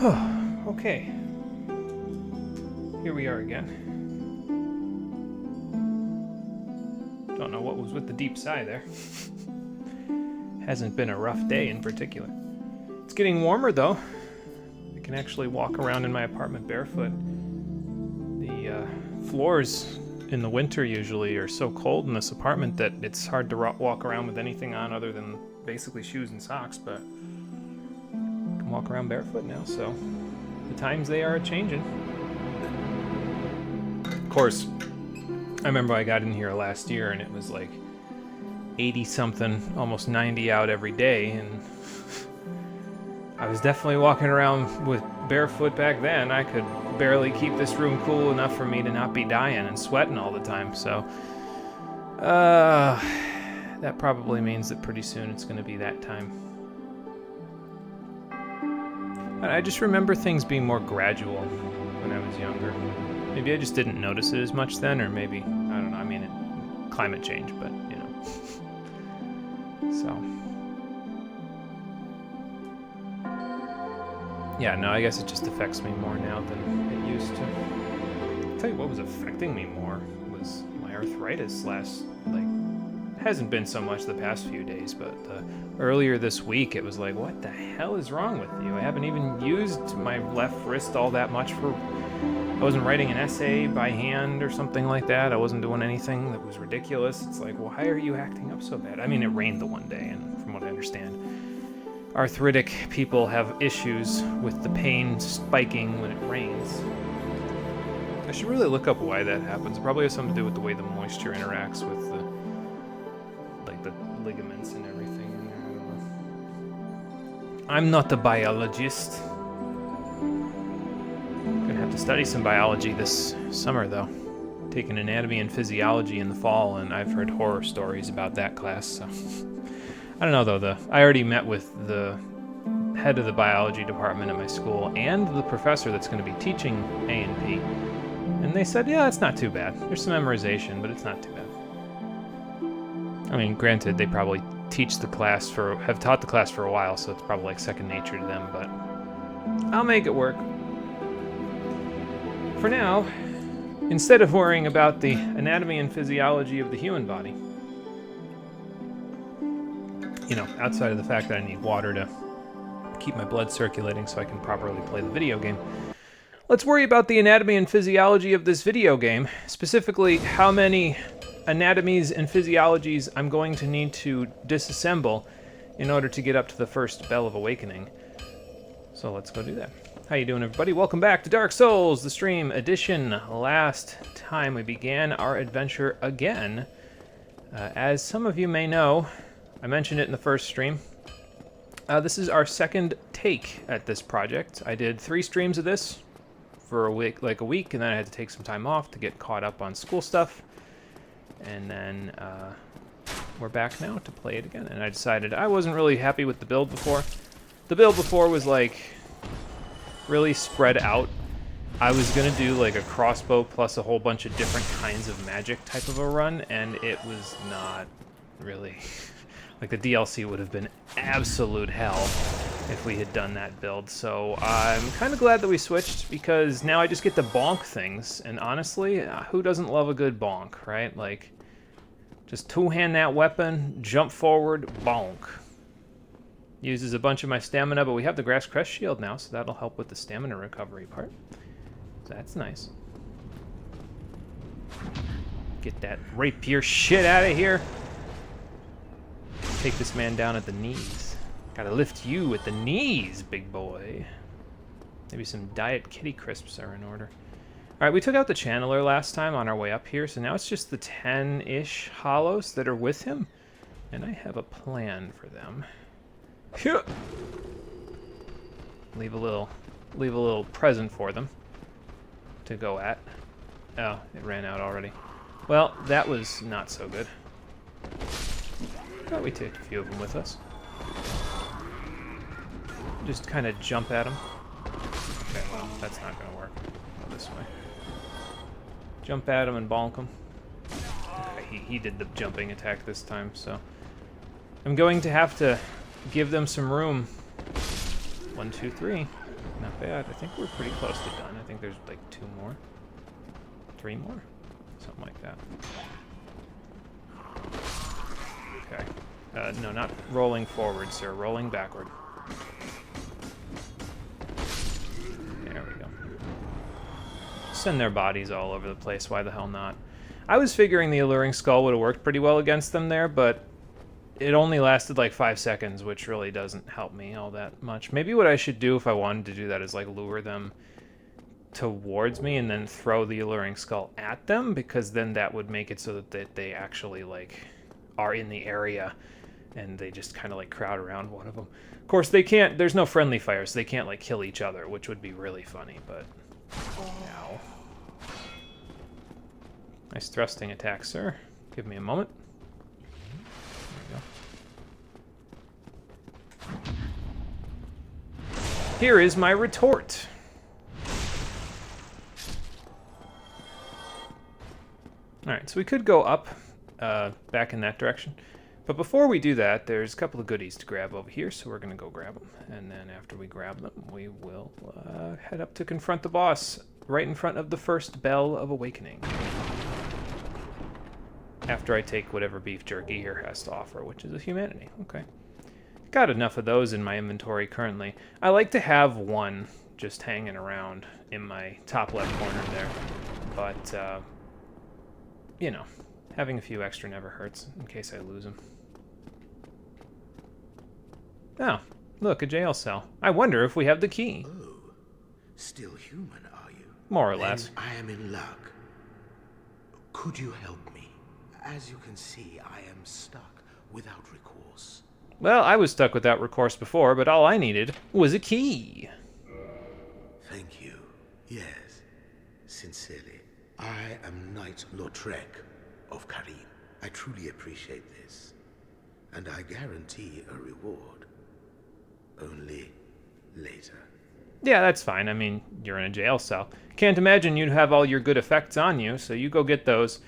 Okay. Here we are again. Don't know what was with the deep sigh there. Hasn't been a rough day in particular. It's getting warmer though. I can actually walk around in my apartment barefoot. The floors in the winter usually are so cold in this apartment that it's hard to walk around with anything on other than basically shoes and socks, but I can walk around barefoot now, so the times they are changing. Of course, I remember I got in here last year and it was like 80 something, almost 90 out every day, and I was definitely walking around with barefoot back then. I could barely keep this room cool enough for me to not be dying and sweating all the time, so that probably means that pretty soon it's going to be that time. I just remember things being more gradual when I was younger. Maybe I just didn't notice it as much then, or maybe, I don't know, I mean, climate change, but, you know. So. Yeah, no, I guess it just affects me more now than it used to. I'll tell you what was affecting me more was my arthritis hasn't been so much the past few days, but earlier this week it was like, what the hell is wrong with you? I haven't even used my left wrist all that much I wasn't writing an essay by hand or something like that. I wasn't doing anything that was ridiculous. It's like, why are you acting up so bad? I mean, it rained the one day, and from what I understand, arthritic people have issues with the pain spiking when it rains. I should really look up why that happens. It probably has something to do with the way the moisture interacts with the ligaments and everything in there. I don't know. I'm not a biologist. Gonna have to study some biology this summer, though. Taking anatomy and physiology in the fall, and I've heard horror stories about that class, so... I don't know, though. I already met with the head of the biology department at my school and the professor that's going to be teaching A&P. And they said, yeah, it's not too bad. There's some memorization, but it's not too bad. I mean, granted, they probably have taught the class for a while, so it's probably like second nature to them, but I'll make it work. For now, instead of worrying about the anatomy and physiology of the human body, you know, outside of the fact that I need water to keep my blood circulating so I can properly play the video game, let's worry about the anatomy and physiology of this video game, specifically how many anatomies and physiologies I'm going to need to disassemble in order to get up to the first Bell of Awakening. So let's go do that. How you doing, everybody? Welcome back to Dark Souls, the stream edition. Last time we began our adventure again. As some of you may know, I mentioned it in the first stream. This is our second take at this project. I did 3 streams of this for a week, and then I had to take some time off to get caught up on school stuff. And then we're back now to play it again. And I decided I wasn't really happy with the build before. The build before was like really spread out. I was gonna do like a crossbow plus a whole bunch of different kinds of magic type of a run, and it was not really... Like, the DLC would have been absolute hell if we had done that build. So I'm kind of glad that we switched, because now I just get to bonk things. And honestly, who doesn't love a good bonk, right? Like, just two-hand that weapon, jump forward, bonk. Uses a bunch of my stamina, but we have the Grass Crest Shield now, so that'll help with the stamina recovery part. So that's nice. Get that rapier shit out of here. Take this man down at the knees. Gotta lift you at the knees, big boy. Maybe some Diet Kitty Crisps are in order. Alright, we took out the Channeler last time on our way up here, so now it's just the 10-ish hollows that are with him. And I have a plan for them. Leave a little present for them to go at. Oh, it ran out already. Well, that was not so good. Thought we took a few of them with us. Just kind of jump at them. Okay, well, that's not going to work. Go this way. Jump at him and bonk him. Okay, he did the jumping attack this time, so... I'm going to have to give them some room. 1, 2, 3. not bad. I think we're pretty close to done. I think there's like 2 more. 3 more? Something like that. Okay. No, not rolling forward, sir. Rolling backward. There we go. Send their bodies all over the place. Why the hell not? I was figuring the Alluring Skull would have worked pretty well against them there, but it only lasted like 5 seconds, which really doesn't help me all that much. Maybe what I should do if I wanted to do that is like lure them towards me and then throw the Alluring Skull at them, because then that would make it so that they actually like are in the area and they just kind of like crowd around one of them. Of course, they can't, there's no friendly fire, so they can't like kill each other, which would be really funny, but... Ow. Nice thrusting attack, sir. Give me a moment. There we go. Here is my retort. Alright, so we could go up, back in that direction. But before we do that, there's a couple of goodies to grab over here, so we're going to go grab them. And then after we grab them, we will head up to confront the boss right in front of the first Bell of Awakening. After I take whatever beef jerky here has to offer, which is a humanity. Okay. Got enough of those in my inventory currently. I like to have one just hanging around in my top left corner there. But, you know, having a few extra never hurts in case I lose them. Oh, look, a jail cell. I wonder if we have the key. Oh, still human, are you? More or less. Then I am in luck. Could you help me? As you can see, I am stuck without recourse. Well, I was stuck without recourse before, but all I needed was a key. Thank you. Yes, sincerely. I am Knight Lautrec of Carim. I truly appreciate this, and I guarantee a reward. Only later. Yeah, that's fine. I mean, you're in a jail cell. Can't imagine you'd have all your good effects on you, so you go get those.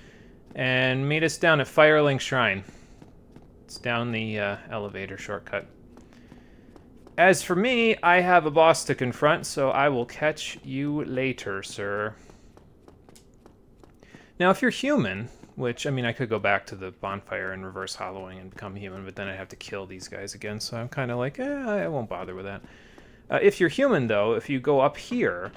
And meet us down at Firelink Shrine. It's down the elevator shortcut. As for me, I have a boss to confront, so I will catch you later, sir. Now, if you're human, which, I mean, I could go back to the bonfire and reverse hollowing and become human, but then I'd have to kill these guys again, so I'm kind of like, I won't bother with that. If you're human, though, if you go up here,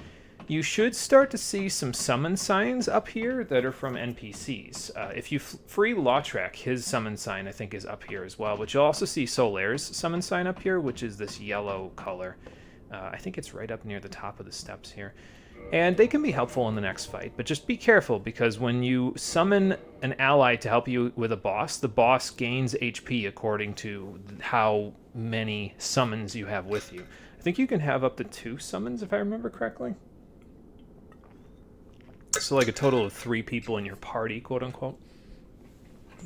you should start to see some summon signs up here that are from NPCs. If you free Lautrec, his summon sign, I think, is up here as well, but you'll also see Solaire's summon sign up here, which is this yellow color. I think it's right up near the top of the steps here. And they can be helpful in the next fight, but just be careful, because when you summon an ally to help you with a boss, the boss gains HP according to how many summons you have with you. I think you can have up to 2 summons, if I remember correctly. So like a total of 3 people in your party, quote unquote.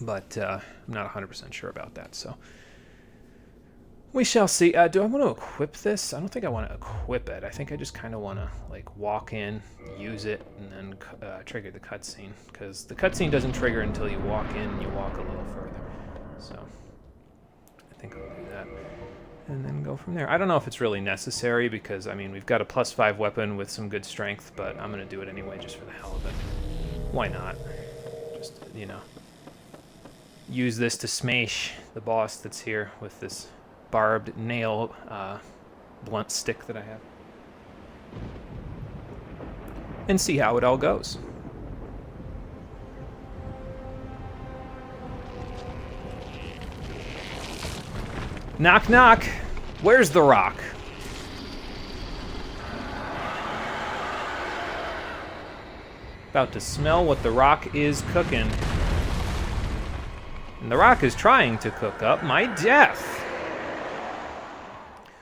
But I'm not 100% sure about that, so... We shall see. Do I want to equip this? I don't think I want to equip it. I think I just kind of want to like walk in, use it, and then trigger the cutscene. Because the cutscene doesn't trigger until you walk in and you walk a little further. So I think I'll do that. And then go from there. I don't know if it's really necessary because, I mean, we've got a +5 weapon with some good strength, but I'm going to do it anyway just for the hell of it. Why not? Just, you know, use this to smash the boss that's here with this barbed nail blunt stick that I have. And see how it all goes. Knock, knock. Where's the rock? About to smell what the rock is cooking. And the rock is trying to cook up my death.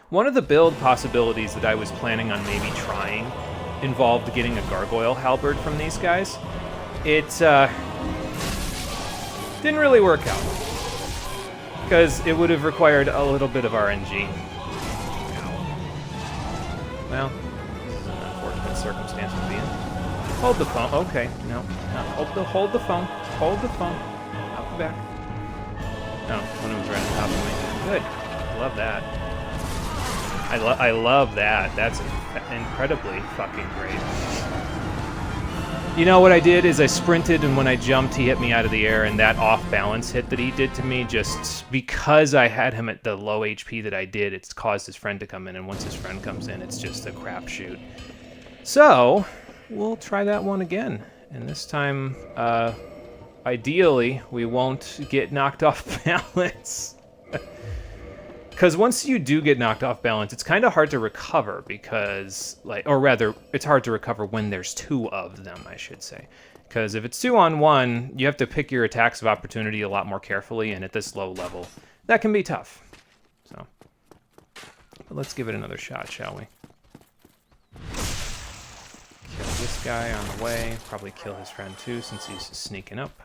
One of the build possibilities that I was planning on maybe trying involved getting a gargoyle halberd from these guys. It didn't really work out, because it would have required a little bit of RNG. Well, this is an unfortunate circumstance to be in. Hold the phone. Okay, no. Hold the phone. Hold the phone. Out the back. No, one of them's right on top of me. Good. Love that. I love that. That's a incredibly fucking great. You know what I did is I sprinted, and when I jumped, he hit me out of the air, and that off-balance hit that he did to me, just because I had him at the low HP that I did, it's caused his friend to come in, and once his friend comes in, it's just a crapshoot. So, we'll try that one again, and this time, ideally, we won't get knocked off balance. Because once you do get knocked off balance, it's kind of hard to recover because, like, or rather, it's hard to recover when there's two of them, I should say. Because if it's 2-on-1, you have to pick your attacks of opportunity a lot more carefully, and at this low level, that can be tough. So, but let's give it another shot, shall we? Kill this guy on the way. Probably kill his friend too, since he's sneaking up.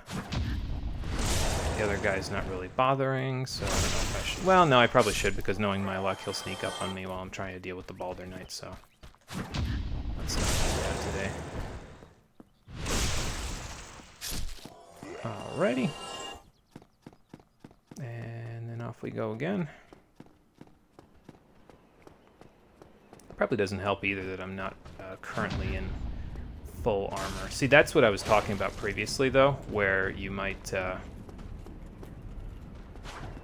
The other guy's not really bothering, so I don't know if I should... Well, no, I probably should, because knowing my luck, he'll sneak up on me while I'm trying to deal with the Balder Knight, so... Let's not do that today. Alrighty. And then off we go again. Probably doesn't help either that I'm not currently in full armor. See, that's what I was talking about previously, though, where you might...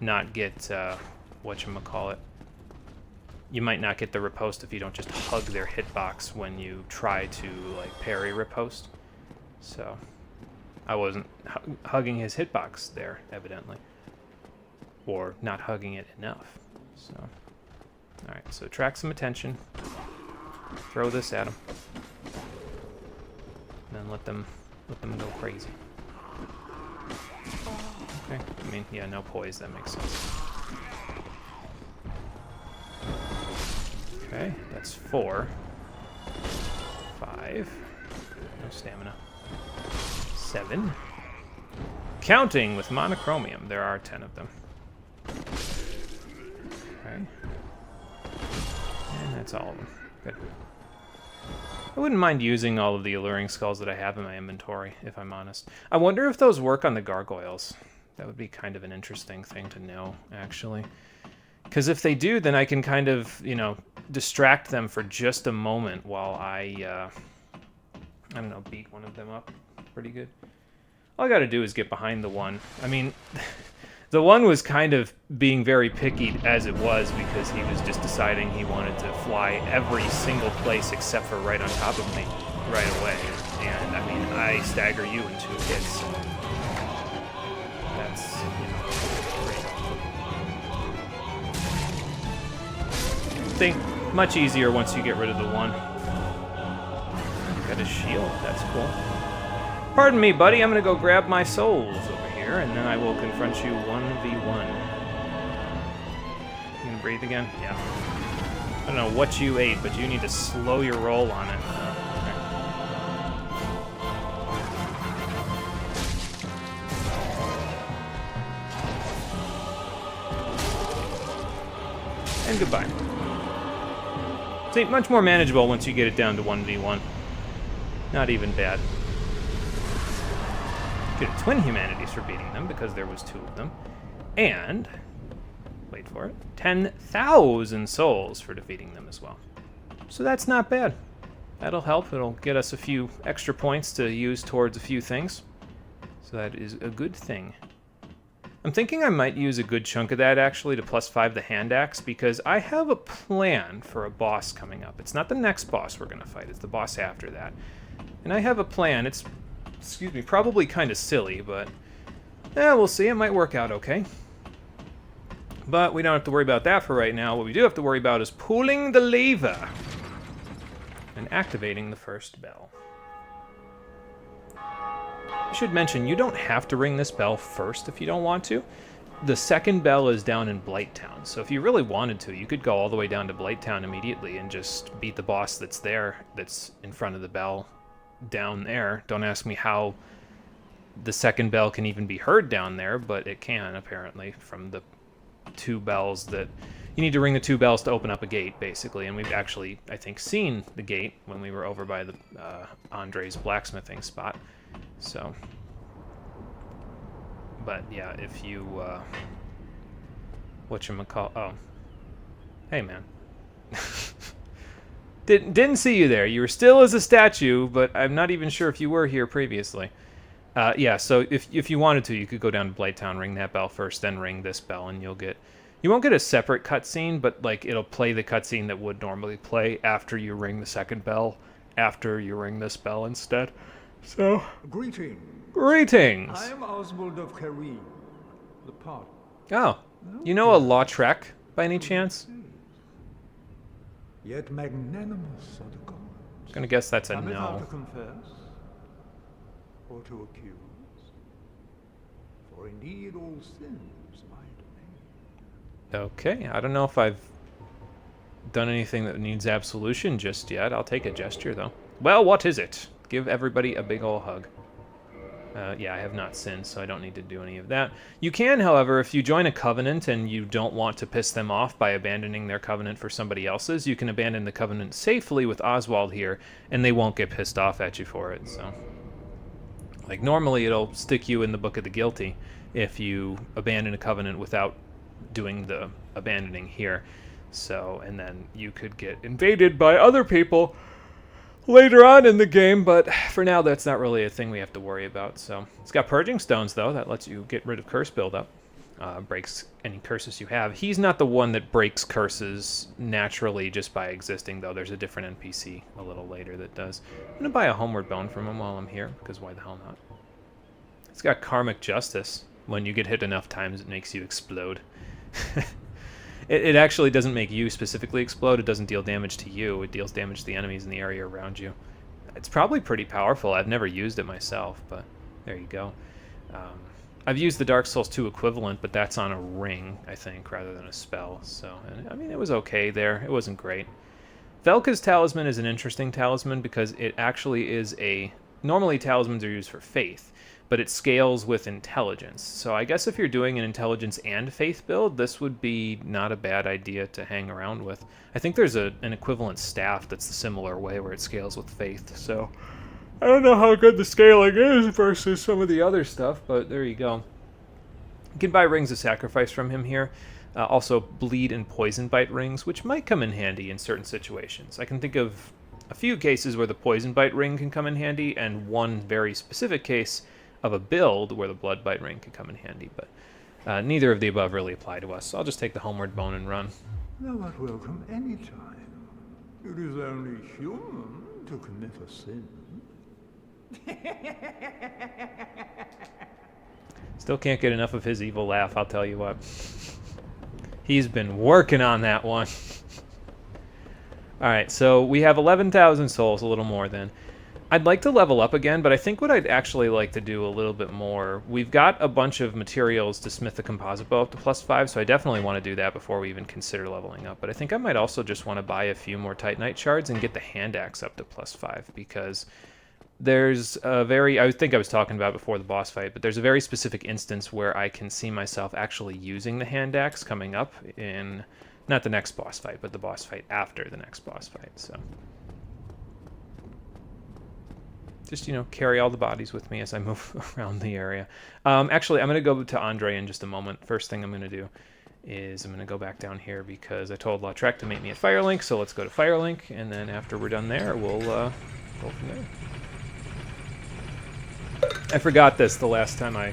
not get, whatchamacallit. You might not get the riposte if you don't just hug their hitbox when you try to, like, parry riposte. So, I wasn't hugging his hitbox there, evidently. Or not hugging it enough. So, alright, so attract some attention. Throw this at him. And then let them go crazy. Okay, I mean, yeah, no poise, that makes sense. Okay, that's 4. 5. No stamina. 7. Counting with monochromium, there are 10 of them. Okay. And that's all of them. Good. I wouldn't mind using all of the alluring skulls that I have in my inventory, if I'm honest. I wonder if those work on the gargoyles. That would be kind of an interesting thing to know, actually. Because if they do, then I can kind of, you know, distract them for just a moment while I don't know, beat one of them up pretty good. All I gotta do is get behind the one. I mean, the one was kind of being very picky as it was because he was just deciding he wanted to fly every single place except for right on top of me right away. And, I mean, I stagger you in 2 hits. So that's, you know, great. See, much easier once you get rid of the one. Got a shield, that's cool. Pardon me, buddy, I'm gonna go grab my souls over here, and then I will confront you 1v1. You gonna breathe again? Yeah. I don't know what you ate, but you need to slow your roll on it. Okay. And goodbye. See, much more manageable once you get it down to 1v1. Not even bad. Get a twin humanities for beating them because there was 2 of them. And, wait for it, 10,000 souls for defeating them as well. So that's not bad. That'll help. It'll get us a few extra points to use towards a few things. So that is a good thing. I'm thinking I might use a good chunk of that, actually, to +5 the hand axe, because I have a plan for a boss coming up. It's not the next boss we're going to fight. It's the boss after that. And I have a plan. It's, excuse me, probably kind of silly, but yeah, we'll see. It might work out okay. But we don't have to worry about that for right now. What we do have to worry about is pulling the lever and activating the first bell. I should mention, you don't have to ring this bell first if you don't want to. The second bell is down in Blighttown, so if you really wanted to, you could go all the way down to Blighttown immediately and just beat the boss that's there, that's in front of the bell down there. Don't ask me how the second bell can even be heard down there, but it can, apparently, from the 2 bells that... You need to ring the 2 bells to open up a gate, basically, and we've actually, I think, seen the gate when we were over by the Andre's blacksmithing spot. So, but yeah, if you, whatchamacall, oh, hey man. Didn't see you there. You were still as a statue, but I'm not even sure if you were here previously. Yeah, so if you wanted to, you could go down to Blighttown, ring that bell first, then ring this bell, and you won't get a separate cutscene, but like it'll play the cutscene that would normally play after you ring the second bell, after you ring this bell instead. So, greetings. I am Oswald of Careem, the part. Oh, you know a Lautrec by any chance? Yet magnanimous are the gods. I'm gonna guess that's a Cometh out no. to confess, or to accuse. For indeed all sins my domain. Okay, I don't know if I've done anything that needs absolution just yet. I'll take a gesture, though. Well, what is it? Give everybody a big ol' hug. Yeah, I have not sinned, so I don't need to do any of that. You can, however, if you join a covenant and you don't want to piss them off by abandoning their covenant for somebody else's, you can abandon the covenant safely with Oswald here, and they won't get pissed off at you for it, so... Like, normally it'll stick you in the Book of the Guilty if you abandon a covenant without doing the abandoning here. So, and then you could get invaded by other people later on in the game, but for now that's not really a thing we have to worry about. So it's got purging stones, though. That lets you get rid of curse buildup. Breaks any curses you have. He's not the one that breaks curses naturally just by existing, though. There's a different NPC a little later that does. I'm going to buy a Homeward Bone from him while I'm here, because why the hell not? It's got Karmic Justice. When you get hit enough times, it makes you explode. It actually doesn't make you specifically explode. It doesn't deal damage to you. It deals damage to the enemies in the area around you. It's probably pretty powerful. I've never used it myself, but there you go. I've used the Dark Souls 2 equivalent, but that's on a ring, I think, rather than a spell. So, I mean, it was okay there. It wasn't great. Velka's Talisman is an interesting talisman because it actually is a... Normally, talismans are used for faith, but it scales with intelligence. So I guess if you're doing an intelligence and faith build, this would be not a bad idea to hang around with. I think there's an equivalent staff that's the similar way where it scales with faith, so... I don't know how good the scaling is versus some of the other stuff, but there you go. You can buy Rings of Sacrifice from him here. Also, Bleed and Poison Bite rings, which might come in handy in certain situations. I can think of a few cases where the Poison Bite ring can come in handy, and one very specific case of a build where the Blood Bite ring can come in handy, but neither of the above really apply to us, so I'll just take the Homeward Bone and run. Thou art welcome any time. It is only human to commit a sin. Still can't get enough of his evil laugh, I'll tell you what. He's been working on that one. Alright, so we have 11,000 souls, a little more then. I'd like to level up again, but I think what I'd actually like to do a little bit more... We've got a bunch of materials to smith the composite bow up to +5, so I definitely want to do that before we even consider leveling up. But I think I might also just want to buy a few more Titanite shards and get the hand axe up to +5, because... There's a very, I think I was talking about before the boss fight, but there's a very specific instance where I can see myself actually using the hand axe coming up in, not the next boss fight, but the boss fight after the next boss fight, so. Just, you know, carry all the bodies with me as I move around the area. Actually, I'm going to go to Andre in just a moment. First thing I'm going to do is I'm going to go back down here because I told Lautrec to meet me at Firelink, so let's go to Firelink, and then after we're done there, we'll go from there. I forgot this the last time I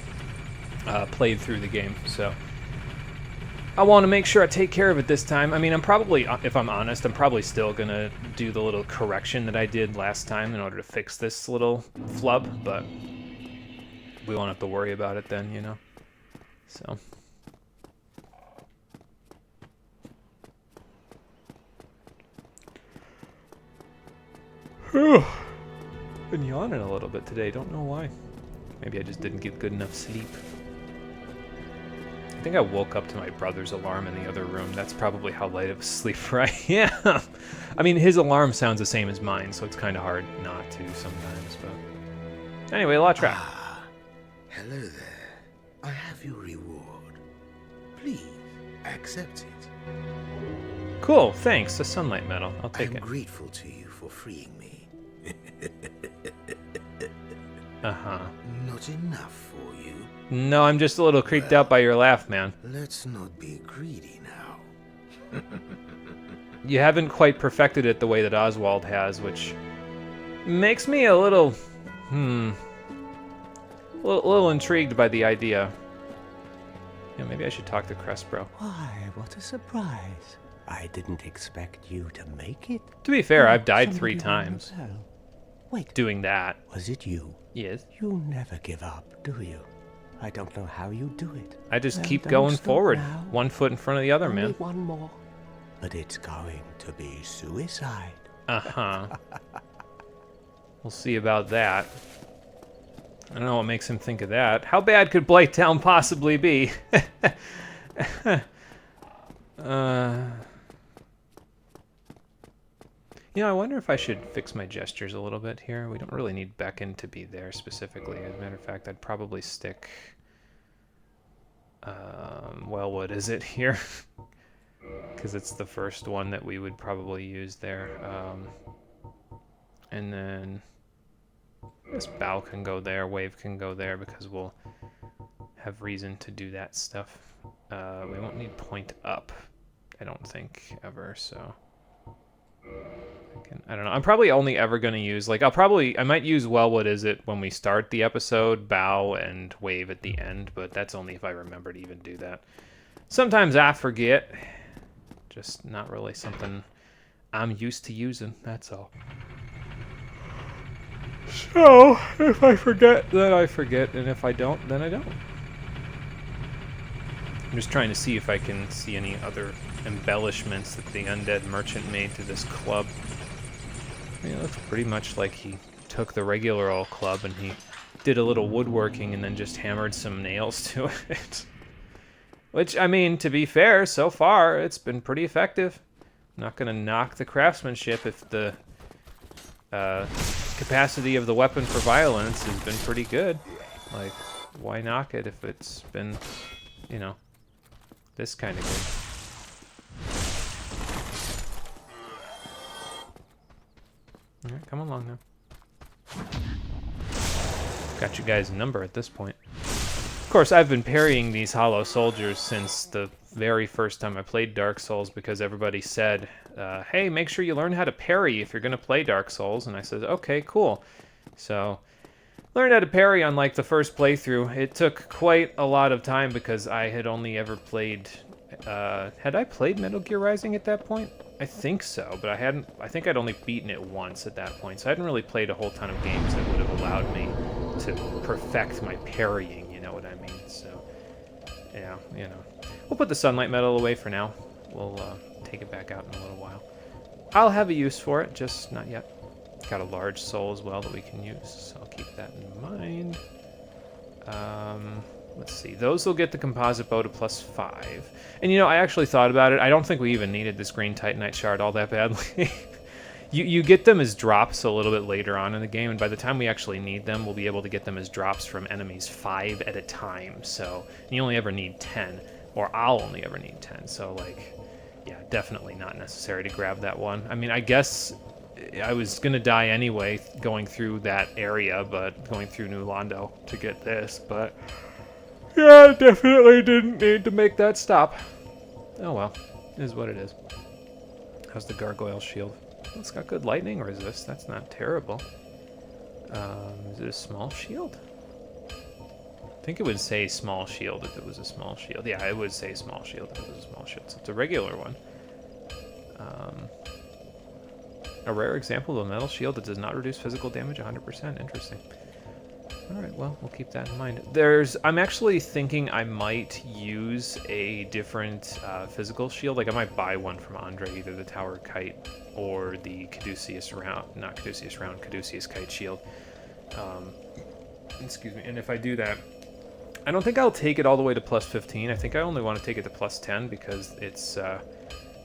played through the game, so I want to make sure I take care of it this time. I mean, I'm probably, if I'm honest, I'm probably still going to do the little correction that I did last time in order to fix this little flub, but we won't have to worry about it then, you know? So. Whew. Been yawning a little bit today, don't know why. Maybe I just didn't get good enough sleep. I think I woke up to my brother's alarm in the other room. That's probably how light of a sleeper I am. I mean, his alarm sounds the same as mine, so it's kind of hard not to sometimes, but... Anyway, Lautrec. Ah, hello there. I have your reward. Please, accept it. Cool, thanks. A sunlight medal. I'll take I'm it. grateful to you for freeing me. Uh-huh. Not enough for you? No, I'm just a little creeped out by your laugh, man. Let's not be greedy now. You haven't quite perfected it the way that Oswald has, which makes me a little, little intrigued by the idea. Yeah, maybe I should talk to Crespro. Why, what a surprise. I didn't expect you to make it. To be fair, I've died Somebody 3 rang the times bell. Wait, doing that. was it you? Yes. You never give up, do you? I don't know how you do it. I just Well, keep don't going stop forward, now. one foot in front of the other, Only man. one more. But it's going to be suicide. Uh-huh. We'll see about that. I don't know what makes him think of that. How bad could Blighttown possibly be? You know, I wonder if I should fix my gestures a little bit here. We don't really need Beacon to be there specifically. As a matter of fact, I'd probably stick... well, what is it here? Because it's the first one that we would probably use there. And then... I guess Bow can go there, Wave can go there, because we'll have reason to do that stuff. We won't need Point Up, I don't think, ever, so... I don't know. I'm probably only ever going to use, like, I might use Well, What Is It when we start the episode, Bow and Wave at the end, but that's only if I remember to even do that. Sometimes I forget. Just not really something I'm used to using, that's all. So, if I forget, then I forget, and if I don't, then I don't. I'm just trying to see if I can see any other embellishments that the Undead Merchant made to this club. Yeah, it looks pretty much like he took the regular old club and he did a little woodworking and then just hammered some nails to it. Which, I mean, to be fair, so far, it's been pretty effective. I'm not going to knock the craftsmanship if the capacity of the weapon for violence has been pretty good. Like, why knock it if it's been, you know, this kind of good. Alright, come along now. Got you guys a number at this point. Of course, I've been parrying these hollow soldiers since the very first time I played Dark Souls because everybody said, hey, make sure you learn how to parry if you're going to play Dark Souls. And I said, okay, cool. So, learned how to parry on like the first playthrough. It took quite a lot of time because I had only ever played... had I played Metal Gear Rising at that point? I think so, but I think I'd only beaten it once at that point, so I hadn't really played a whole ton of games that would have allowed me to perfect my parrying, you know what I mean? So, yeah, you know. We'll put the Sunlight Medal away for now. We'll take it back out in a little while. I'll have a use for it, just not yet. Got a large soul as well that we can use, so I'll keep that in mind. Let's see, those will get the composite bow to +5. And you know, I actually thought about it. I don't think we even needed this green Titanite shard all that badly. you get them as drops a little bit later on in the game, and by the time we actually need them, we'll be able to get them as drops from enemies 5 at a time. So you only ever need 10, or I'll only ever need 10. So like, yeah, definitely not necessary to grab that one. I mean, I guess I was gonna die anyway going through that area, but going through New Londo to get this, but yeah, definitely didn't need to make that stop. Oh well, it is what it is. How's the gargoyle shield? Well, it's got good lightning resist. That's not terrible. Is it a small shield? I think it would say small shield if it was a small shield. Yeah, it would say small shield if it was a small shield. So it's a regular one. A rare example of a metal shield that does not reduce physical damage 100%. Interesting. Alright, well, we'll keep that in mind. I'm actually thinking I might use a different physical shield. Like, I might buy one from Andre, either the Tower Kite or the Caduceus Kite shield. Excuse me, and if I do that, I don't think I'll take it all the way to +15. I think I only want to take it to +10 because it's...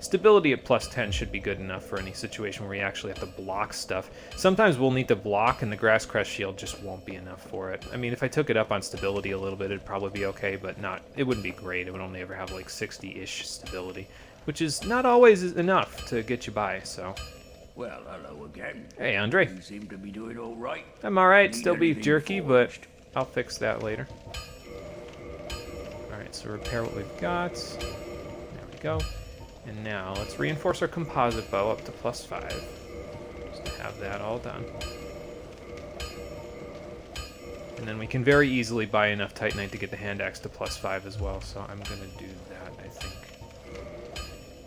stability at +10 should be good enough for any situation where you actually have to block stuff. Sometimes we'll need to block and the Grass Crest shield just won't be enough for it. I mean, if I took it up on stability a little bit, it'd probably be okay, but it wouldn't be great. It would only ever have like 60-ish stability, which is not always enough to get you by, so. Well, hello again. Hey, Andre. You seem to be doing all right. I'm alright, Need still beef anything jerky, but forged? I'll fix that later. Alright, so repair what we've got. There we go. And now let's reinforce our composite bow up to +5. Just to have that all done. And then we can very easily buy enough Titanite to get the hand axe to +5 as well, so I'm going to do that, I think.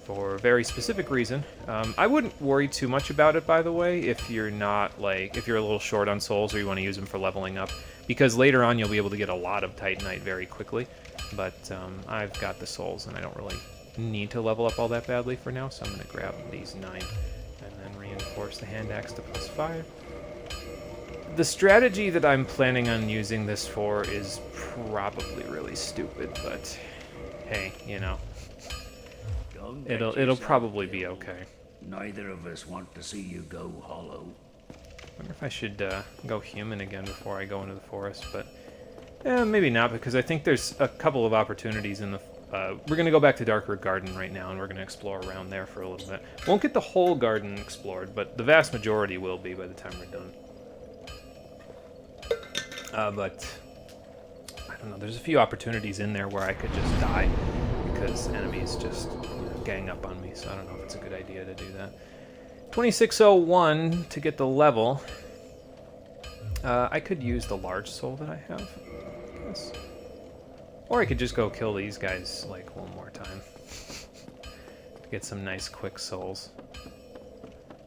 For a very specific reason. I wouldn't worry too much about it, by the way, if you're not, like, if you're a little short on souls or you want to use them for leveling up, because later on you'll be able to get a lot of Titanite very quickly, but I've got the souls and I don't really need to level up all that badly for now, so I'm going to grab these 9 and then reinforce the hand axe to +5. The strategy that I'm planning on using this for is probably really stupid, but hey, you know, Don't get it'll yourself probably be killed. okay. Neither of us want to see you go hollow. I wonder if I should go human again before I go into the forest, but maybe not, because I think there's a couple of opportunities in the... we're going to go back to Darkroot Garden right now, and we're going to explore around there for a little bit. Won't get the whole garden explored, but the vast majority will be by the time we're done. But I don't know, there's a few opportunities in there where I could just die because enemies just gang up on me, so I don't know if it's a good idea to do that. 2601 to get the level. I could use the large soul that I have, I guess. Or I could just go kill these guys like one more time to get some nice quick souls.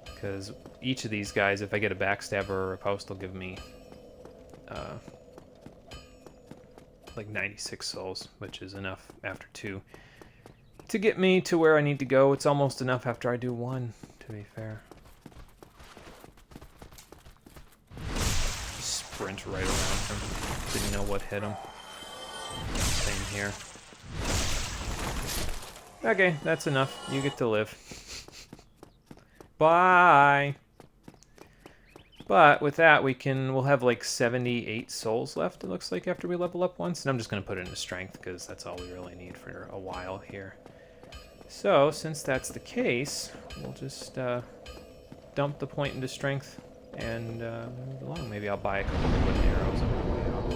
Because each of these guys, if I get a backstabber or a post, will give me like 96 souls, which is enough after 2 to get me to where I need to go. It's almost enough after I do 1, to be fair. Sprint right around him. Didn't know what hit him. Same here. Okay, that's enough. You get to live. Bye! But with that, we'll have like 78 souls left, it looks like, after we level up once. And I'm just going to put it into strength, because that's all we really need for a while here. So, since that's the case, we'll just dump the point into strength and move along. Maybe I'll buy a couple of wooden arrows on my way out.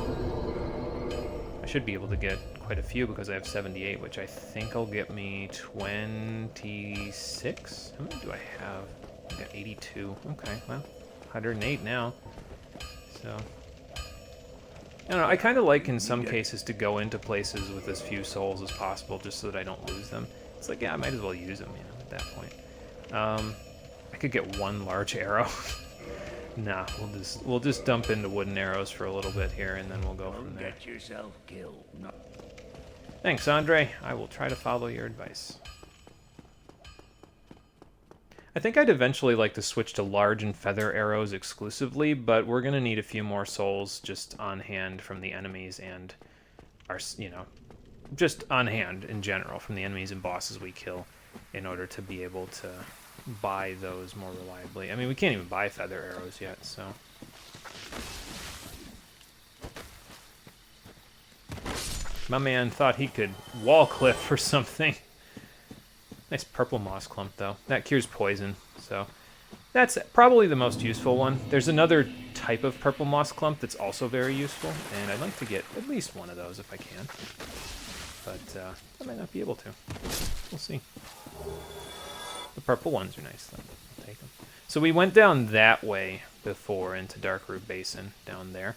I should be able to get quite a few because I have 78, which I think will get me 26? How many do I have? I got 82. Okay, well. 108 now, so I don't know. I kind of like in some cases to go into places with as few souls as possible, just so that I don't lose them. It's like, yeah, I might as well use them, you know, at that point. I could get 1 large arrow. Nah, we'll just dump into wooden arrows for a little bit here, and then we'll go from Don't there. get yourself killed. No. Thanks, Andre. I will try to follow your advice. I think I'd eventually like to switch to large and feather arrows exclusively, but we're going to need a few more souls just on hand from the enemies and our, you know, just on hand in general from the enemies and bosses we kill in order to be able to buy those more reliably. I mean, we can't even buy feather arrows yet, so... My man thought he could wall cliff or something. Nice purple moss clump, though. That cures poison, so that's probably the most useful one. There's another type of purple moss clump that's also very useful, and I'd like to get at least one of those if I can. But I might not be able to. We'll see. The purple ones are nice, though. I'll take them. So we went down that way before into Darkroot Basin, down there.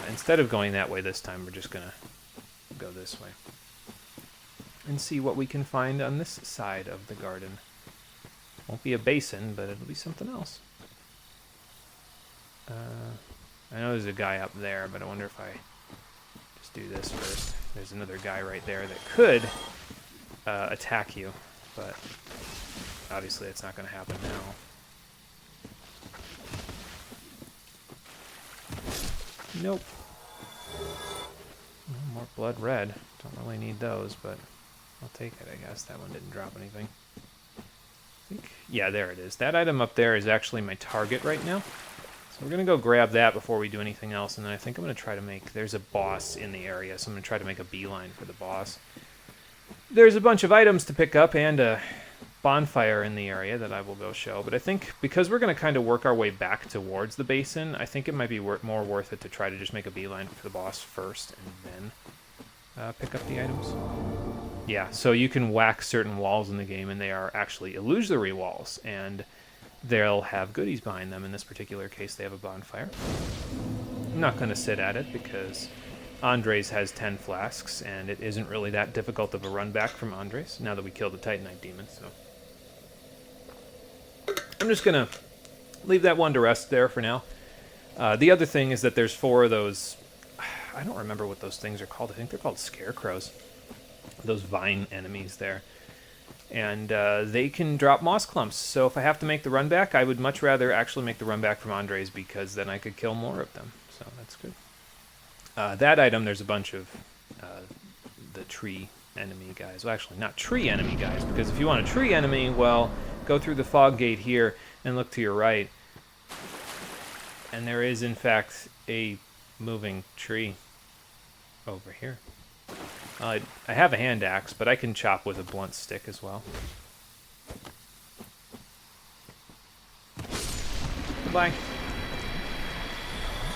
Instead of going that way this time, we're just going to go this way and see what we can find on this side of the garden. Won't be a basin, but it'll be something else. I know there's a guy up there, but I wonder if I just do this first. There's another guy right there that could attack you, but obviously it's not going to happen now. Nope. More blood red. Don't really need those, but I'll take it, I guess. That one didn't drop anything. I think, yeah, there it is. That item up there is actually my target right now. So we're going to go grab that before we do anything else, and then I think I'm going to try to make... There's a boss in the area, so I'm going to try to make a beeline for the boss. There's a bunch of items to pick up and a bonfire in the area that I will go show, but I think because we're going to kind of work our way back towards the basin, I think it might be more worth it to try to just make a beeline for the boss first and then pick up the items. Yeah, so you can whack certain walls in the game, and they are actually illusory walls, and they'll have goodies behind them. In this particular case, they have a bonfire. I'm not going to sit at it because Andres has 10 flasks, and it isn't really that difficult of a run back from Andres now that we killed the Titanite demon. So I'm just going to leave that one to rest there for now. The other thing is that there's 4 of those. I don't remember what those things are called. I think they're called scarecrows. Those vine enemies there. And they can drop moss clumps. So if I have to make the run back, I would much rather actually make the run back from Andres because then I could kill more of them. So that's good. That item, there's a bunch of the tree enemy guys. Well, actually, not tree enemy guys, because if you want a tree enemy, well, go through the fog gate here and look to your right. And there is, in fact, a moving tree over here. I have a hand axe, but I can chop with a blunt stick as well. Goodbye.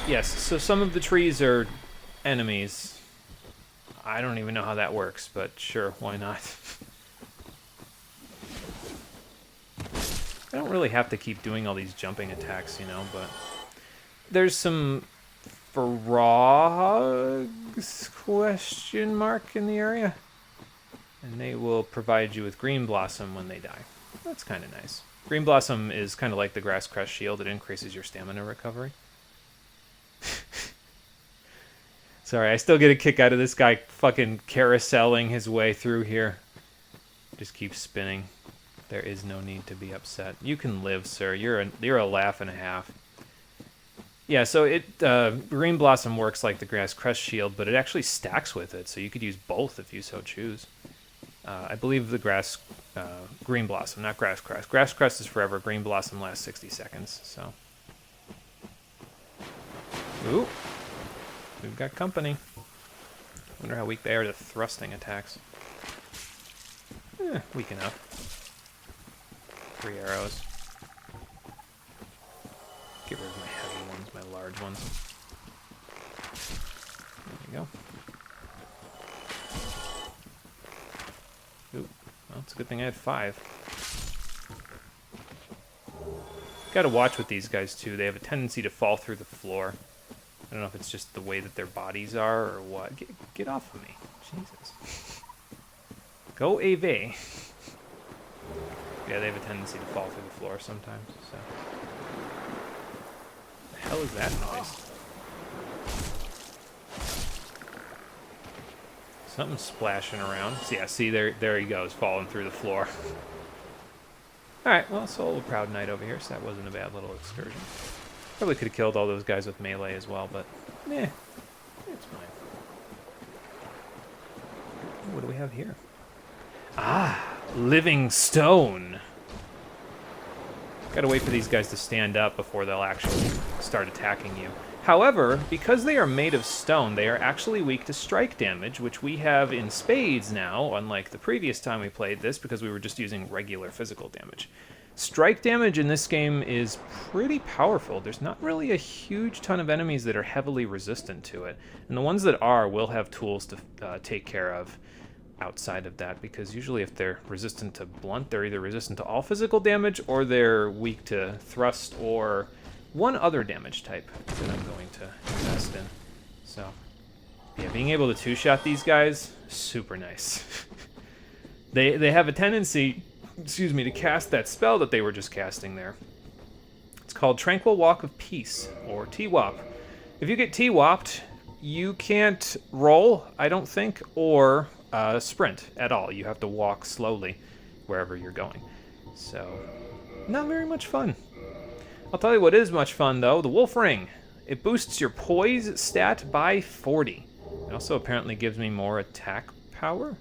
Yes, so some of the trees are enemies. I don't even know how that works, but sure, why not? I don't really have to keep doing all these jumping attacks, you know, but there's some frogs question mark in the area, and they will provide you with green blossom when they die. That's kind of nice. Green blossom is kind of like the grass crest shield. It increases your stamina recovery. Sorry, I still get a kick out of this guy fucking carouseling his way through here. Just keep spinning. There is no need to be upset. You can live, sir. You're a laugh and a half. Yeah, so green blossom works like the grass crest shield, but it actually stacks with it, so you could use both if you so choose. I believe the green blossom, not grass crest. Grass crest is forever. Green blossom lasts 60 seconds. So, ooh, we've got company. Wonder how weak they are to thrusting attacks. Weak enough. 3 arrows. Get rid of my heavy ones, my large ones. There you go. Ooh, well, it's a good thing I had 5. Gotta watch with these guys, too. They have a tendency to fall through the floor. I don't know if it's just the way that their bodies are or what. Get off of me. Jesus. Go away. Yeah, they have a tendency to fall through the floor sometimes, so... The hell is that noise? Something's splashing around. So yeah, see, there he goes, falling through the floor. Alright, well, Soul Proud Knight over here, so that wasn't a bad little excursion. Probably could have killed all those guys with melee as well, but, it's fine. What do we have here? Ah, living stone. Gotta wait for these guys to stand up before they'll actually start attacking you. However, because they are made of stone, they are actually weak to strike damage, which we have in spades now, unlike the previous time we played this, because we were just using regular physical damage. Strike damage in this game is pretty powerful. There's not really a huge ton of enemies that are heavily resistant to it, and the ones that are will have tools to take care of outside of that, because usually if they're resistant to blunt, they're either resistant to all physical damage or they're weak to thrust or one other damage type that I'm going to invest in. So, yeah, being able to two-shot these guys, super nice. They have a tendency, to cast that spell that they were just casting there. It's called Tranquil Walk of Peace, or T-Wop. If you get T-Wopped, you can't roll, I don't think, or sprint at all. You have to walk slowly wherever you're going. So, not very much fun. I'll tell you what is much fun, though. The Wolf Ring. It boosts your poise stat by 40. It also apparently gives me more attack power.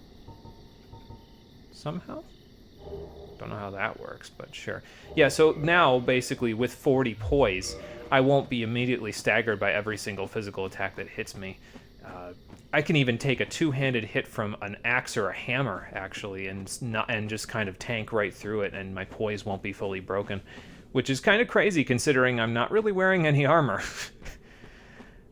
Somehow? Don't know how that works, but sure. Yeah, so now, basically, with 40 poise, I won't be immediately staggered by every single physical attack that hits me. I can even take a two-handed hit from an axe or a hammer, actually, and just kind of tank right through it, and my poise won't be fully broken, which is kind of crazy considering I'm not really wearing any armor.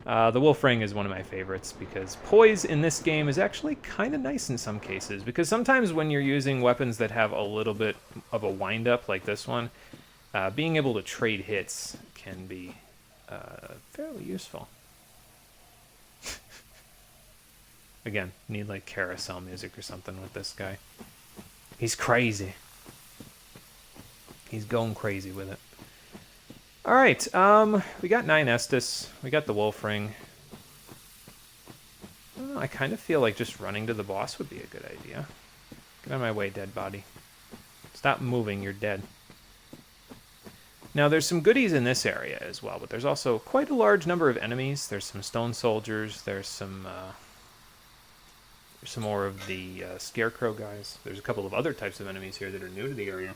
The Wolfring is one of my favorites because poise in this game is actually kind of nice in some cases, because sometimes when you're using weapons that have a little bit of a wind-up like this one, being able to trade hits can be fairly useful. Again, need like carousel music or something with this guy. He's crazy. He's going crazy with it. All right, we got 9 Estus. We got the Wolfring. I kind of feel like just running to the boss would be a good idea. Get out of my way, dead body. Stop moving, you're dead. Now, there's some goodies in this area as well, but there's also quite a large number of enemies. There's some stone soldiers. There's some more of the scarecrow guys. There's a couple of other types of enemies here that are new to the area.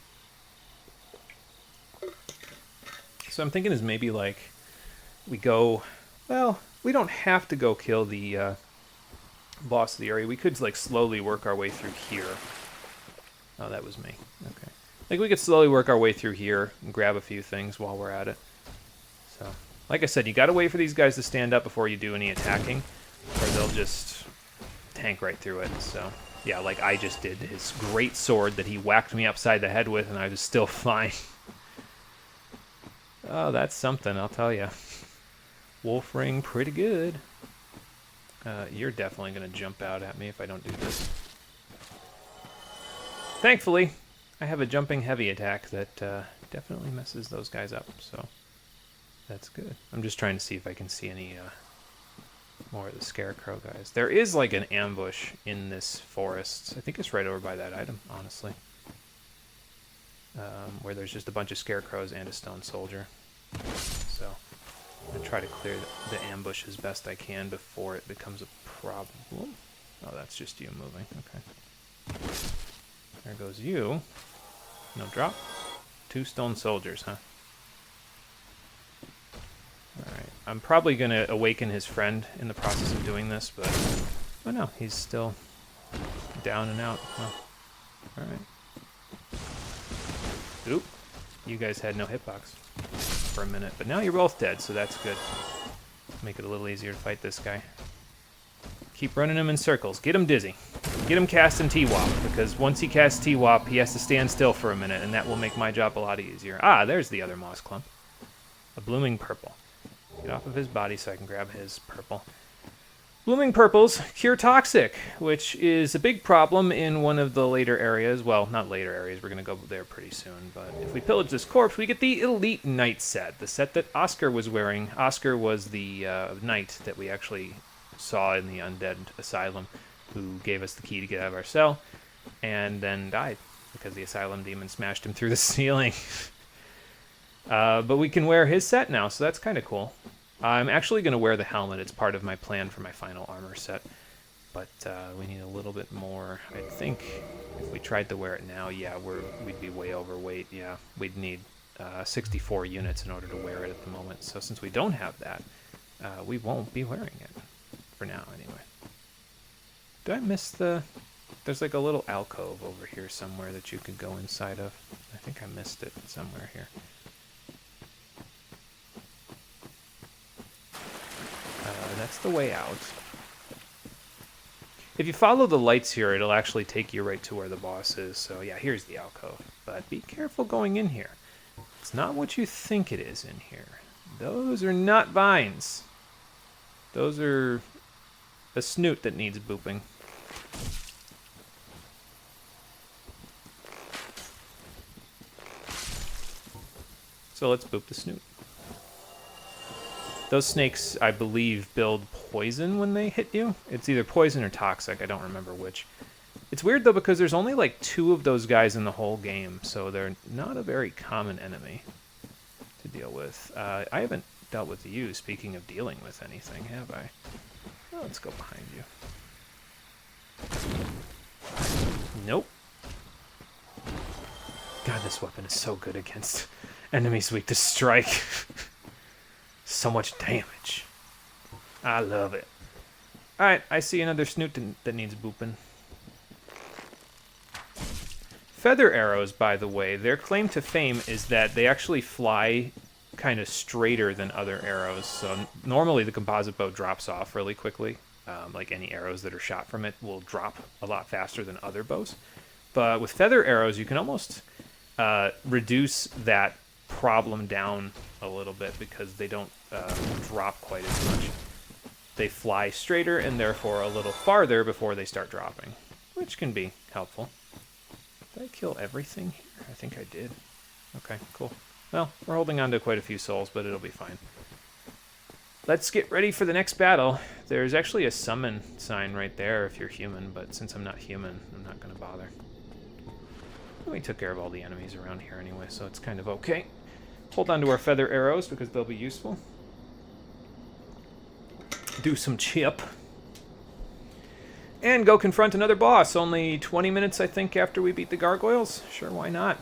So I'm thinking is maybe like we go, well, we don't have to go kill the boss of the area. We could like slowly work our way through here. Oh, that was me. Okay. Like we could slowly work our way through here and grab a few things while we're at it. So, like I said, you got to wait for these guys to stand up before you do any attacking, or they'll just tank right through it. So, yeah, like I just did. His great sword that he whacked me upside the head with, and I was still fine. Oh, that's something, I'll tell you. Wolfring, pretty good. You're definitely going to jump out at me if I don't do this. Thankfully, I have a jumping heavy attack that definitely messes those guys up, so that's good. I'm just trying to see if I can see any more of the scarecrow guys. There is like an ambush in this forest. I think it's right over by that item, honestly. Where there's just a bunch of scarecrows and a stone soldier. So I'm going to try to clear the ambush as best I can before it becomes a problem. Oh, that's just you moving. Okay. There goes you. No drop. 2 stone soldiers, huh? Alright. I'm probably going to awaken his friend in the process of doing this, but... Oh no, he's still down and out. Oh. Alright. Oop. You guys had no hitbox for a minute, but now you're both dead, so that's good. Make it a little easier to fight this guy. Keep running him in circles. Get him dizzy. Get him casting T-Wop, because once he casts T-Wop, he has to stand still for a minute, and that will make my job a lot easier. Ah, there's the other moss clump. A blooming purple. Get off of his body so I can grab his purple. Blooming purples cure toxic, which is a big problem in one of the later areas. Well, not later areas. We're going to go there pretty soon. But if we pillage this corpse, we get the Elite Knight set, the set that Oscar was wearing. Oscar was the knight that we actually saw in the Undead Asylum, who gave us the key to get out of our cell, and then died because the Asylum demon smashed him through the ceiling. But we can wear his set now, so that's kind of cool. I'm actually going to wear the helmet. It's part of my plan for my final armor set. But we need a little bit more. I think if we tried to wear it now, yeah, we'd be way overweight. Yeah, we'd need 64 units in order to wear it at the moment. So since we don't have that, we won't be wearing it. For now, anyway. Did I miss the... There's like a little alcove over here somewhere that you could go inside of. I think I missed it somewhere here. That's the way out. If you follow the lights here, it'll actually take you right to where the boss is. So yeah, here's the alcove. But be careful going in here. It's not what you think it is in here. Those are not vines. Those are a snoot that needs booping. So let's boop the snoot. Those snakes, I believe, build poison when they hit you. It's either poison or toxic. I don't remember which. It's weird, though, because there's only like 2 of those guys in the whole game, so they're not a very common enemy to deal with. I haven't dealt with you, speaking of dealing with anything, have I? Oh, let's go behind you. Nope. God, this weapon is so good against enemies weak to strike. So much damage. I love it. Alright, I see another snoot that needs booping. Feather arrows, by the way, their claim to fame is that they actually fly kind of straighter than other arrows. So normally the composite bow drops off really quickly. Like any arrows that are shot from it will drop a lot faster than other bows. But with feather arrows, you can almost reduce that problem down a little bit because they don't drop quite as much. They fly straighter and therefore a little farther before they start dropping, which can be helpful. Did I kill everything here? I think I did. Okay, cool. Well, we're holding on to quite a few souls, but it'll be fine. Let's get ready for the next battle. There's actually a summon sign right there if you're human, but since I'm not human, I'm not going to bother. We took care of all the enemies around here anyway, so it's kind of okay. Hold on to our feather arrows because they'll be useful. Do some chip. And go confront another boss. Only 20 minutes, I think, after we beat the gargoyles. Sure, why not?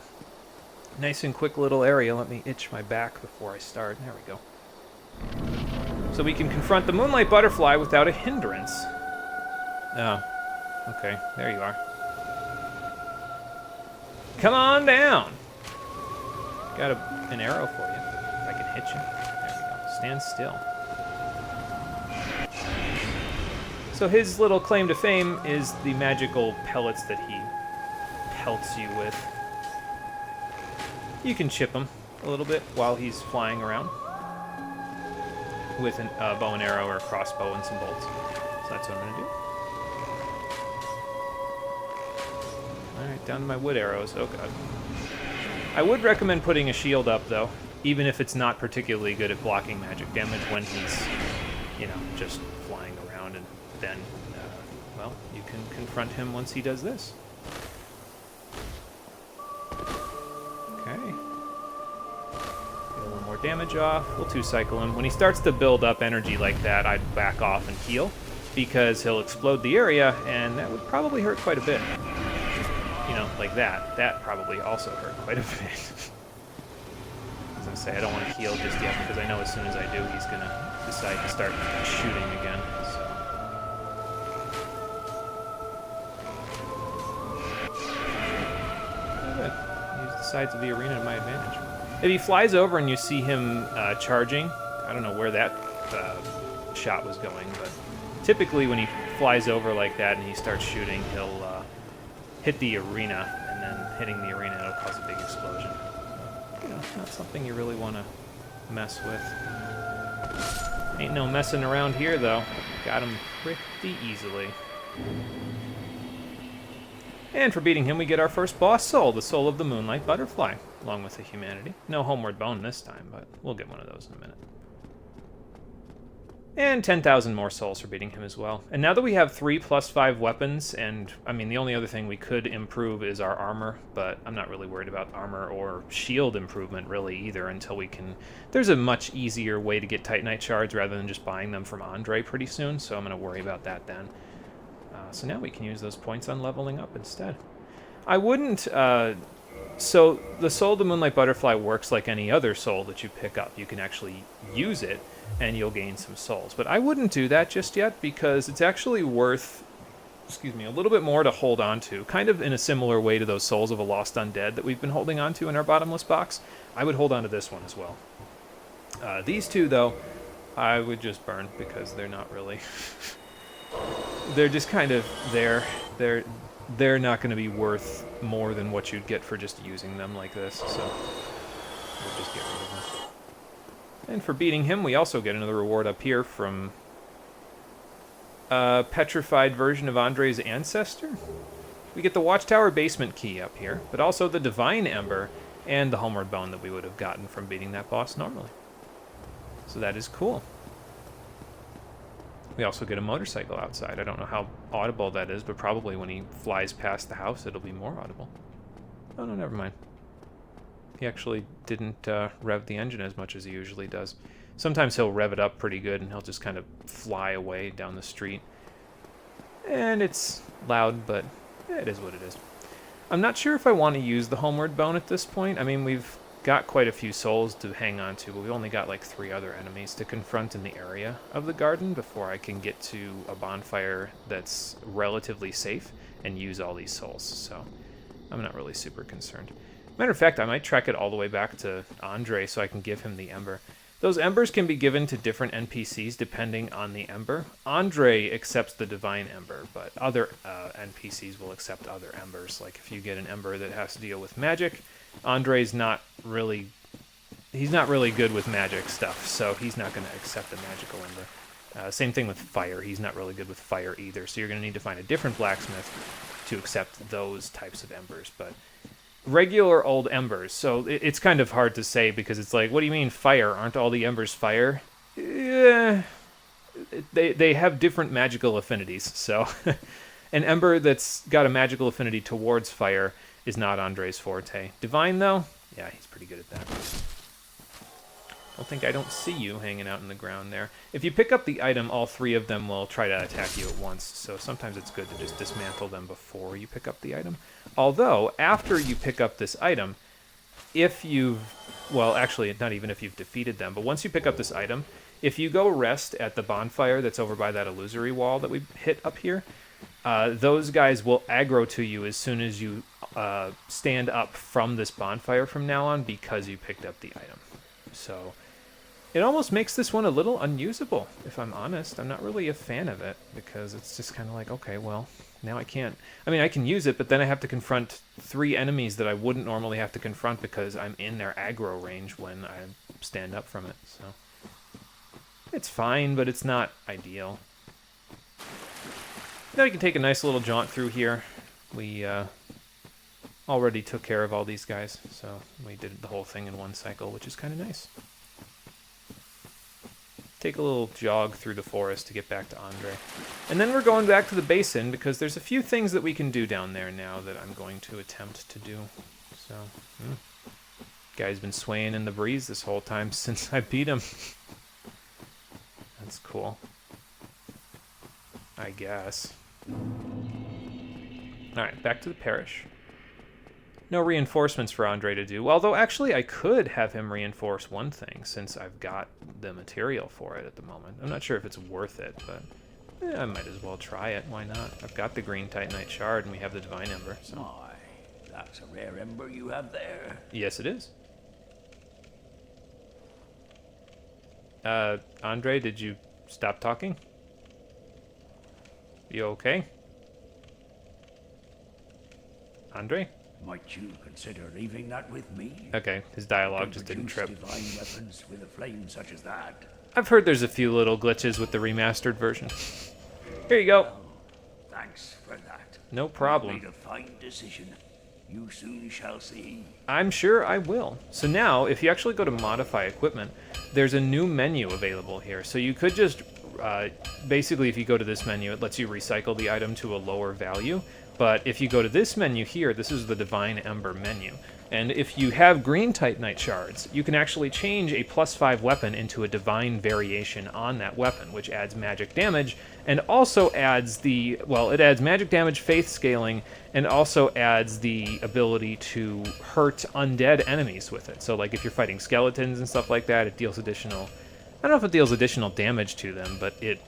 Nice and quick little area. Let me itch my back before I start. There we go. So we can confront the Moonlight Butterfly without a hindrance. Oh, okay. There you are. Come on down. Got an arrow for you. If I can hit you. There we go. Stand still. So his little claim to fame is the magical pellets that he pelts you with. You can chip him a little bit while he's flying around with a bow and arrow or a crossbow and some bolts. So that's what I'm going to do. Alright, down to my wood arrows. Oh god. I would recommend putting a shield up, though, even if it's not particularly good at blocking magic damage when he's, you know, just flying around, and then, well, you can confront him once he does this. Okay. Get a little more damage off. We'll two-cycle him. When he starts to build up energy like that, I'd back off and heal, because he'll explode the area, and that would probably hurt quite a bit. You know, like that. That probably also hurt quite a bit. I was going to say, I don't want to heal just yet, because I know as soon as I do, he's going to decide to start shooting again. So. Good. Use the sides of the arena to my advantage. If he flies over and you see him charging, I don't know where that shot was going, but typically when he flies over like that and he starts shooting, he'll hit the arena, and then hitting the arena, it'll cause a big explosion. You know, not something you really want to mess with. Ain't no messing around here, though. Got him pretty easily. And for beating him, we get our first boss soul, the soul of the Moonlight Butterfly, along with the humanity. No homeward bone this time, but we'll get one of those in a minute. And 10,000 more souls for beating him as well. And now that we have 3+5 weapons, and, I mean, the only other thing we could improve is our armor, but I'm not really worried about armor or shield improvement, really, either, until we can... There's a much easier way to get Titanite shards rather than just buying them from Andre pretty soon, so I'm going to worry about that then. So now we can use those points on leveling up instead. I wouldn't... So the Soul of the Moonlight Butterfly works like any other soul that you pick up. You can actually use it, and you'll gain some souls. But I wouldn't do that just yet, because it's actually worth, a little bit more to hold on to, kind of in a similar way to those Souls of a Lost Undead that we've been holding on to in our bottomless box. I would hold on to this one as well. These two, though, I would just burn, because they're not really... they're just kind of there. They're not going to be worth more than what you'd get for just using them like this, so we'll just get rid of them. And for beating him, we also get another reward up here from a petrified version of Andre's ancestor. We get the Watchtower basement key up here, but also the Divine Ember and the Homeward Bone that we would have gotten from beating that boss normally. So that is cool. We also get a motorcycle outside. I don't know how audible that is, but probably when he flies past the house, it'll be more audible. Oh, no, never mind. He actually didn't rev the engine as much as he usually does. Sometimes he'll rev it up pretty good, and he'll just kind of fly away down the street. And it's loud, but it is what it is. I'm not sure if I want to use the Homeward Bone at this point. I mean, we've got quite a few souls to hang on to, but we've only got like 3 other enemies to confront in the area of the garden before I can get to a bonfire that's relatively safe and use all these souls, so I'm not really super concerned. Matter of fact, I might trek it all the way back to Andre so I can give him the ember. Those embers can be given to different NPCs depending on the ember. Andre accepts the divine ember, but other NPCs will accept other embers. Like if you get an ember that has to deal with magic, Andre's not really... He's not really good with magic stuff, so he's not going to accept a magical ember. Same thing with fire. He's not really good with fire either, so you're going to need to find a different blacksmith to accept those types of embers. But regular old embers, so it's kind of hard to say because it's like, what do you mean fire? Aren't all the embers fire? Yeah, they have different magical affinities, so an ember that's got a magical affinity towards fire is not Andre's forte. Divine, though? Yeah, he's pretty good at that. I don't see you hanging out in the ground there. If you pick up the item, all three of them will try to attack you at once, so sometimes it's good to just dismantle them before you pick up the item. Although, after you pick up this item, if you've... Well, actually, not even if you've defeated them, but once you pick up this item, if you go rest at the bonfire that's over by that illusory wall that we hit up here, those guys will aggro to you as soon as you stand up from this bonfire from now on because you picked up the item. So... It almost makes this one a little unusable, if I'm honest. I'm not really a fan of it, because it's just kind of like, okay, well, now I can't... I mean, I can use it, but then I have to confront 3 enemies that I wouldn't normally have to confront because I'm in their aggro range when I stand up from it, so... It's fine, but it's not ideal. Now we can take a nice little jaunt through here. We already took care of all these guys, so we did the whole thing in one cycle, which is kind of nice. Take a little jog through the forest to get back to Andre. And then we're going back to the basin because there's a few things that we can do down there now that I'm going to attempt to do. So, guy's been swaying in the breeze this whole time since I beat him. That's cool. I guess. Alright, back to the parish. No reinforcements for Andre to do, although actually I could have him reinforce one thing since I've got the material for it at the moment. I'm not sure if it's worth it, but I might as well try it. Why not? I've got the green Titanite shard and we have the divine ember. So. My, that's a rare ember you have there. Yes, it is. Andre, did you stop talking? You okay? Andre? Might you consider leaving that with me? Okay, his dialogue just didn't trip. Divine weapons with a flame such as that. I've heard there's a few little glitches with the remastered version. Here you go. Well, thanks for that. No problem. You made a fine decision. You soon shall see. I'm sure I will. So now, if you actually go to modify equipment, there's a new menu available here. So you could just, basically if you go to this menu, it lets you recycle the item to a lower value. But if you go to this menu here, this is the Divine Ember menu. And if you have green Titanite shards, you can actually change a +5 weapon into a divine variation on that weapon, which adds magic damage, and also adds the, well, it adds magic damage, faith scaling, and also adds the ability to hurt undead enemies with it. So like if you're fighting skeletons and stuff like that, it deals additional, I don't know if it deals additional damage to them, but it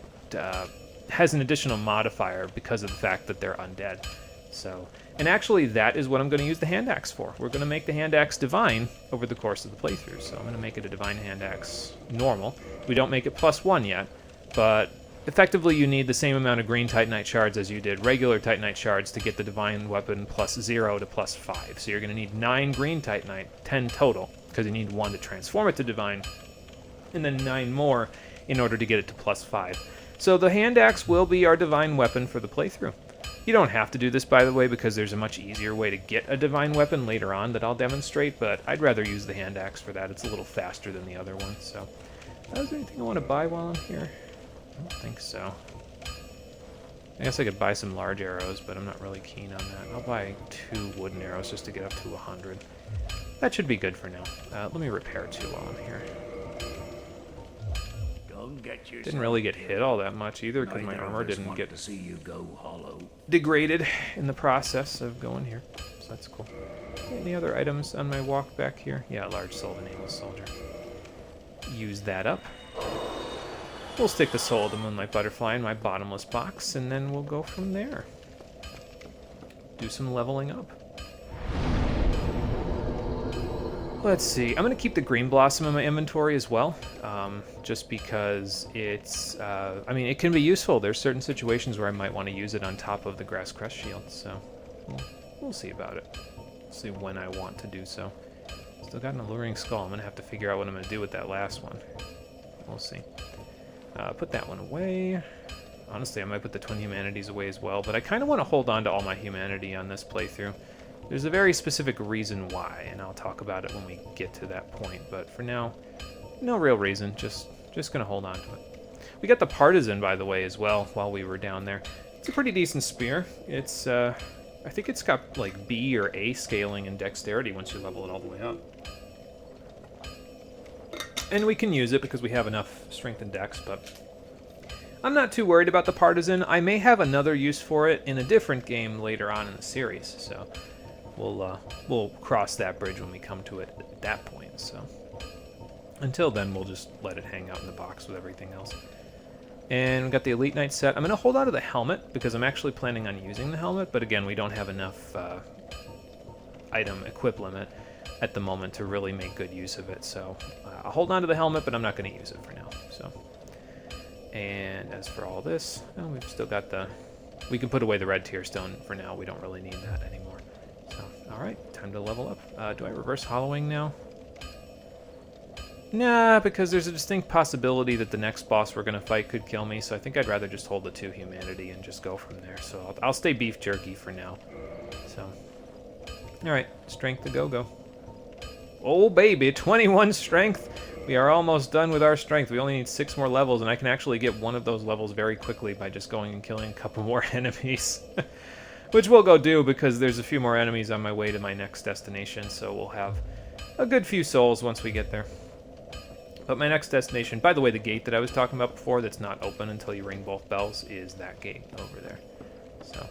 has an additional modifier because of the fact that they're undead. So, and actually that is what I'm going to use the hand axe for. We're going to make the hand axe divine over the course of the playthrough. So I'm going to make it a divine hand axe normal. We don't make it +1 yet, but effectively you need the same amount of green Titanite shards as you did regular Titanite shards to get the divine weapon +0 to +5. So you're going to need 9 green Titanite, 10 total, because you need 1 to transform it to divine, and then 9 more in order to get it to +5. So the hand axe will be our divine weapon for the playthrough. You don't have to do this, by the way, because there's a much easier way to get a divine weapon later on that I'll demonstrate, but I'd rather use the hand axe for that. It's a little faster than the other one, so. Is there anything I want to buy while I'm here? I don't think so. I guess I could buy some large arrows, but I'm not really keen on that. I'll buy 2 wooden arrows just to get up to 100. That should be good for now. Let me repair 2 while I'm here. Didn't really get hit all that much either, because my armor didn't get to see you go hollow. degraded in the process of going here. So that's cool. Any other items on my walk back here? Yeah, large soul of the Nameless Soldier. Use that up. We'll stick the Soul of the Moonlight Butterfly in my bottomless box, and then we'll go from there. Do some leveling up. Let's see. I'm going to keep the green blossom in my inventory as well, just because it's, I mean, it can be useful. There's certain situations where I might want to use it on top of the grass crest shield, so we'll see about it. We'll see when I want to do so. Still got an alluring skull. I'm going to have to figure out what I'm going to do with that last one. We'll see. Put that one away. Honestly, I might put the twin humanities away as well, but I kind of want to hold on to all my humanity on this playthrough. There's a very specific reason why, and I'll talk about it when we get to that point, but for now, no real reason, just gonna hold on to it. We got the Partisan, by the way, as well, while we were down there. It's a pretty decent spear. It's, I think it's got, like, B or A scaling and dexterity once you level it all the way up. And we can use it because we have enough strength and dex, but I'm not too worried about the Partisan. I may have another use for it in a different game later on in the series, so we'll cross that bridge when we come to it at that point. So until then, we'll just let it hang out in the box with everything else. And we got the Elite Knight set. I'm going to hold on to the helmet because I'm actually planning on using the helmet, but again, we don't have enough item equip limit at the moment to really make good use of it. So I'll hold on to the helmet, but I'm not going to use it for now. So. And as for all this, well, we've still got the... We can put away the red tear stone for now. We don't really need that anymore. So, alright, time to level up. Do I reverse hollowing now? Nah, because there's a distinct possibility that the next boss we're going to fight could kill me, so I think I'd rather just hold the 2 humanity and just go from there. So I'll stay beef jerky for now. So, alright, strength to go. Oh baby, 21 strength! We are almost done with our strength. We only need 6 more levels, and I can actually get one of those levels very quickly by just going and killing a couple more enemies. Which we'll go do, because there's a few more enemies on my way to my next destination, so we'll have a good few souls once we get there. But my next destination, by the way, the gate that I was talking about before that's not open until you ring both bells is that gate over there. So,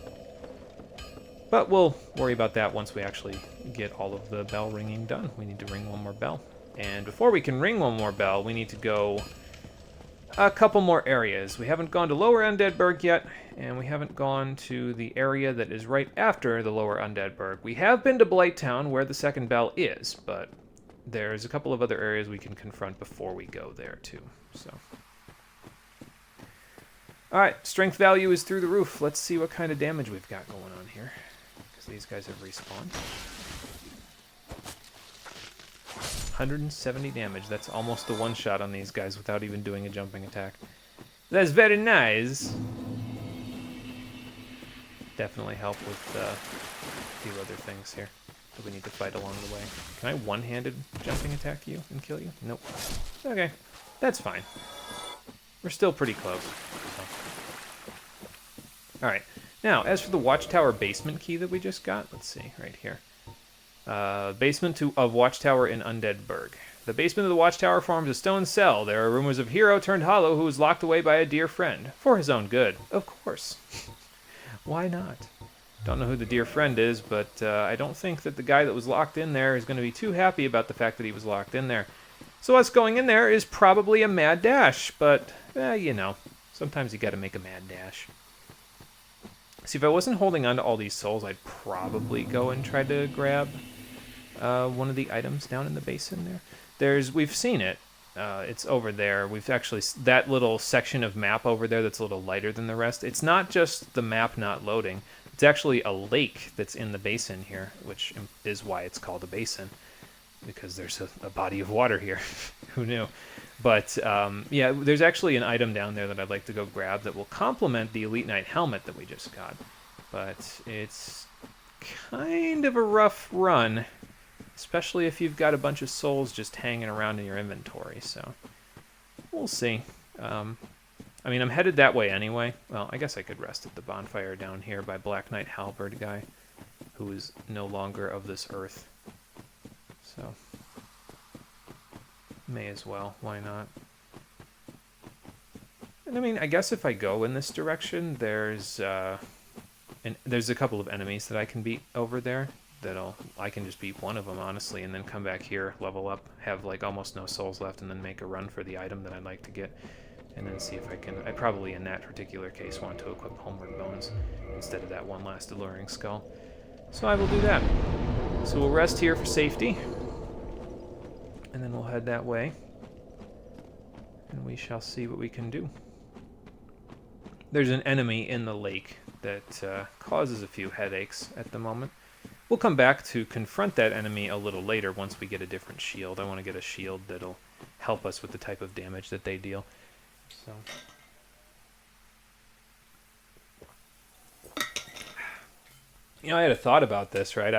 but we'll worry about that once we actually get all of the bell ringing done. We need to ring one more bell. And before we can ring one more bell, we need to go a couple more areas. We haven't gone to Lower Undead Burg yet, and we haven't gone to the area that is right after the Lower Undead Burg. We have been to Blighttown, where the second bell is, but there's a couple of other areas we can confront before we go there, too. So, alright, strength value is through the roof. Let's see what kind of damage we've got going on here, because these guys have respawned. 170 damage. That's almost a one-shot on these guys without even doing a jumping attack. That's very nice. Definitely help with a few other things here that we need to fight along the way. Can I one-handed jumping attack you and kill you? Nope. Okay, that's fine. We're still pretty close. So. Alright, now, as for the Watchtower basement key that we just got, let's see, right here. Basement of Watchtower in Undead Burg. The basement of the Watchtower forms a stone cell. There are rumors of Hero turned hollow who was locked away by a dear friend. For his own good, of course. Why not? Don't know who the dear friend is, but I don't think that the guy that was locked in there is going to be too happy about the fact that he was locked in there. So us going in there is probably a mad dash, but, you know, sometimes you gotta make a mad dash. See, if I wasn't holding on to all these souls, I'd probably go and try to grab one of the items down in the basin there. We've seen it. It's over there. We've actually, that little section of map over there that's a little lighter than the rest, it's not just the map not loading. It's actually a lake that's in the basin here, which is why it's called a basin, because there's a body of water here. Who knew? But, yeah, there's actually an item down there that I'd like to go grab that will complement the Elite Knight helmet that we just got. But it's kind of a rough run, especially if you've got a bunch of souls just hanging around in your inventory, so we'll see. I mean, I'm headed that way anyway. Well, I guess I could rest at the bonfire down here by Black Knight Halberd guy, who is no longer of this earth. So, may as well. Why not? And I mean, I guess if I go in this direction, there's a couple of enemies that I can beat over there. I can just beat one of them, honestly, and then come back here, level up, have like almost no souls left, and then make a run for the item that I'd like to get. And then see if I can... I probably, in that particular case, want to equip Homeward Bones instead of that one last Alluring Skull. So I will do that. So we'll rest here for safety. And then we'll head that way. And we shall see what we can do. There's an enemy in the lake that causes a few headaches at the moment. We'll come back to confront that enemy a little later once we get a different shield. I want to get a shield that'll help us with the type of damage that they deal. So, you know, I had a thought about this, right?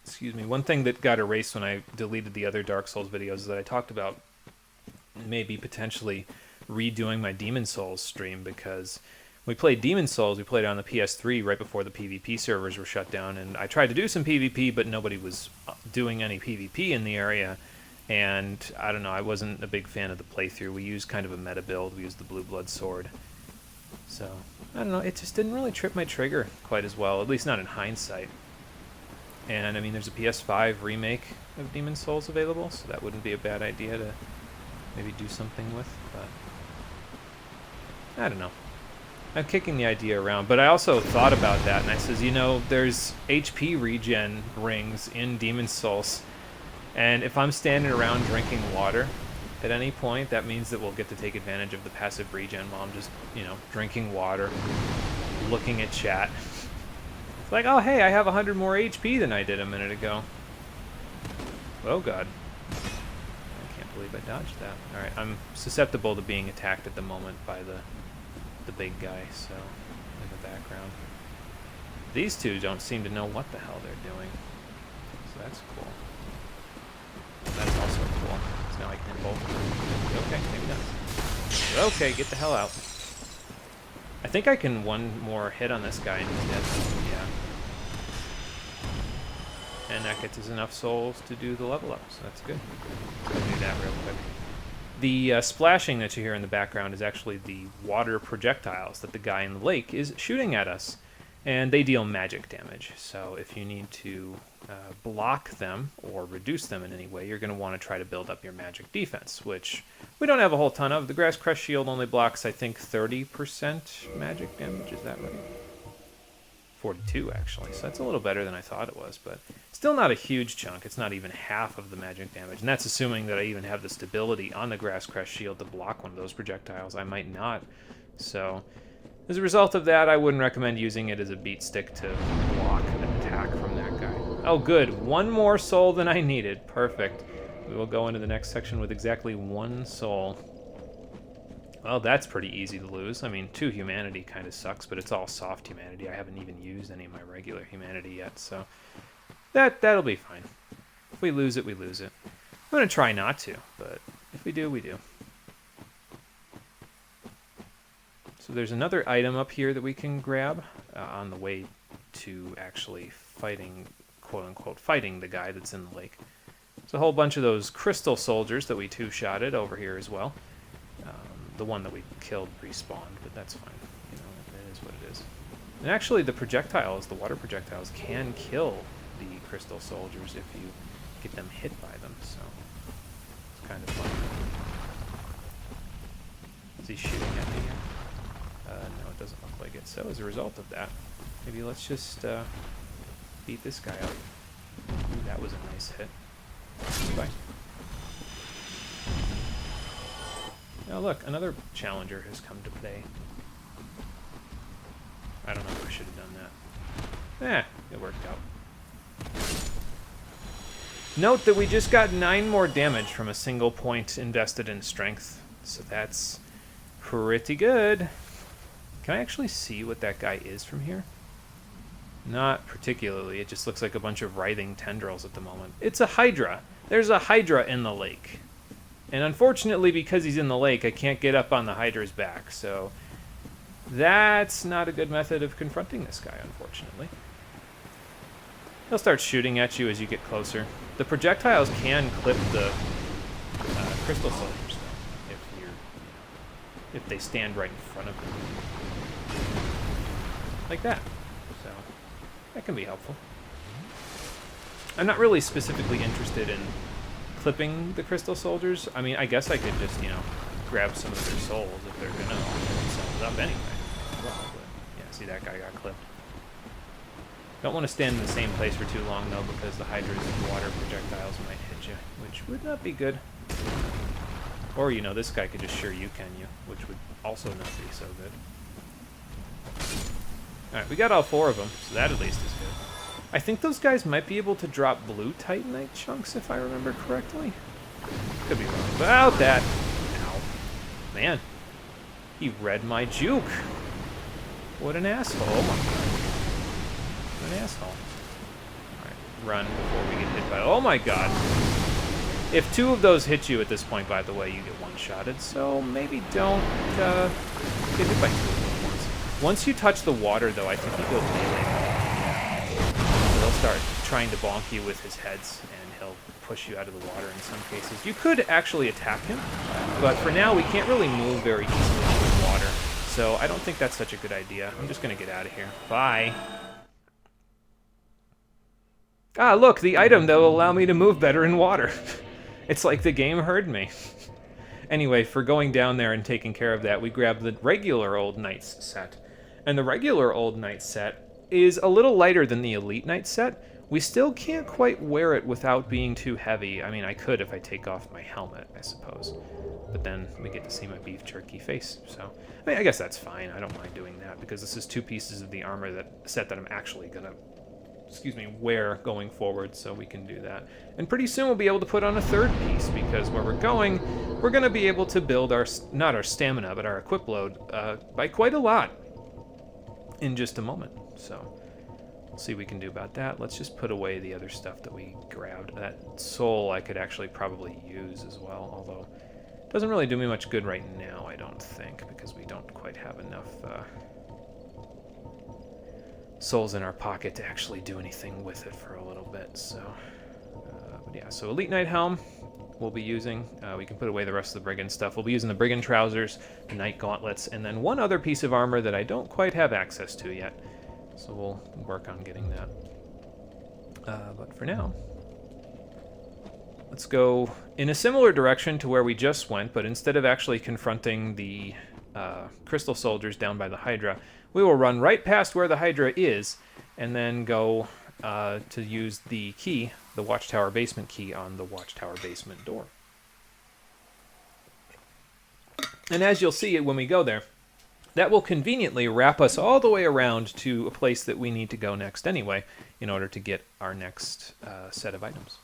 Excuse me, one thing that got erased when I deleted the other Dark Souls videos is that I talked about maybe potentially redoing my Demon Souls stream, because we played Demon Souls, we played it on the PS3 right before the PvP servers were shut down, and I tried to do some PvP, but nobody was doing any PvP in the area, and I don't know, I wasn't a big fan of the playthrough. We used kind of a meta build, we used the Blue Blood Sword. So, I don't know, it just didn't really trip my trigger quite as well, at least not in hindsight. And, I mean, there's a PS5 remake of Demon Souls available, so that wouldn't be a bad idea to maybe do something with, but I don't know. I'm kicking the idea around, but I also thought about that, and I says, you know, there's HP regen rings in Demon Souls, and if I'm standing around drinking water at any point, that means that we'll get to take advantage of the passive regen while I'm just, you know, drinking water, looking at chat. It's like, oh, hey, I have 100 more HP than I did a minute ago. Oh, God. I can't believe I dodged that. Alright, I'm susceptible to being attacked at the moment by the big guy, so in the background. These two don't seem to know what the hell they're doing, so that's cool. That's also cool. It's not like Nimble. Okay, maybe not. Okay, get the hell out. I think I can one more hit on this guy and he's dead. Yeah. And that gets us enough souls to do the level up, so that's good. I'll do that real quick. The splashing that you hear in the background is actually the water projectiles that the guy in the lake is shooting at us. And they deal magic damage, so if you need to block them or reduce them in any way, you're going to want to try to build up your magic defense, which we don't have a whole ton of. The Grass Crest Shield only blocks, I think, 30% magic damage, is that right? 42, actually, so that's a little better than I thought it was, but still not a huge chunk. It's not even half of the magic damage, and that's assuming that I even have the stability on the Grass Crest Shield to block one of those projectiles. I might not, so as a result of that, I wouldn't recommend using it as a beat stick to block an attack from that guy. Oh, good. One more soul than I needed. Perfect. We will go into the next section with exactly one soul. Well, that's pretty easy to lose. I mean, 2 humanity kind of sucks, but it's all soft humanity. I haven't even used any of my regular humanity yet, so that'll be fine. If we lose it, we lose it. I'm going to try not to, but if we do, we do. So there's another item up here that we can grab on the way to actually fighting, quote-unquote, fighting the guy that's in the lake. There's a whole bunch of those crystal soldiers that we two-shotted over here as well. The one that we killed respawned, but that's fine. You know, it is what it is. And actually, the projectiles, the water projectiles, can kill the crystal soldiers if you get them hit by them, so it's kind of fun. Is he shooting at me here? No, it doesn't look like it. So as a result of that, maybe let's just beat this guy up. Ooh, that was a nice hit. Bye. Oh, look, another challenger has come to play. I don't know if I should have done that. It worked out. Note that we just got 9 more damage from a single point invested in strength. So that's pretty good. Can I actually see what that guy is from here? Not particularly. It just looks like a bunch of writhing tendrils at the moment. It's a Hydra. There's a Hydra in the lake. And unfortunately, because he's in the lake, I can't get up on the Hydra's back. So that's not a good method of confronting this guy, unfortunately. He'll start shooting at you as you get closer. The projectiles can clip the crystal soldiers, though, if they stand right in front of them. Like that. So that can be helpful. I'm not really specifically interested in clipping the crystal soldiers. I mean, I guess I could just, grab some of their souls if they're gonna offer themselves up anyway. Well, but, yeah, see, that guy got clipped. Don't want to stand in the same place for too long, though, because the Hydra's water projectiles might hit you, which would not be good. Or, you know, this guy could just sure you can you, which would also not be so good. Alright, we got all 4 of them, so that at least is good. I think those guys might be able to drop blue Titanite chunks, if I remember correctly. Could be wrong about that. Ow. Man. He read my juke. What an asshole. Oh my god. What an asshole. Alright, run before we get hit by... Oh my god. If 2 of those hit you at this point, by the way, you get one-shotted, so maybe don't get hit by 2 of them once. Once you touch the water, though, I think he goes melee. He'll start trying to bonk you with his heads, and he'll push you out of the water in some cases. You could actually attack him, but for now, we can't really move very easily through the water, so I don't think that's such a good idea. I'm just going to get out of here. Bye. Ah, look, the item that will allow me to move better in water. It's like the game heard me. Anyway, for going down there and taking care of that, we grabbed the regular Old Knights set. And the regular Old Knights set is a little lighter than the Elite Knight set. We still can't quite wear it without being too heavy. I mean, I could if I take off my helmet, I suppose. But then we get to see my beef jerky face. So, I mean, I guess that's fine. I don't mind doing that because this is 2 pieces of the armor set that I'm actually going to wear going forward, so we can do that. And pretty soon we'll be able to put on a 3rd piece, because where we're going to be able to build our, not our stamina, but our equip load by quite a lot in just a moment. So we'll see what we can do about that. Let's just put away the other stuff that we grabbed. That soul I could actually probably use as well, although it doesn't really do me much good right now, I don't think, because we don't quite have enough souls in our pocket to actually do anything with it for a little bit. So, but yeah, so Elite Knight Helm we'll be using. We can put away the rest of the Brigand stuff. We'll be using the Brigand trousers, the Knight gauntlets, and then one other piece of armor that I don't quite have access to yet. So we'll work on getting that. But for now, let's go in a similar direction to where we just went, but instead of actually confronting the Crystal Soldiers down by the Hydra, we will run right past where the Hydra is, and then go to use the key, the Watchtower basement key, on the Watchtower basement door. And as you'll see when we go there, that will conveniently wrap us all the way around to a place that we need to go next anyway, in order to get our next set of items.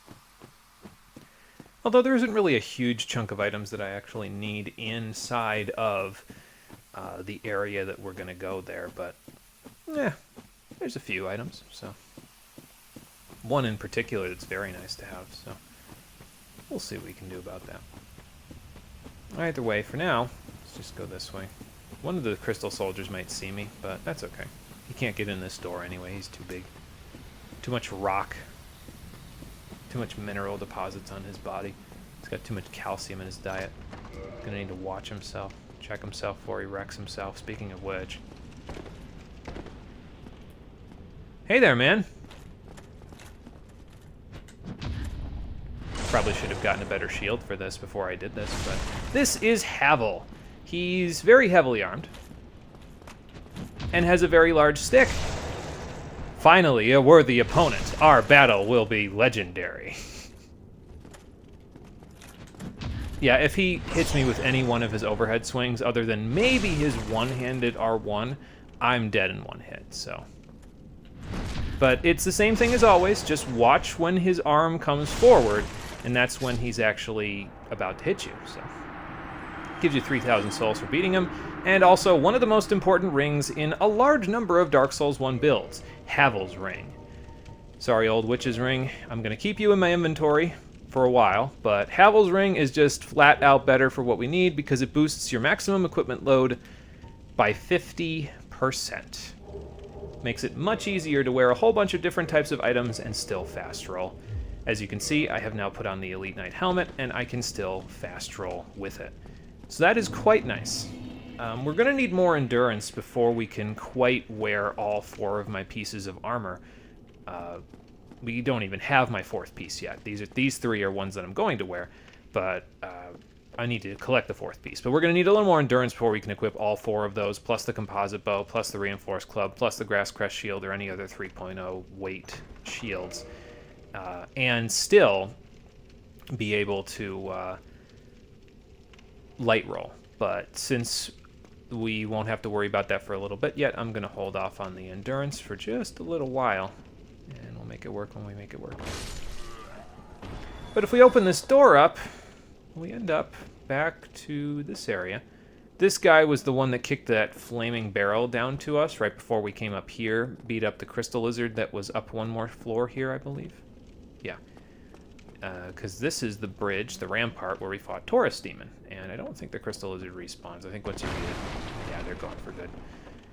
Although there isn't really a huge chunk of items that I actually need inside of the area that we're going to go there, but yeah, there's a few items. So one in particular that's very nice to have, so we'll see what we can do about that. Either way, for now, let's just go this way. One of the Crystal Soldiers might see me, but that's okay. He can't get in this door anyway, he's too big. Too much rock. Too much mineral deposits on his body. He's got too much calcium in his diet. Gonna need to watch himself. Check himself before he wrecks himself. Speaking of which. Hey there, man. Probably should have gotten a better shield for this before I did this, but this is Havel. He's very heavily armed and has a very large stick. Finally, a worthy opponent. Our battle will be legendary. Yeah, if he hits me with any one of his overhead swings other than maybe his one-handed R1, I'm dead in one hit, so. But it's the same thing as always, just watch when his arm comes forward, and that's when he's actually about to hit you, so. Gives you 3,000 souls for beating him, and also one of the most important rings in a large number of Dark Souls 1 builds, Havel's Ring. Sorry, old witch's ring, I'm going to keep you in my inventory for a while, but Havel's Ring is just flat out better for what we need because it boosts your maximum equipment load by 50%. Makes it much easier to wear a whole bunch of different types of items and still fast roll. As you can see, I have now put on the Elite Knight helmet, and I can still fast roll with it. So that is quite nice. We're going to need more endurance before we can quite wear all 4 of my pieces of armor. We don't even have my 4th piece yet. These 3 are ones that I'm going to wear, but I need to collect the 4th piece. But we're going to need a little more endurance before we can equip all 4 of those, plus the composite bow, plus the reinforced club, plus the grass crest shield, or any other 3.0 weight shields. And still be able to light roll. But since we won't have to worry about that for a little bit yet, I'm going to hold off on the endurance for just a little while. And we'll make it work when we make it work. But if we open this door up, we end up back to this area. This guy was the one that kicked that flaming barrel down to us right before we came up here, beat up the crystal lizard that was up one more floor here, I believe. Yeah. Because this is the bridge, the rampart, where we fought Taurus Demon. And I don't think the crystal lizard respawns. I think once you beat it, yeah, they're gone for good.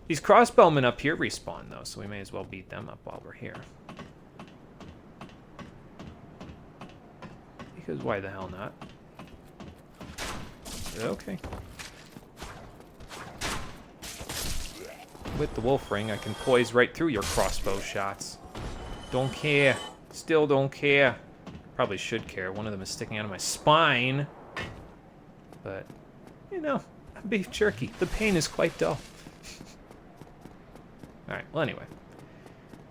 These crossbowmen up here respawn, though, so we may as well beat them up while we're here. Because why the hell not? Okay. With the wolf ring, I can poise right through your crossbow shots. Don't care. Still don't care. Probably should care. One of them is sticking out of my spine. But, you know, beef jerky. The pain is quite dull. Alright, well anyway.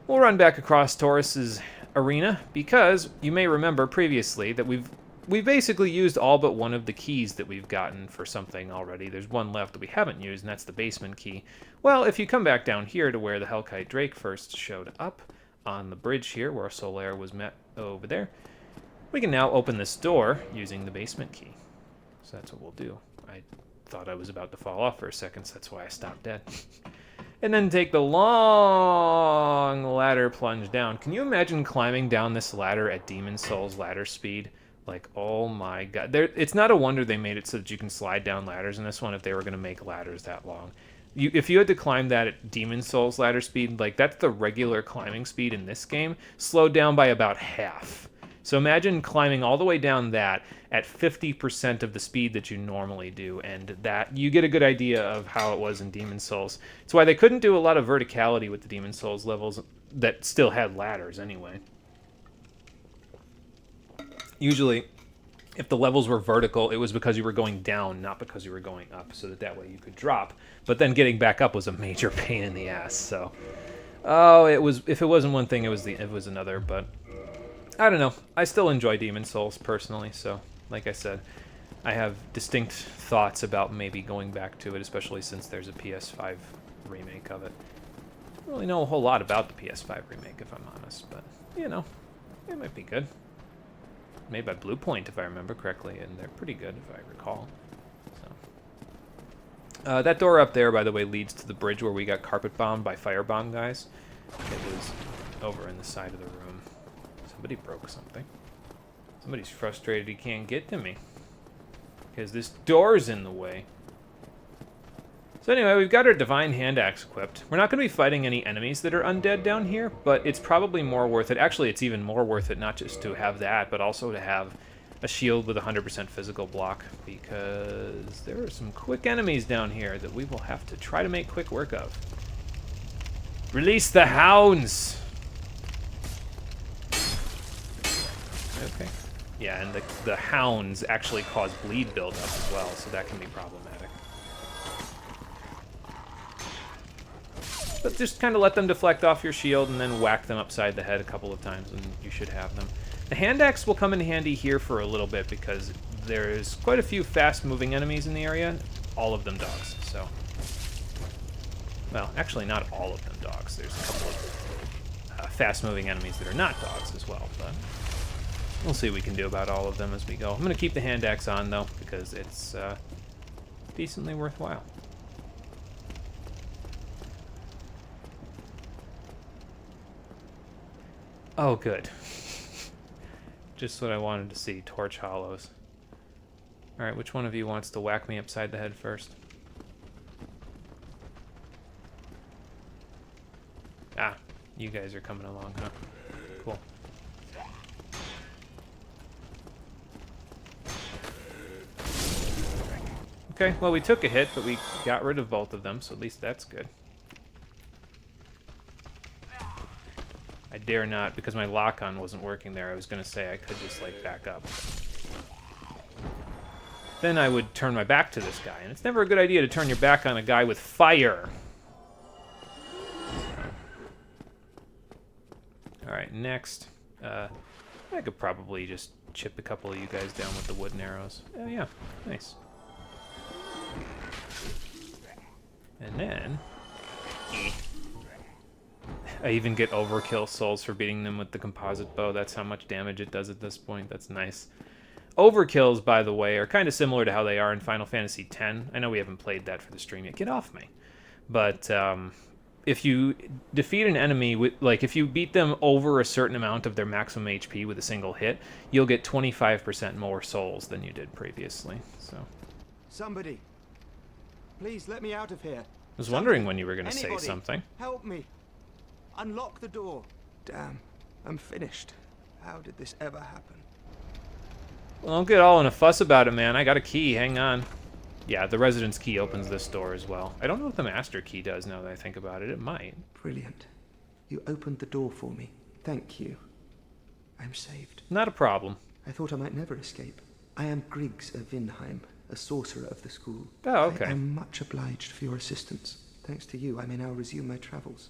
We'll run back across Taurus's arena, because you may remember previously that we've basically used all but one of the keys that we've gotten for something already. There's one left that we haven't used, and that's the basement key. Well, if you come back down here to where the Hellkite Drake first showed up, on the bridge here, where Solaire was met over there, we can now open this door using the basement key. So that's what we'll do. I thought I was about to fall off for a second, so that's why I stopped dead. And then take the long ladder plunge down. Can you imagine climbing down this ladder at Demon Souls ladder speed? Like, oh my god. It's not a wonder they made it so that you can slide down ladders in this one if they were going to make ladders that long. If you had to climb that at Demon Souls ladder speed, like, that's the regular climbing speed in this game, slowed down by about half. So imagine climbing all the way down that at 50% of the speed that you normally do, and that you get a good idea of how it was in Demon Souls. It's why they couldn't do a lot of verticality with the Demon Souls levels that still had ladders anyway. Usually, if the levels were vertical, it was because you were going down, not because you were going up, so that way you could drop. But then getting back up was a major pain in the ass, so... Oh, it was... If it wasn't one thing, it was another, but... I don't know. I still enjoy Demon Souls, personally, so, like I said, I have distinct thoughts about maybe going back to it, especially since there's a PS5 remake of it. I don't really know a whole lot about the PS5 remake, if I'm honest, but, you know, it might be good. Made by Bluepoint, if I remember correctly, and they're pretty good, if I recall. So. That door up there, by the way, leads to the bridge where we got carpet bombed by firebomb guys. It was over in the side of the room. Somebody broke something. Somebody's frustrated he can't get to me. Because this door's in the way. So anyway, we've got our Divine Hand Axe equipped. We're not going to be fighting any enemies that are undead down here, but it's probably more worth it. Actually, it's even more worth it not just to have that, but also to have a shield with 100% physical block, because there are some quick enemies down here that we will have to try to make quick work of. Release the hounds! Okay. Yeah, and the hounds actually cause bleed buildup as well, so that can be problematic. But just kind of let them deflect off your shield and then whack them upside the head a couple of times and you should have them. The hand axe will come in handy here for a little bit because there's quite a few fast-moving enemies in the area, all of them dogs, so... Well, actually not all of them dogs. There's a couple of fast-moving enemies that are not dogs as well, but... We'll see what we can do about all of them as we go. I'm going to keep the hand axe on, though, because it's decently worthwhile. Oh, good. Just what I wanted to see, torch hollows. Alright, which one of you wants to whack me upside the head first? Ah, you guys are coming along, huh? Cool. Okay, well, we took a hit, but we got rid of both of them, so at least that's good. I dare not, because my lock-on wasn't working there. I was going to say I could just, like, back up. then I would turn my back to this guy. And it's never a good idea to turn your back on a guy with fire. Alright, next. I could probably just chip a couple of you guys down with the wooden arrows. Oh, yeah. Nice. And then... I even get overkill souls for beating them with the composite bow. That's how much damage it does at this point. That's nice. Overkills, by the way, are kind of similar to how they are in Final Fantasy X. I know we haven't played that for the stream yet. Get off me. But if you defeat an enemy, with, like if you beat them over a certain amount of their maximum HP with a single hit, you'll get 25% more souls than you did previously. So Somebody, please let me out of here. I was wondering when you were going to say something. Help me. Unlock the door. Damn, I'm finished. How did this ever happen? Well, don't get all in a fuss about it, man. I got a key. Hang on. Yeah, the residence key opens this door as well. I don't know what the master key does now that I think about it. It might. Brilliant. You opened the door for me. Thank you. I'm saved. Not a problem. I thought I might never escape. I am Griggs of Vinheim, a sorcerer of the school. Oh, okay. I am much obliged for your assistance. Thanks to you, I may now resume my travels.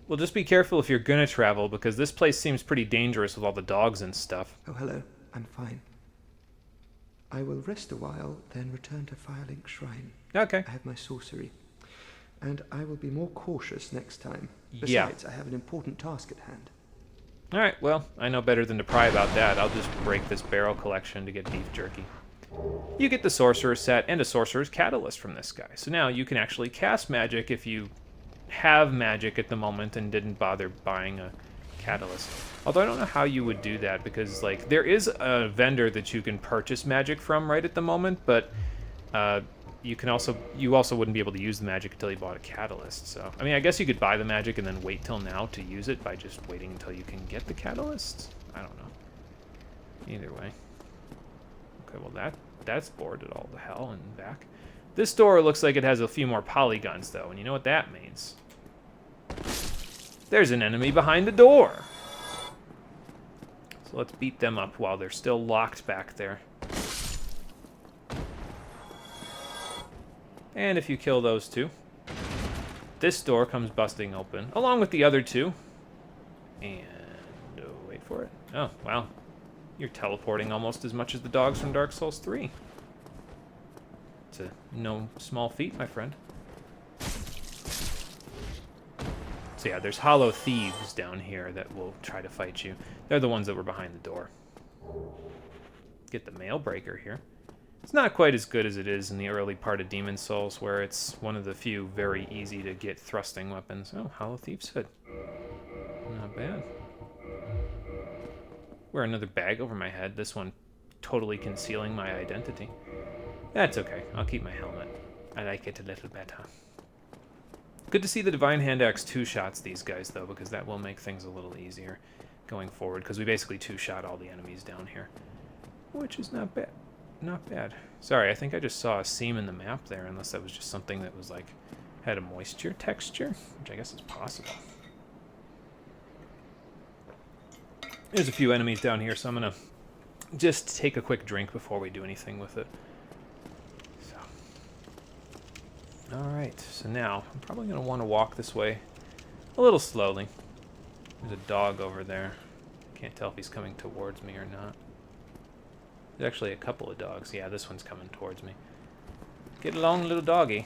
Well, just be careful if you're gonna travel, because this place seems pretty dangerous with all the dogs and stuff. Oh, hello. I'm fine. I will rest a while, then return to Firelink Shrine. Okay. I have my sorcery. And I will be more cautious next time. Yeah. Besides, I have an important task at hand. Alright, well, I know better than to pry about that. I'll just break this barrel collection to get beef jerky. You get the Sorcerer's set and a Sorcerer's Catalyst from this guy. So now you can actually cast magic if you have magic at the moment and didn't bother buying a Catalyst. Although I don't know how you would do that, because like there is a vendor that you can purchase magic from right at the moment, but you also wouldn't be able to use the magic until you bought a Catalyst. So I mean, I guess you could buy the magic and then wait till now to use it by just waiting until you can get the Catalyst. I don't know. Either way. Okay, well that's boarded all the hell and back. This door looks like it has a few more polygons though, and you know what that means. There's an enemy behind the door. So let's beat them up while they're still locked back there. And if you kill those two, this door comes busting open, along with the other two. And wait for it. Oh, wow. You're teleporting almost as much as the dogs from Dark Souls 3. It's a no small feat, my friend. So yeah, there's hollow thieves down here that will try to fight you. They're the ones that were behind the door. Get the mail breaker here. It's not quite as good as it is in the early part of Demon's Souls, where it's one of the few very easy to get thrusting weapons. Oh, hollow thieves hood. Not bad. Wear another bag over my head, this one totally concealing my identity. That's okay, I'll keep my helmet. I like it a little better. Good to see the Divine Hand Axe two-shots these guys, though, because that will make things a little easier going forward, because we basically two-shot all the enemies down here. Which is not bad. Not bad. Sorry, I think I just saw a seam in the map there, unless that was just something that was, like, had a moisture texture, which I guess is possible. There's a few enemies down here, so I'm going to just take a quick drink before we do anything with it. Alright, so now I'm probably going to want to walk this way a little slowly. There's a dog over there. Can't tell if he's coming towards me or not. There's actually a couple of dogs. Yeah, this one's coming towards me. Get along, little doggy.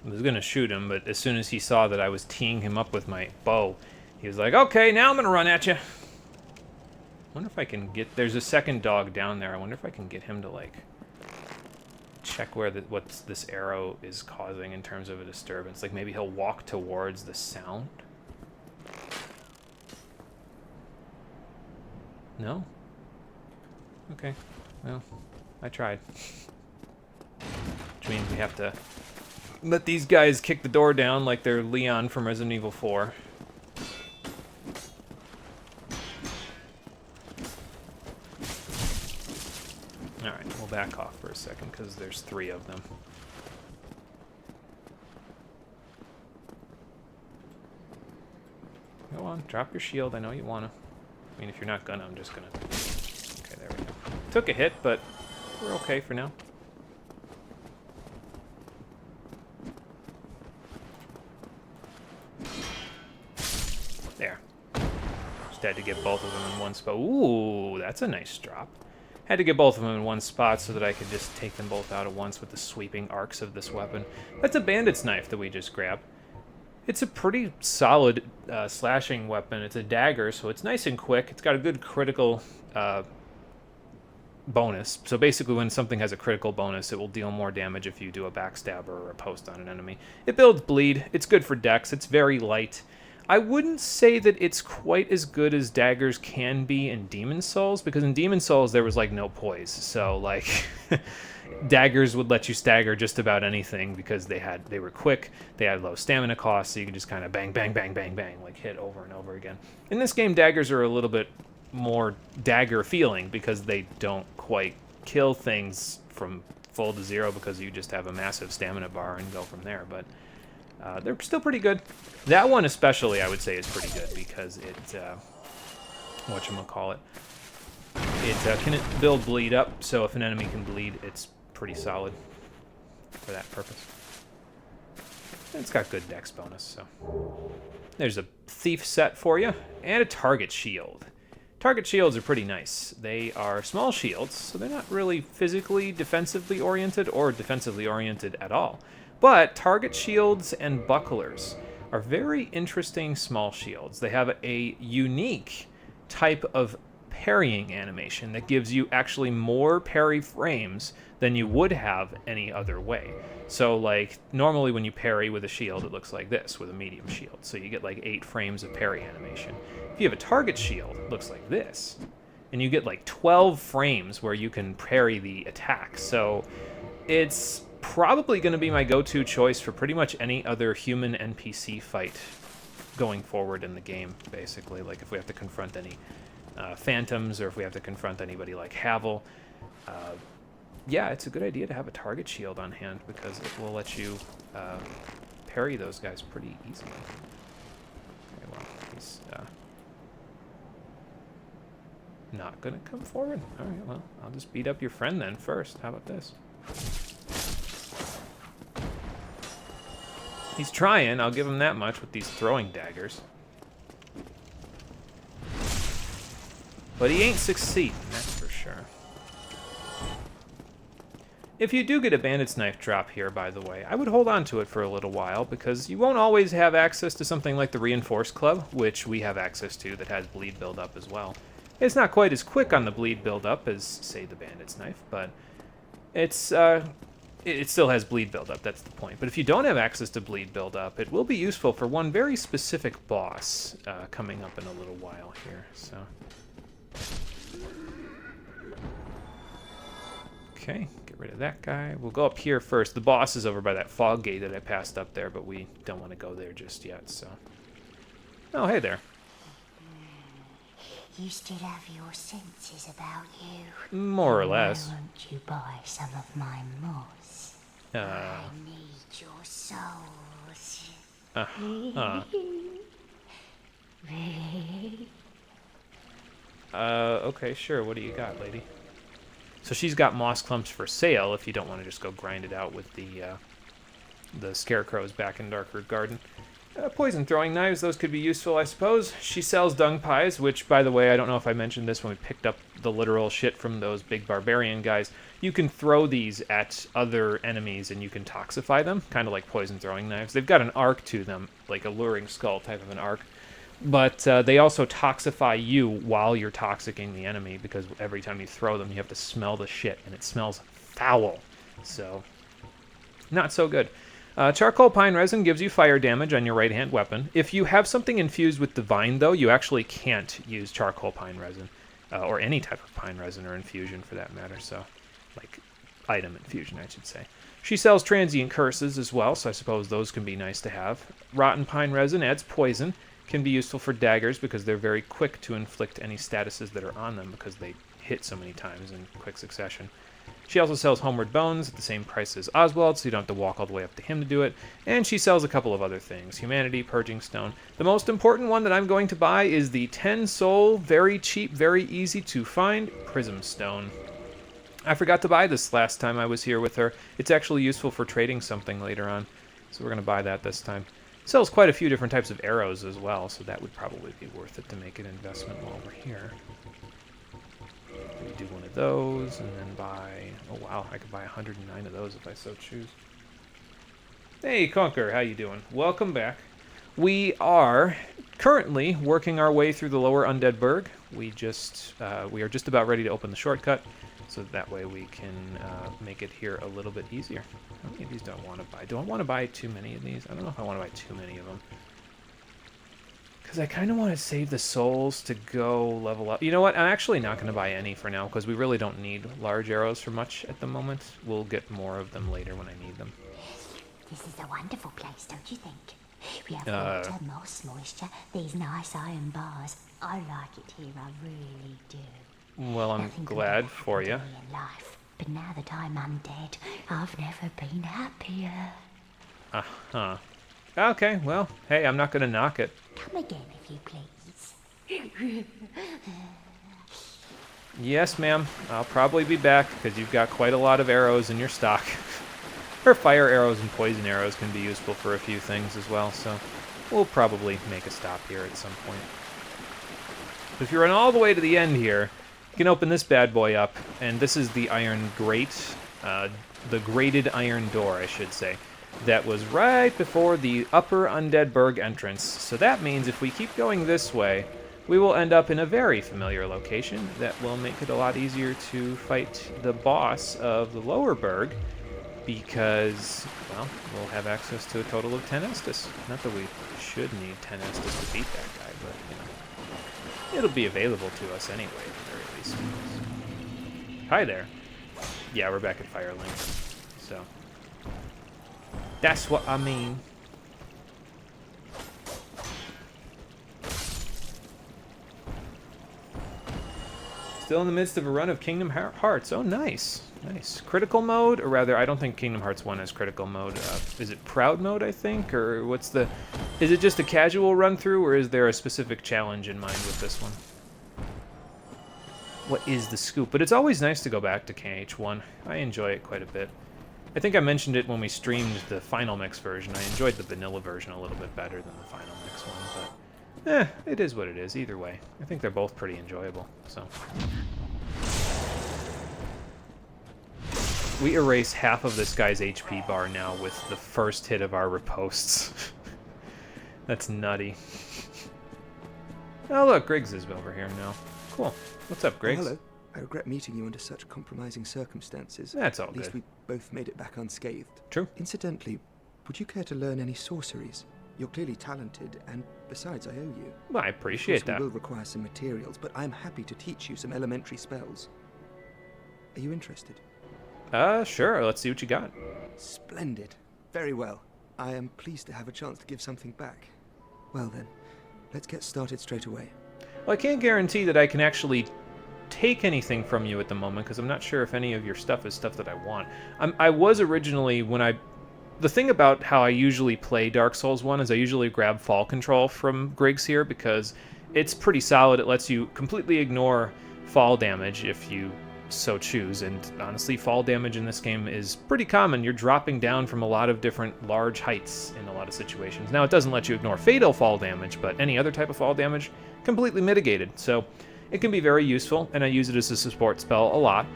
I was going to shoot him, but as soon as he saw that I was teeing him up with my bow, he was like, okay, now I'm going to run at you. I wonder if I can get... There's a second dog down there. I wonder if I can get him to, like, check where what this arrow is causing in terms of a disturbance. Like, maybe he'll walk towards the sound? No? Okay. Well, I tried. Which means we have to let these guys kick the door down like they're Leon from Resident Evil 4. Alright, we'll back off for a second because there's 3 of them. Go on, drop your shield. I know you want to. I mean, if you're not gonna, I'm just gonna... Okay, there we go. Took a hit, but we're okay for now. There. Just had to get both of them in one spot. Ooh, that's a nice drop. Had to get both of them in one spot so that I could just take them both out at once with the sweeping arcs of this weapon. That's a bandit's knife that we just grabbed. It's a pretty solid slashing weapon. It's a dagger, so it's nice and quick. It's got a good critical bonus. So basically when something has a critical bonus, it will deal more damage if you do a backstabber or a post on an enemy. It builds bleed. It's good for dex. It's very light. I wouldn't say that it's quite as good as daggers can be in Demon Souls, because in Demon Souls there was like no poise. So like daggers would let you stagger just about anything because they were quick, they had low stamina costs, so you could just kind of bang, bang, bang, bang, bang, like hit over and over again. In this game, daggers are a little bit more dagger feeling because they don't quite kill things from full to zero because you just have a massive stamina bar and go from there, but they're still pretty good. That one especially, I would say, is pretty good because it, whatchamacallit, it can build bleed up, so if an enemy can bleed, it's pretty solid for that purpose. And it's got good dex bonus, so. There's a thief set for you, and a target shield. Target shields are pretty nice. They are small shields, so they're not really physically defensively oriented or defensively oriented at all. But target shields and bucklers are very interesting small shields. They have a unique type of parrying animation that gives you actually more parry frames than you would have any other way. So like normally when you parry with a shield, it looks like this with a medium shield. So you get like 8 frames of parry animation. If you have a target shield, it looks like this. And you get like 12 frames where you can parry the attack. So it's probably going to be my go-to choice for pretty much any other human NPC fight going forward in the game, basically. Like if we have to confront any phantoms, or if we have to confront anybody like Havel. Yeah, it's a good idea to have a target shield on hand because it will let you parry those guys pretty easily. Okay, well, he's not gonna come forward. All right, well, I'll just beat up your friend then first. How about this? He's trying, I'll give him that much with these throwing daggers. But he ain't succeeding, that's for sure. If you do get a bandit's knife drop here, by the way, I would hold on to it for a little while because you won't always have access to something like the Reinforced Club, which we have access to that has bleed buildup as well. It's not quite as quick on the bleed buildup as, say, the bandit's knife, but it's it still has bleed buildup, that's the point. But if you don't have access to bleed buildup, it will be useful for one very specific boss coming up in a little while here, so. Okay, get rid of that guy. We'll go up here first. The boss is over by that fog gate that I passed up there, but we don't want to go there just yet, so. Oh, hey there. You still have your senses about you. More or less. Why won't you buy some of my moss? I need your souls. Okay, sure. What do you got, lady? So she's got moss clumps for sale if you don't want to just go grind it out with the scarecrows back in Darkroot Garden. Poison throwing knives, those could be useful, I suppose. She sells dung pies, which, by the way, I don't know if I mentioned this when we picked up the literal shit from those big barbarian guys. You can throw these at other enemies and you can toxify them, kind of like poison throwing knives. They've got an arc to them, like a luring skull type of an arc. But they also toxify you while you're toxicking the enemy, because every time you throw them, you have to smell the shit, and it smells foul. So, not so good. Charcoal pine resin gives you fire damage on your right-hand weapon. If you have something infused with divine, though, you actually can't use charcoal pine resin, or any type of pine resin or infusion for that matter, so, like, item infusion, I should say. She sells transient curses as well, so I suppose those can be nice to have. Rotten pine resin adds poison, can be useful for daggers because they're very quick to inflict any statuses that are on them because they hit so many times in quick succession. She also sells Homeward Bones at the same price as Oswald, so you don't have to walk all the way up to him to do it. And she sells a couple of other things. Humanity, Purging Stone. The most important one that I'm going to buy is the 10 soul, very cheap, very easy to find Prism Stone. I forgot to buy this last time I was here with her. It's actually useful for trading something later on, so we're going to buy that this time. Sells quite a few different types of arrows as well, so that would probably be worth it to make an investment while we're here. We do one of those, and then buy... Oh wow, I could buy 109 of those if I so choose. Hey, Conker, how you doing? Welcome back. We are currently working our way through the lower Undead Burg. We are just about ready to open the shortcut, so that way we can make it here a little bit easier. How many of these do I want to buy? Do I want to buy too many of these? I don't know if I want to buy too many of them. Because I kind of want to save the souls to go level up. You know what? I'm actually not going to buy any for now, because we really don't need large arrows for much at the moment. We'll get more of them later when I need them. This is a wonderful place, don't you think? We have water, moss, moisture, these nice iron bars. I like it here, I really do. Well, I'm Nothing glad good for you. happened to me in life, but now that I'm undead, I've never been happier. Uh-huh. Okay, well, hey, I'm not going to knock it. Come again, if you please. Yes, ma'am. I'll probably be back, because you've got quite a lot of arrows in your stock. Her fire arrows and poison arrows can be useful for a few things as well, so we'll probably make a stop here at some point. But if you run all the way to the end here, you can open this bad boy up, and this is the iron grate, the grated iron door, I should say, that was right before the upper Undead Burg entrance. So that means if we keep going this way, we will end up in a very familiar location that will make it a lot easier to fight the boss of the lower Burg, because, well, we'll have access to a total of 10 Estus. Not that we should need 10 Estus to beat that guy, but, you know, it'll be available to us anyway, at the very least. Hi there. Yeah, we're back at Firelink, so that's what I mean. Still in the midst of a run of Kingdom Hearts. Oh, nice. Nice. Critical mode? Or rather, I don't think Kingdom Hearts 1 has critical mode. Is it Proud mode, I think? Or what's the... Is it just a casual run-through, or is there a specific challenge in mind with this one? What is the scoop? But it's always nice to go back to KH1. I enjoy it quite a bit. I think I mentioned it when we streamed the Final Mix version. I enjoyed the vanilla version a little bit better than the Final Mix one, but it is what it is either way. I think they're both pretty enjoyable, so. We erase half of this guy's HP bar now with the first hit of our riposts. That's nutty. Oh look, Griggs is over here now. Cool. What's up, Griggs? Hello. I regret meeting you under such compromising circumstances. That's all At least good. we both made it back unscathed. True. Incidentally, would you care to learn any sorceries? You're clearly talented, and besides, I owe you. Well, I appreciate Of course, that. we will require some materials, but I'm happy to teach you some elementary spells. Are you interested? Sure. Let's see what you got. Splendid. Very well. I am pleased to have a chance to give something back. Well then, let's get started straight away. Well, I can't guarantee that I can actually take anything from you at the moment, because I'm not sure if any of your stuff is stuff that I want. I was originally, the thing about how I usually play Dark Souls 1 is I usually grab Fall Control from Griggs here, because it's pretty solid. It lets you completely ignore fall damage if you so choose, and honestly, fall damage in this game is pretty common. You're dropping down from a lot of different large heights in a lot of situations. Now, it doesn't let you ignore fatal fall damage, but any other type of fall damage, completely mitigated. So it can be very useful, and I use it as a support spell a lot.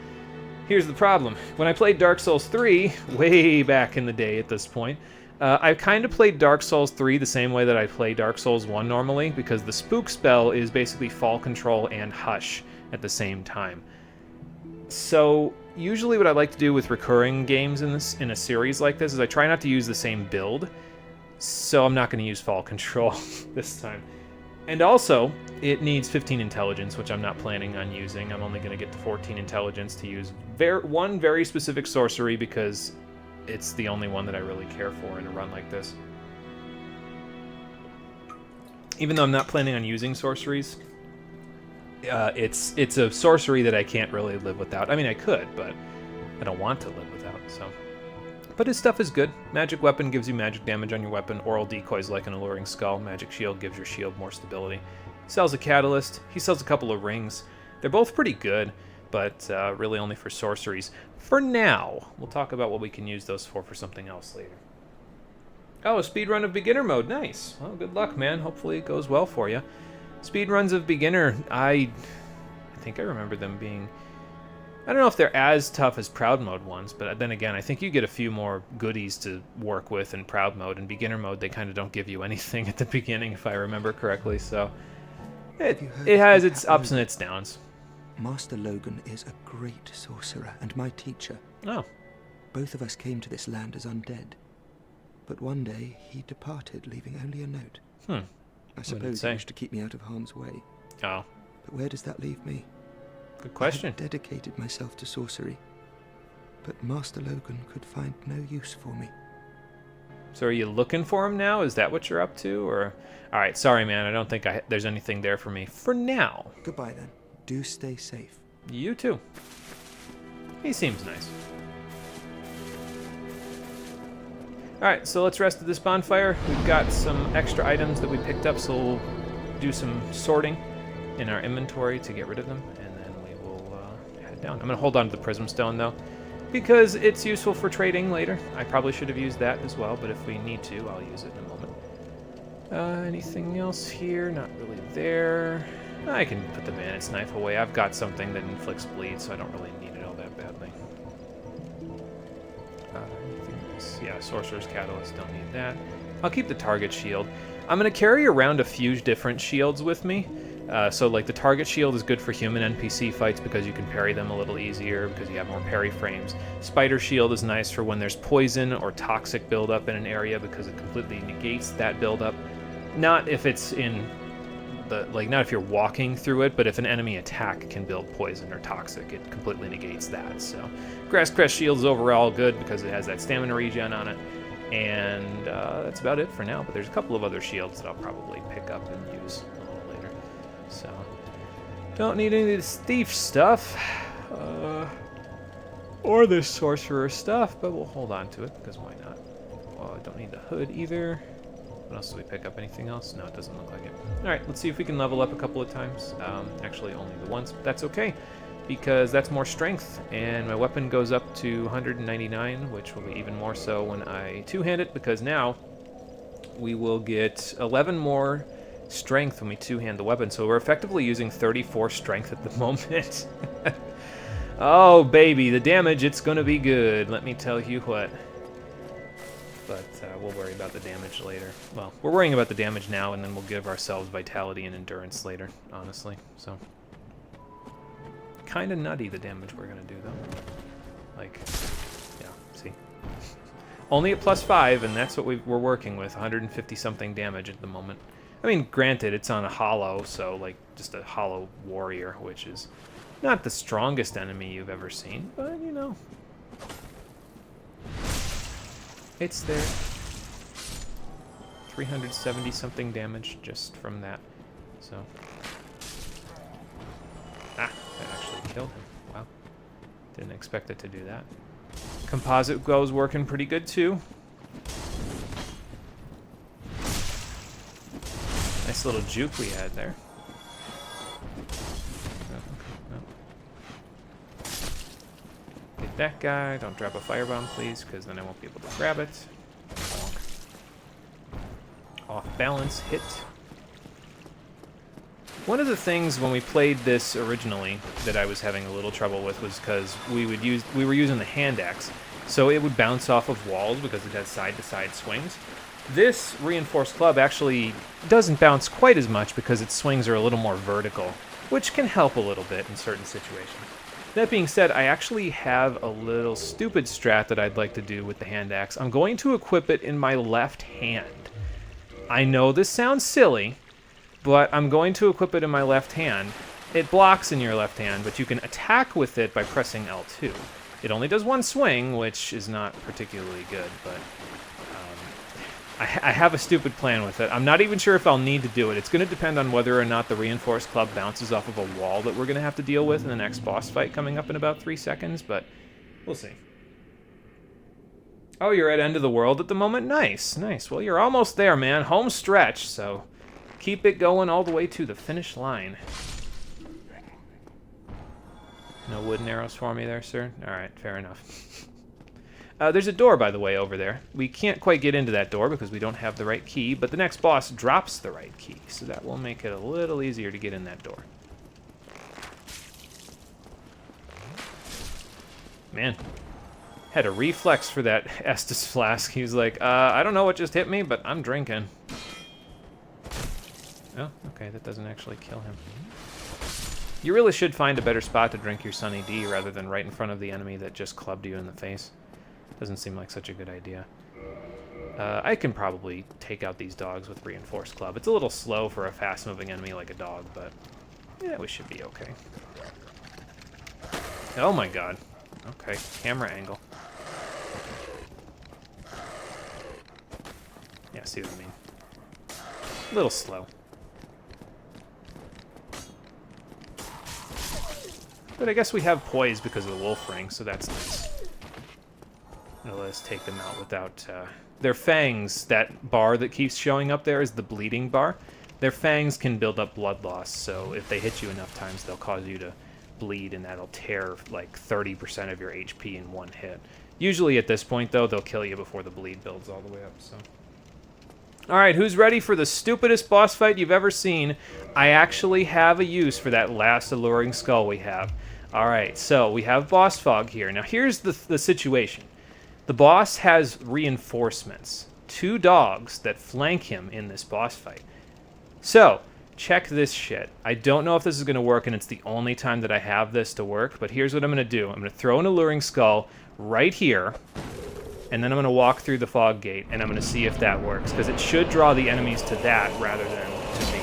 Here's the problem. When I played Dark Souls 3, way back in the day at this point, I kind of played Dark Souls 3 the same way that I play Dark Souls 1 normally, because the spook spell is basically fall control and hush at the same time. So usually what I like to do with recurring games in a series like this is I try not to use the same build, so I'm not going to use fall control this time. And also, it needs 15 intelligence, which I'm not planning on using. I'm only going to get to 14 intelligence to use one very specific sorcery, because it's the only one that I really care for in a run like this. Even though I'm not planning on using sorceries, it's a sorcery that I can't really live without. I mean, I could, but I don't want to live without, so. But his stuff is good. Magic weapon gives you magic damage on your weapon. Oral decoys like an alluring skull. Magic shield gives your shield more stability. He sells a catalyst. He sells a couple of rings. They're both pretty good, but really only for sorceries. For now, we'll talk about what we can use those for something else later. Oh, a speedrun of beginner mode. Nice. Well, good luck, man. Hopefully it goes well for you. Speedruns of beginner, I think I remember them being... I don't know if they're as tough as Proud Mode ones, but then again, I think you get a few more goodies to work with in Proud Mode. In beginner mode, they kind of don't give you anything at the beginning, if I remember correctly, so... It has its ups and its downs. Master Logan is a great sorcerer and my teacher. Oh. Both of us came to this land as undead. But one day, he departed, leaving only a note. I suppose he wished to keep me out of harm's way. Oh. But where does that leave me? Good question. I had dedicated myself to sorcery, but Master Logan could find no use for me. So are you looking for him now? Is that what you're up to? Or, all right, sorry, man. I don't think there's anything there for me for now. Goodbye, then. Do stay safe. You too. He seems nice. All right, so let's rest at this bonfire. We've got some extra items that we picked up, so we'll do some sorting in our inventory to get rid of them, and then we will head down. I'm going to hold on to the Prism Stone, though, because it's useful for trading later. I probably should have used that as well, but if we need to, I'll use it in a moment. Anything else here? Not really there. I can put the Bandit's Knife away. I've got something that inflicts bleed, so I don't really need it all that badly. Anything else? Yeah, Sorcerer's Catalyst, don't need that. I'll keep the Target Shield. I'm going to carry around a few different shields with me. So like the Target Shield is good for human NPC fights because you can parry them a little easier because you have more parry frames. Spider Shield is nice for when there's poison or toxic buildup in an area because it completely negates that buildup. Not if it's in the, not if you're walking through it, but if an enemy attack can build poison or toxic, it completely negates that. So Grasscrest Shield is overall good because it has that stamina regen on it. And that's about it for now, but there's a couple of other shields that I'll probably pick up and use a little later. So, don't need any of this thief stuff, or this sorcerer stuff, but we'll hold on to it, because why not? Well, I don't need the hood either. What else do we pick up? Anything else? No, it doesn't look like it. Alright, let's see if we can level up a couple of times. Actually, only the once, but that's okay, because that's more strength, and my weapon goes up to 199, which will be even more so when I two-hand it, because now we will get 11 more strength when we two-hand the weapon, so we're effectively using 34 strength at the moment. Oh, baby, the damage, it's going to be good, let me tell you what. But we'll worry about the damage later. Well, we're worrying about the damage now, and then we'll give ourselves vitality and endurance later, honestly, so... Kind of nutty, the damage we're going to do, though. Like, yeah, see? Only at +5, and that's what we're working with, 150-something damage at the moment. I mean, granted, it's on a hollow, so, like, just a hollow warrior, which is not the strongest enemy you've ever seen, but, you know. It's there. 370-something damage just from that, so... Ah, that actually killed him. Wow. Didn't expect it to do that. Composite Glow's working pretty good, too. Nice little juke we had there. Get that guy. Don't drop a firebomb, please, because then I won't be able to grab it. Off balance, hit. One of the things when we played this originally that I was having a little trouble with was because we were using the hand axe, so it would bounce off of walls because it has side-to-side swings. This reinforced club actually doesn't bounce quite as much because its swings are a little more vertical, which can help a little bit in certain situations. That being said, I actually have a little stupid strat that I'd like to do with the hand axe. I'm going to equip it in my left hand. I know this sounds silly, but I'm going to equip it in my left hand. It blocks in your left hand, but you can attack with it by pressing L2. It only does one swing, which is not particularly good, but I have a stupid plan with it. I'm not even sure if I'll need to do it. It's going to depend on whether or not the reinforced club bounces off of a wall that we're going to have to deal with in the next boss fight coming up in about 3 seconds, but We'll see. Oh, you're at end of the world at the moment? Nice, nice. Well, you're almost there, man. Home stretch, so keep it going all the way to the finish line. No wooden arrows for me there, sir? Alright, fair enough. There's a door, by the way, over there. We can't quite get into that door because we don't have the right key, but the next boss drops the right key, so that will make it a little easier to get in that door. Man, had a reflex for that Estus flask. He was like, I don't know what just hit me, but I'm drinking. Oh, okay, that doesn't actually kill him. You really should find a better spot to drink your Sunny D rather than right in front of the enemy that just clubbed you in the face. Doesn't seem like such a good idea. I can probably take out these dogs with Reinforced Club. It's a little slow for a fast-moving enemy like a dog, but yeah, we should be okay. Oh my god. Okay, camera angle. Yeah, see what I mean. A little slow. But I guess we have poise because of the wolf ring, so that's nice. It'll let us take them out without... their fangs, that bar that keeps showing up there is the bleeding bar. Their fangs can build up blood loss, so if they hit you enough times, they'll cause you to bleed, and that'll tear like 30% of your HP in one hit. Usually at this point, though, they'll kill you before the bleed builds all the way up, so... Alright, who's ready for the stupidest boss fight you've ever seen? I actually have a use for that last alluring skull we have. Alright, so we have boss fog here. Now here's the situation. The boss has reinforcements. 2 dogs that flank him in this boss fight. So, check this shit. I don't know if this is going to work, and it's the only time that I have this to work, but here's what I'm going to do. I'm going to throw an alluring skull right here, and then I'm going to walk through the fog gate, and I'm going to see if that works, because it should draw the enemies to that rather than to me.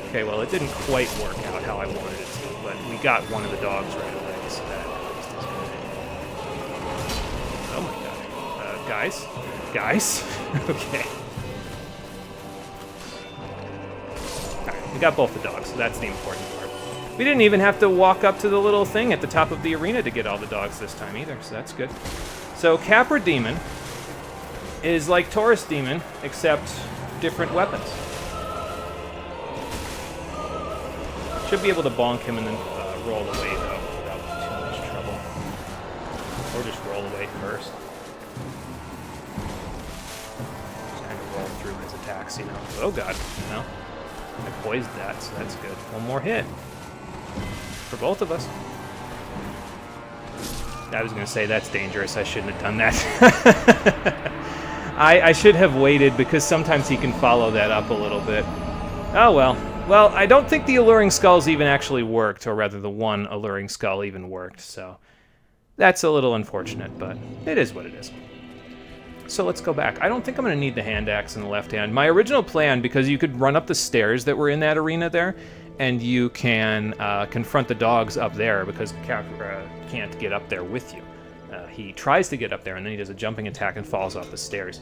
Okay, well, it didn't quite work out how I wanted it to, but we got one of the dogs right away, so that at least is good. Oh my god. Guys? Guys? Okay. Alright, we got both the dogs, so that's the important part. We didn't even have to walk up to the little thing at the top of the arena to get all the dogs this time either, so that's good. So Capra Demon is like Taurus Demon, except different weapons. Should be able to bonk him and then roll away, though, without too much trouble. Or just roll away first. Just kind of roll through his attacks, you know. Oh god, you know. I poised that, so that's good. One more hit. For both of us. I was going to say that's dangerous. I shouldn't have done that. I should have waited because sometimes he can follow that up a little bit. Oh well. Well, I don't think the alluring skulls even actually worked, or rather the one alluring skull even worked, so that's a little unfortunate, but it is what it is. So let's go back. I don't think I'm going to need the hand axe in the left hand. My original plan, because you could run up the stairs that were in that arena there, and you can confront the dogs up there because Capra can't get up there with you. He tries to get up there, and then he does a jumping attack and falls off the stairs.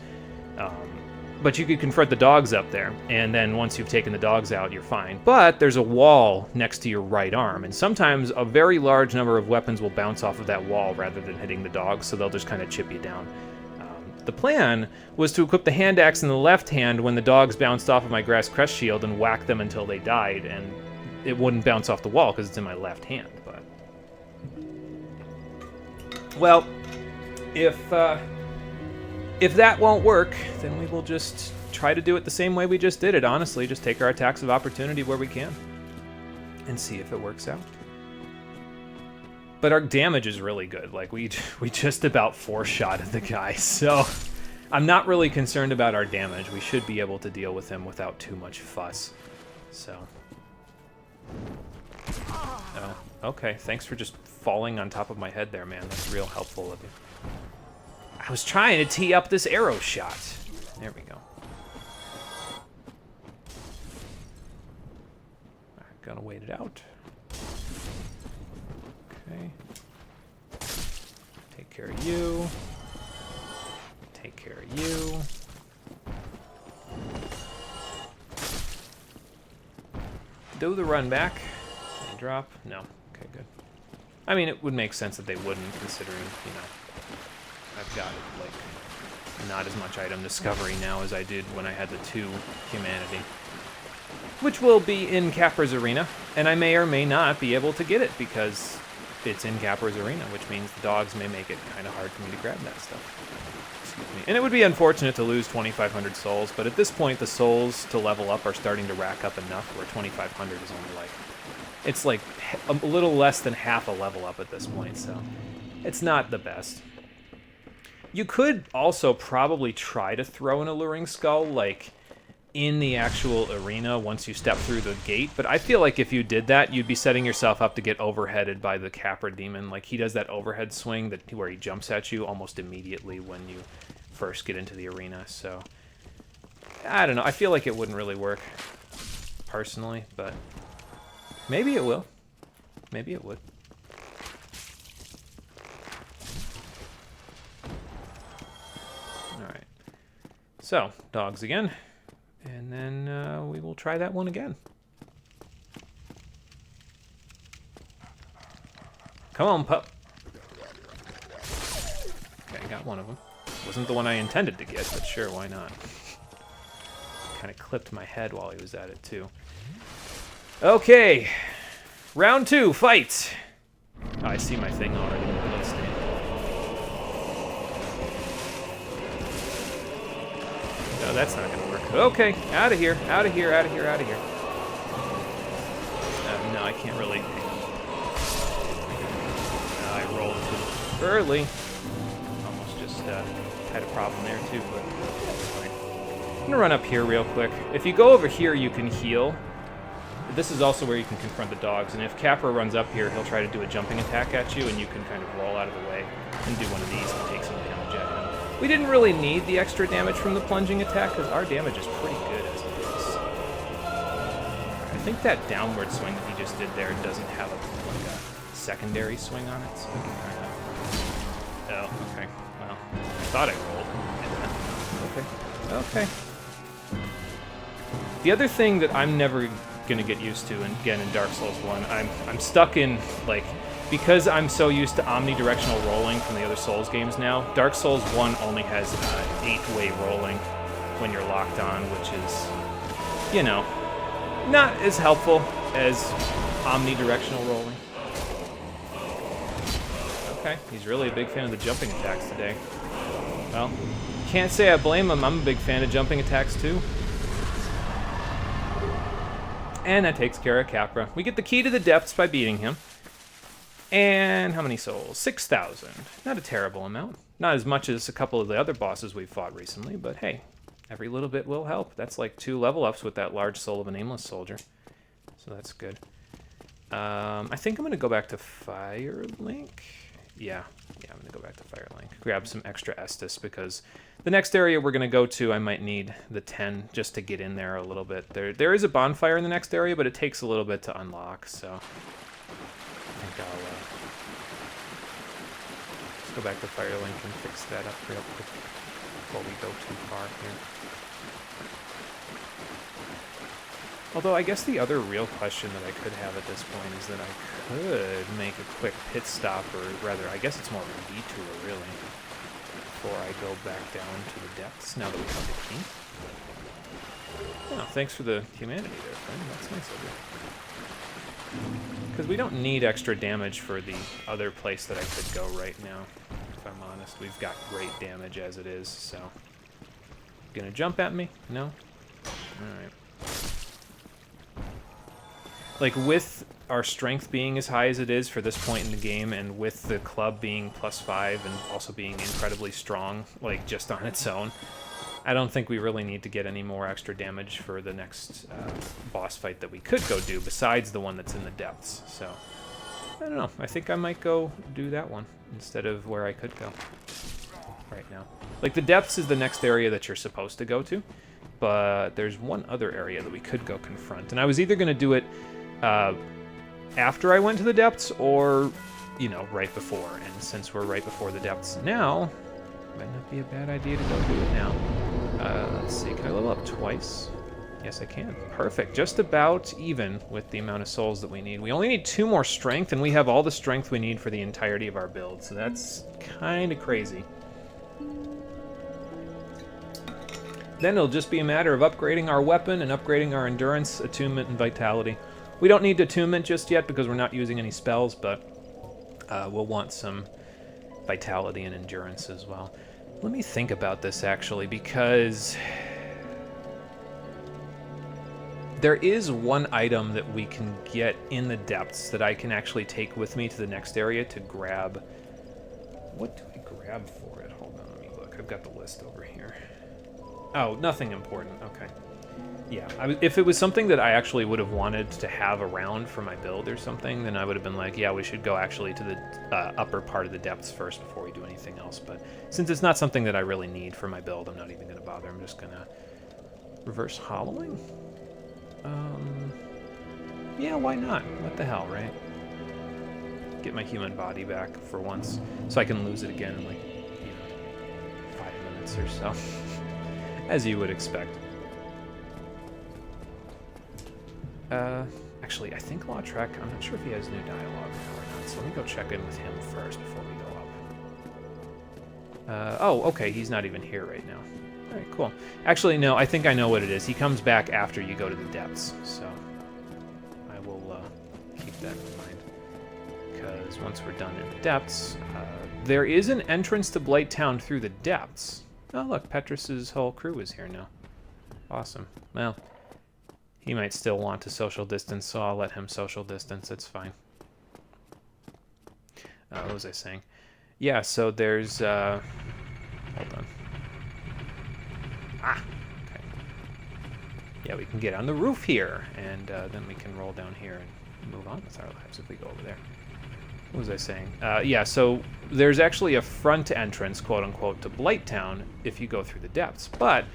But you could confront the dogs up there, and then once you've taken the dogs out, you're fine. But there's a wall next to your right arm, and sometimes a very large number of weapons will bounce off of that wall rather than hitting the dogs, so they'll just kind of chip you down. The plan was to equip the hand axe in the left hand when the dogs bounced off of my Grass Crest shield and whack them until they died, and it wouldn't bounce off the wall because it's in my left hand. But well, if that won't work, then we will just try to do it the same way we just did it, honestly. Just take our attacks of opportunity where we can and see if it works out. But our damage is really good. Like, we just about 4-shotted the guy, so I'm not really concerned about our damage. We should be able to deal with him without too much fuss. So. Oh, okay. Thanks for just falling on top of my head there, man. That's real helpful of you. I was trying to tee up this arrow shot. There we go. Alright, gonna wait it out. Okay. Take care of you. Take care of you. Do the run back. And drop. No. Okay, good. I mean, it would make sense that they wouldn't, considering, you know, I've got, like, not as much item discovery now as I did when I had the 2 humanity. Which will be in Capra's Arena, and I may or may not be able to get it, because it's in Capra's Arena, which means the dogs may make it kind of hard for me to grab that stuff. Excuse me. And it would be unfortunate to lose 2,500 souls, but at this point, the souls to level up are starting to rack up enough where 2,500 is only like... It's like a little less than half a level up at this point, so it's not the best. You could also probably try to throw an Alluring Skull, like, in the actual arena once you step through the gate, but I feel like if you did that, you'd be setting yourself up to get overheaded by the Capra Demon. Like, he does that overhead swing where he jumps at you almost immediately when you first get into the arena, so... I don't know, I feel like it wouldn't really work, personally, but... Maybe it will. Maybe it would. Alright. So, dogs again. And then we will try that one again. Come on, pup. Okay, got one of them. Wasn't the one I intended to get, but sure, why not? Kind of clipped my head while he was at it, too. Okay, round 2, fight! Oh, I see my thing already. Bloodstain. No, that's not gonna work. Okay, out of here, out of here, out of here, out of here. No, I can't really. I rolled too early. Almost just had a problem there too, but that's fine. I'm gonna run up here real quick. If you go over here, you can heal. This is also where you can confront the dogs, and if Capra runs up here, he'll try to do a jumping attack at you, and you can kind of roll out of the way and do one of these and take some damage at him. We didn't really need the extra damage from the plunging attack, because our damage is pretty good as it is. I think that downward swing that he just did there doesn't have a secondary swing on it, so we can kind of... Oh, okay. Well, I thought I rolled. Okay. Okay. The other thing that I'm never gonna get used to, and again in Dark Souls 1, I'm stuck in, like, because I'm so used to omnidirectional rolling from the other Souls games now, Dark Souls 1 only has 8-way rolling when you're locked on, which is, you know, not as helpful as omnidirectional rolling. Okay, he's really a big fan of the jumping attacks today. Well, can't say I blame him, I'm a big fan of jumping attacks too. And that takes care of Capra. We get the key to the depths by beating him. And how many souls? 6,000. Not a terrible amount. Not as much as a couple of the other bosses we've fought recently, but hey, every little bit will help. That's like 2 level ups with that large soul of a nameless soldier. So that's good. I think I'm going to go back to Firelink. Yeah, I'm going to go back to Firelink. Grab some extra Estus, because the next area we're going to go to, I might need the 10 just to get in there a little bit. There is a bonfire in the next area, but it takes a little bit to unlock, so I think I'll just go back to Firelink and fix that up real quick before we go too far here. Although I guess the other real question that I could have at this point is that I could make a quick pit stop, or rather, I guess it's more of a detour, really, before I go back down to the depths, now that we come to King. Oh, thanks for the humanity there, friend. That's nice of you. Because we don't need extra damage for the other place that I could go right now, if I'm honest. We've got great damage as it is, so... Gonna jump at me? No? Alright. Like, with our strength being as high as it is for this point in the game, and with the club being +5 and also being incredibly strong, like, just on its own, I don't think we really need to get any more extra damage for the next boss fight that we could go do, besides the one that's in the depths. So, I don't know. I think I might go do that one instead of where I could go right now. Like, the depths is the next area that you're supposed to go to, but there's one other area that we could go confront. And I was either going to do it after I went to the depths, or, you know, right before. And since we're right before the depths now, might not be a bad idea to go do it now. Let's see, can I level up twice? Yes, I can. Perfect. Just about even with the amount of souls that we need. We only need 2 more strength, and we have all the strength we need for the entirety of our build, so that's kind of crazy. Then it'll just be a matter of upgrading our weapon and upgrading our endurance, attunement, and vitality. We don't need attunement just yet because we're not using any spells, but we'll want some vitality and endurance as well. Let me think about this, actually, because there is one item that we can get in the depths that I can actually take with me to the next area to grab. What do I grab for it? Hold on, let me look. I've got the list over here. Oh, nothing important. Okay. Yeah, if it was something that I actually would have wanted to have around for my build or something, then I would have been like, yeah, we should go actually to the upper part of the depths first before we do anything else. But since it's not something that I really need for my build, I'm not even going to bother. I'm just going to reverse hollowing. Yeah, why not? What the hell, right? Get my human body back for once, so I can lose it again in, like, 5 minutes or so. As you would expect. Actually, I think Lautrec, I'm not sure if he has new dialogue now or not, so let me go check in with him first before we go up. Oh, okay, he's not even here right now. Alright, cool. Actually, no, I think I know what it is. He comes back after you go to the depths, so I will keep that in mind. Because once we're done in the depths, there is an entrance to Blighttown through the depths. Oh, look, Petrus's whole crew is here now. Awesome. Well, he might still want to social distance, so I'll let him social distance. It's fine. What was I saying? Yeah, so there's... hold on. Ah! Okay. Yeah, we can get on the roof here, and then we can roll down here and move on with our lives if we go over there. What was I saying? Yeah, so there's actually a front entrance, quote-unquote, to Blighttown if you go through the depths, but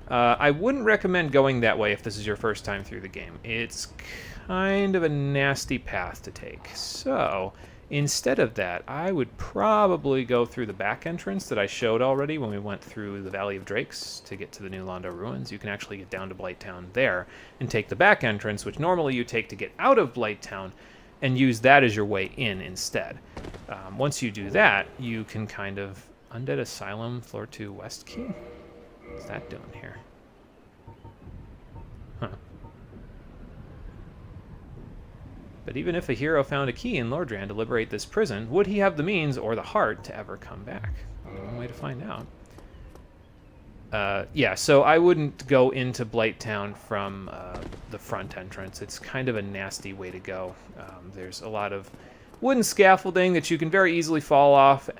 I wouldn't recommend going that way if this is your first time through the game. It's kind of a nasty path to take. So instead of that, I would probably go through the back entrance that I showed already when we went through the Valley of Drakes to get to the New Londo Ruins. You can actually get down to Blighttown there and take the back entrance, which normally you take to get out of Blighttown, and use that as your way in instead. Once you do that, you can kind of... Undead Asylum, Floor 2, West Key? What's that doing here? Huh. But even if a hero found a key in Lordran to liberate this prison, would he have the means or the heart to ever come back? Only one way to find out. Yeah, so I wouldn't go into Blighttown from the front entrance. It's kind of a nasty way to go. There's a lot of wooden scaffolding that you can very easily fall off.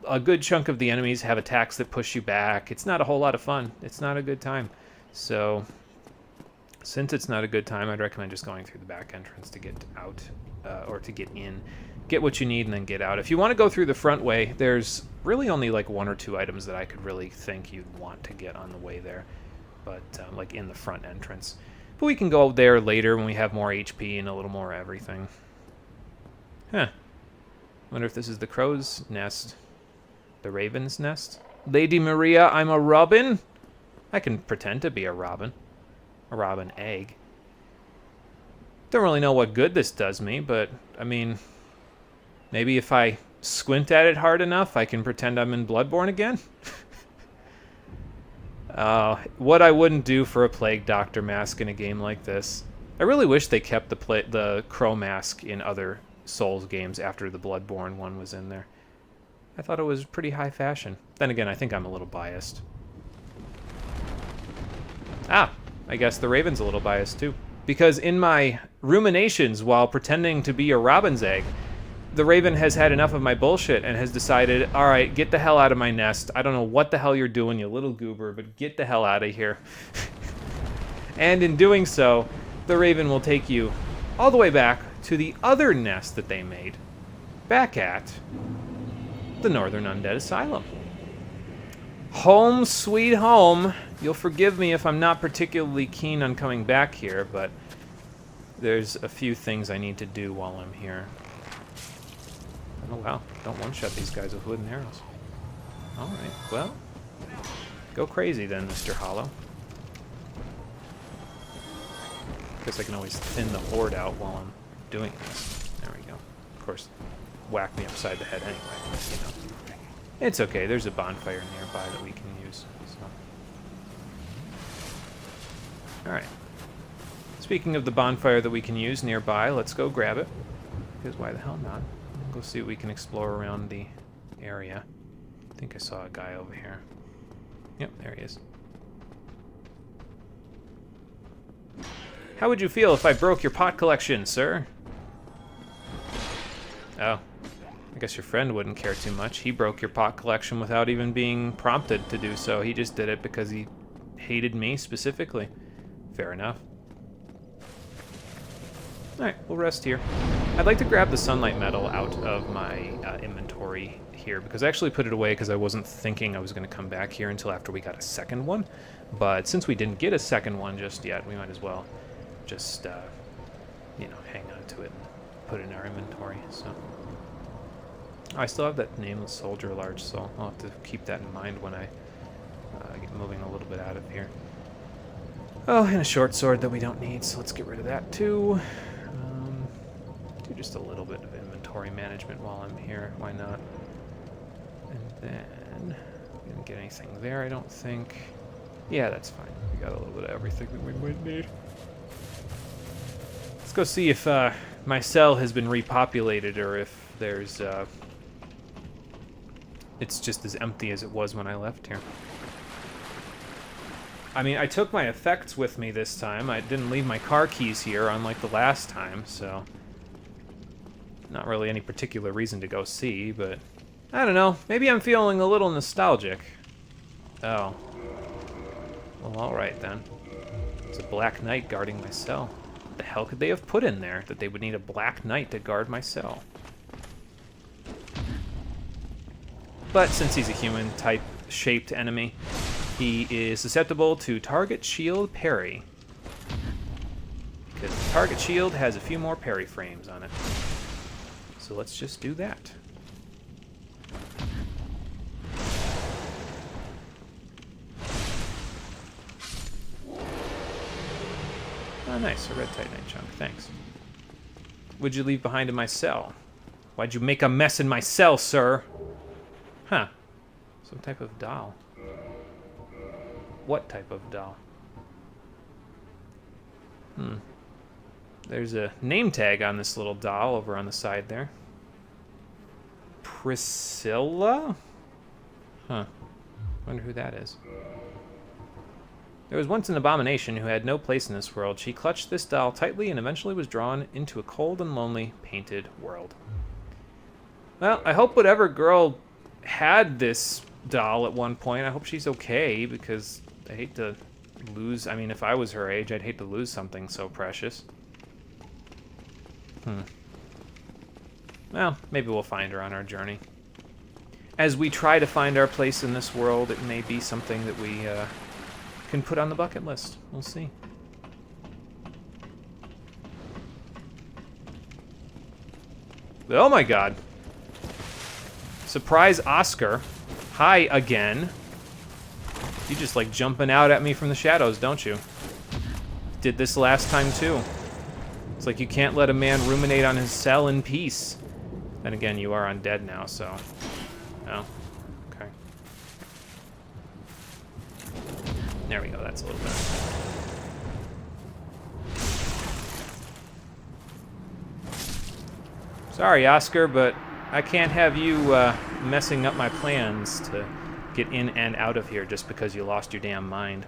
A good chunk of the enemies have attacks that push you back. It's not a whole lot of fun. It's not a good time. So, since it's not a good time, I'd recommend just going through the back entrance to get out, or to get in. Get what you need and then get out. If you want to go through the front way, there's really only like 1 or 2 items that I could really think you'd want to get on the way there. But, like in the front entrance. But we can go there later when we have more HP and a little more everything. Huh. Wonder if this is the crow's nest. The raven's nest? Lady Maria, I'm a robin? I can pretend to be a robin. A robin egg. Don't really know what good this does me, but, I mean... Maybe if I squint at it hard enough, I can pretend I'm in Bloodborne again? What I wouldn't do for a Plague Doctor mask in a game like this. I really wish they kept the Crow mask in other Souls games after the Bloodborne one was in there. I thought it was pretty high fashion. Then again, I think I'm a little biased. Ah, I guess the Raven's a little biased too. Because in my ruminations while pretending to be a robin's egg, the Raven has had enough of my bullshit and has decided, all right, get the hell out of my nest. I don't know what the hell you're doing, you little goober, but get the hell out of here. And in doing so, the Raven will take you all the way back to the other nest that they made, back at the Northern Undead Asylum. Home sweet home. You'll forgive me if I'm not particularly keen on coming back here, but there's a few things I need to do while I'm here. Oh wow, don't one-shot these guys with wooden arrows. Alright, well, go crazy then, Mr. Hollow. Guess I can always thin the horde out while I'm doing this. There we go. Of course, whack me upside the head anyway, you know. It's okay, there's a bonfire nearby that we can use, so. Alright. Speaking of the bonfire that we can use nearby, let's go grab it. Because why the hell not? Go see what we can explore around the area. I think I saw a guy over here. Yep, there he is. How would you feel if I broke your pot collection, sir? Oh. I guess your friend wouldn't care too much. He broke your pot collection without even being prompted to do so. He just did it because he hated me specifically. Fair enough. Alright, we'll rest here. I'd like to grab the sunlight metal out of my inventory here, because I actually put it away because I wasn't thinking I was going to come back here until after we got a second one. But since we didn't get a second one just yet, we might as well just, you know, hang on to it and put it in our inventory, so... I still have that nameless soldier large soul. I'll have to keep that in mind when I get moving a little bit out of here. Oh, and a short sword that we don't need, so let's get rid of that too. Do just a little bit of inventory management while I'm here. Why not? And then we didn't get anything there, I don't think. Yeah, that's fine. We got a little bit of everything that we might need. Let's go see if my cell has been repopulated or if there's it's just as empty as it was when I left here. I mean, I took my effects with me this time. I didn't leave my car keys here, unlike the last time, so... Not really any particular reason to go see, but... I don't know. Maybe I'm feeling a little nostalgic. Oh. Well, alright then. It's a Black Knight guarding my cell. What the hell could they have put in there that they would need a Black Knight to guard my cell? But since he's a human-type shaped enemy, he is susceptible to target shield parry. Because the target shield has a few more parry frames on it. So let's just do that. Oh, nice. A red Titanite chunk. Thanks. What'd you leave behind in my cell? Why'd you make a mess in my cell, sir? Huh. Some type of doll. What type of doll? There's a name tag on this little doll over on the side there. Priscilla? Huh. Wonder who that is. There was once an abomination who had no place in this world. She clutched this doll tightly and eventually was drawn into a cold and lonely, painted world. Well, I hope whatever girl had this doll at one point, I hope she's okay, because I hate to lose... I mean, if I was her age, I'd hate to lose something so precious. Well, maybe we'll find her on our journey. As we try to find our place in this world, it may be something that we can put on the bucket list. We'll see. Oh my god. Surprise Oscar. Hi again. You just like jumping out at me from the shadows, don't you? Did this last time too. It's like you can't let a man ruminate on his cell in peace. Then again, you are undead now, so... Oh. Okay. There we go, that's a little better. Sorry, Oscar, but I can't have you messing up my plans to get in and out of here just because you lost your damn mind.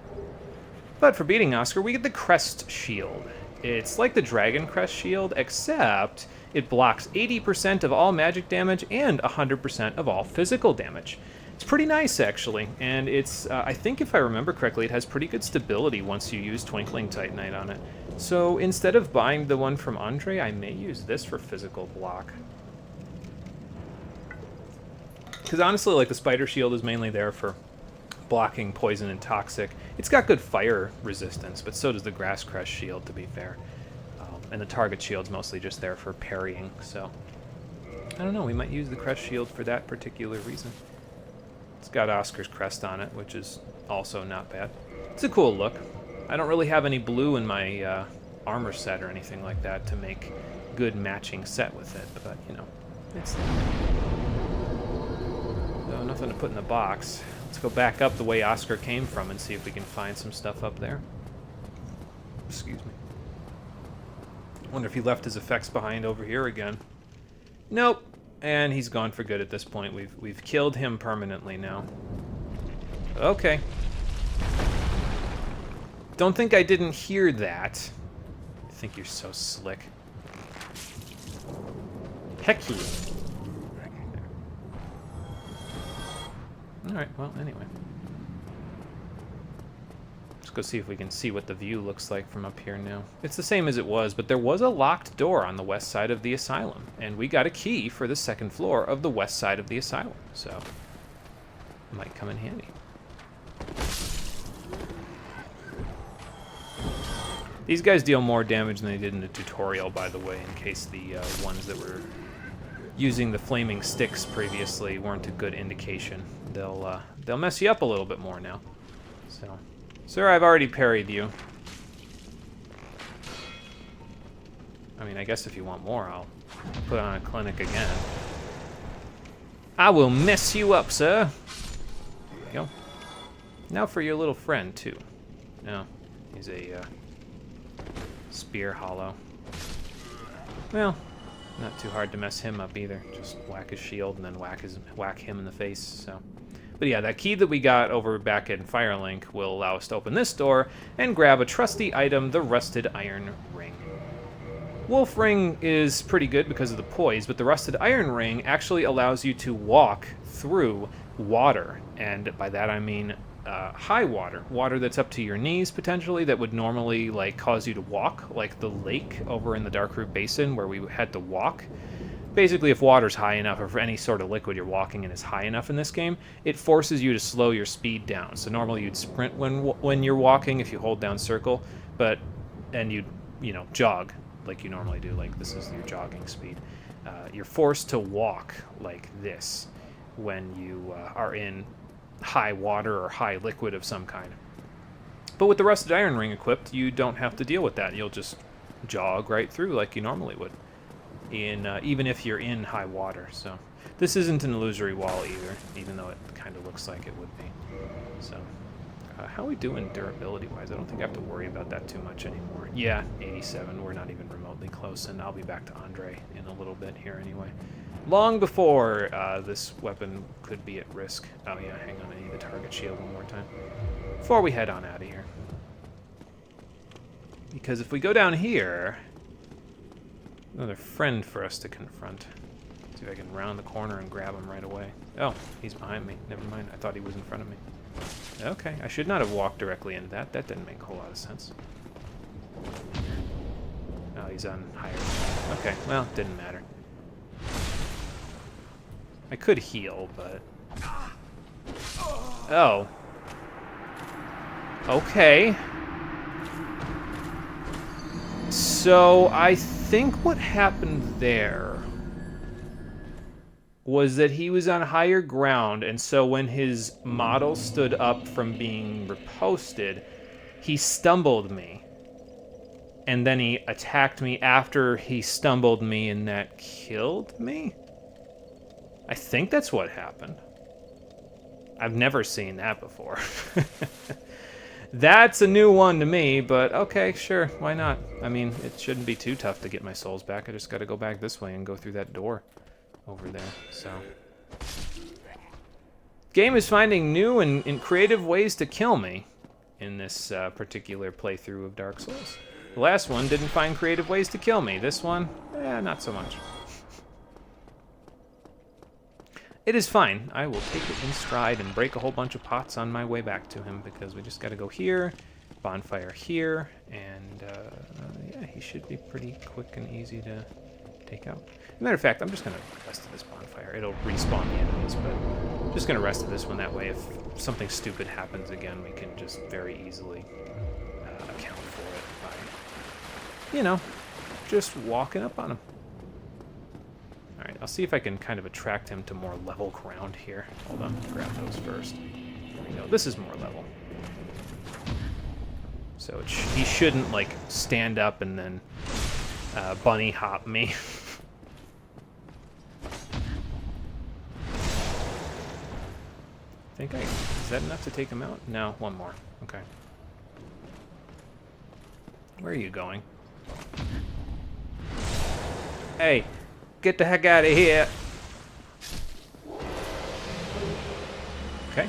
But for beating Oscar, we get the Crest Shield. It's like the Dragon Crest Shield, except it blocks 80% of all magic damage and 100% of all physical damage. It's pretty nice, actually, and it's, I think if I remember correctly, it has pretty good stability once you use Twinkling Titanite on it. So instead of buying the one from Andre, I may use this for physical block. Because honestly, like, the Spider Shield is mainly there for blocking poison and toxic. It's got good fire resistance, but so does the Grass Crest Shield, to be fair. And the Target Shield's mostly just there for parrying, so... I don't know, we might use the Crest Shield for that particular reason. It's got Oscar's crest on it, which is also not bad. It's a cool look. I don't really have any blue in my armor set or anything like that to make good matching set with it, but, you know, it's so nothing to put in the box. Let's go back up the way Oscar came from and see if we can find some stuff up there. Excuse me. Wonder if he left his effects behind over here again. Nope. And he's gone for good at this point. We've killed him permanently now. Okay. Don't think I didn't hear that. I think you're so slick. Heck you. Alright, well, anyway. Let's go see if we can see what the view looks like from up here now. It's the same as it was, but there was a locked door on the west side of the asylum, and we got a key for the second floor of the west side of the asylum, so it might come in handy. These guys deal more damage than they did in the tutorial, by the way, in case the ones that were using the flaming sticks previously weren't a good indication. They'll mess you up a little bit more now. So, sir, I've already parried you. I mean, I guess if you want more, I'll put on a clinic again. I will mess you up, sir. There you go. Now for your little friend, too. No, he's a spear hollow. Well, not too hard to mess him up either. Just whack his shield and then whack him in the face. So, but yeah, that key that we got over back in Firelink will allow us to open this door and grab a trusty item, the Rusted Iron Ring. Wolf Ring is pretty good because of the poise, but the Rusted Iron Ring actually allows you to walk through water, and by that I mean high water that's up to your knees potentially, that would normally like cause you to walk, like the lake over in the Darkroot Basin where we had to walk. Basically, if water's high enough, or if any sort of liquid you're walking in is high enough in this game, it forces you to slow your speed down. So normally you'd sprint when you're walking if you hold down circle, and you'd, you know, jog like you normally do, like this is your jogging speed. You're forced to walk like this when you are in high water or high liquid of some kind. But with the Rusted Iron Ring equipped, you don't have to deal with that. You'll just jog right through like you normally would, even if you're in high water. So this isn't an illusory wall either, even though it kind of looks like it would be. So how are we doing durability-wise? I don't think I have to worry about that too much anymore. Yeah, 87. We're not even remotely close, and I'll be back to Andre in a little bit here anyway. Long before this weapon could be at risk. Oh yeah, hang on, I need the target shield one more time. Before we head on out of here. Because if we go down here, another friend for us to confront. See if I can round the corner and grab him right away. Oh, he's behind me. Never mind, I thought he was in front of me. Okay, I should not have walked directly into that. That didn't make a whole lot of sense. Oh, he's on higher. Okay, well, didn't matter. I could heal, but... Oh. Okay. So, I think what happened there was that he was on higher ground, and so when his model stood up from being reposted, he stumbled me. And then he attacked me after he stumbled me, and that killed me? I think that's what happened. I've never seen that before. That's a new one to me, but okay, sure, why not? I mean, it shouldn't be too tough to get my souls back. I just gotta go back this way and go through that door over there, so. Game is finding new and creative ways to kill me in this particular playthrough of Dark Souls. The last one didn't find creative ways to kill me. This one, not so much. It is fine. I will take it in stride and break a whole bunch of pots on my way back to him, because we just got to go here, bonfire here, and yeah, he should be pretty quick and easy to take out. As a matter of fact, I'm just going to rest at this bonfire. It'll respawn the enemies, but I'm just going to rest at this one. That way, if something stupid happens again, we can just very easily account for it by, you know, just walking up on him. Alright, I'll see if I can kind of attract him to more level ground here. Hold on, grab those first. There we go. This is more level. So he shouldn't, like, stand up and then bunny hop me. Is that enough to take him out? No, one more. Okay. Where are you going? Hey, get the heck out of here. Okay,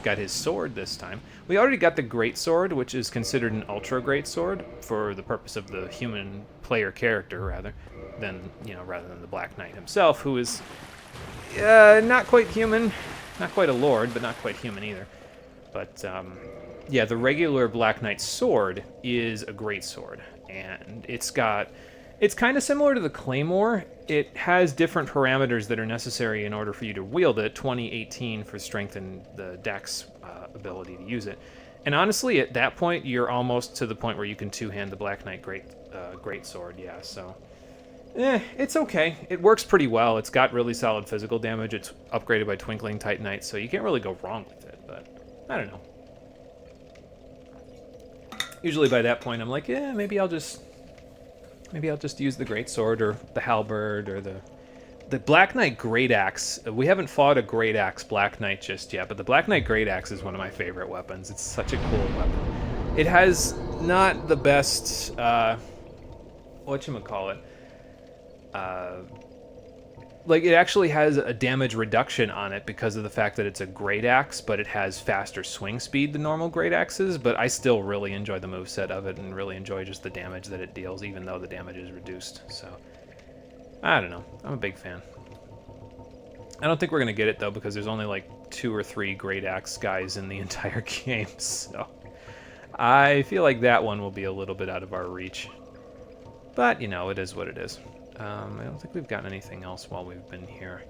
got his sword this time. We already got the great sword, which is considered an ultra great sword for the purpose of the human player character, rather than the Black Knight himself, who is not quite human. Not quite a lord, but not quite human either. But, yeah, the regular Black Knight sword is a great sword. And it's kind of similar to the Claymore. It has different parameters that are necessary in order for you to wield it. 20, 18 for strength and the dex ability to use it. And honestly, at that point, you're almost to the point where you can two-hand the Black Knight great sword, yeah, so... it's okay. It works pretty well. It's got really solid physical damage. It's upgraded by Twinkling Titanite, so you can't really go wrong with it, but I don't know. Usually by that point I'm like, maybe I'll just use the greatsword or the halberd or the Black Knight Great Axe. We haven't fought a Great Axe Black Knight just yet, but the Black Knight Great Axe is one of my favorite weapons. It's such a cool weapon. It has not the best whatchamacallit. Like, it actually has a damage reduction on it because of the fact that it's a great axe, but it has faster swing speed than normal great axes, but I still really enjoy the moveset of it and really enjoy just the damage that it deals, even though the damage is reduced, so... I don't know. I'm a big fan. I don't think we're going to get it, though, because there's only, like, 2 or 3 great axe guys in the entire game, so... I feel like that one will be a little bit out of our reach. But, it is what it is. I don't think we've gotten anything else while we've been here.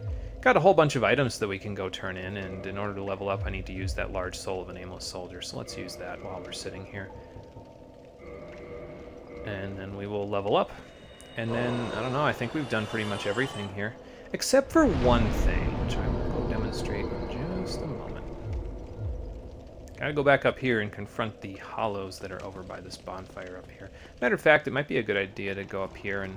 Got a whole bunch of items that we can go turn in, and in order to level up, I need to use that large soul of a nameless soldier, so let's use that while we're sitting here. And then we will level up. And then, I don't know, I think we've done pretty much everything here. Except for one thing, which I will go demonstrate in just a moment. Gotta go back up here and confront the hollows that are over by this bonfire up here. Matter of fact, it might be a good idea to go up here and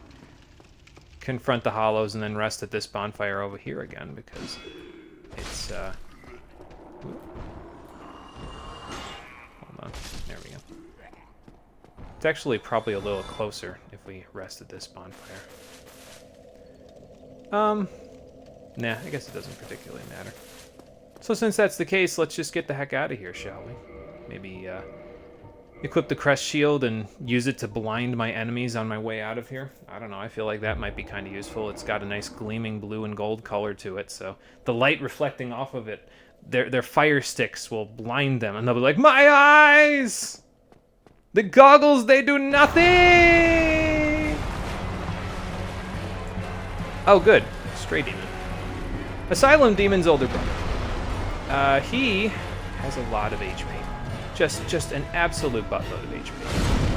confront the hollows and then rest at this bonfire over here again, because it's, Hold on. There we go. It's actually probably a little closer if we rest at this bonfire. Nah, I guess it doesn't particularly matter. So since that's the case, let's just get the heck out of here, shall we? Maybe, equip the crest shield and use it to blind my enemies on my way out of here. I don't know, I feel like that might be kind of useful. It's got a nice gleaming blue and gold color to it, so the light reflecting off of it, their fire sticks will blind them, and they'll be like, my eyes! The goggles, they do nothing! Oh, good. Stray Demon. Asylum Demon's older brother. He has a lot of HP. Just an absolute buttload of HP.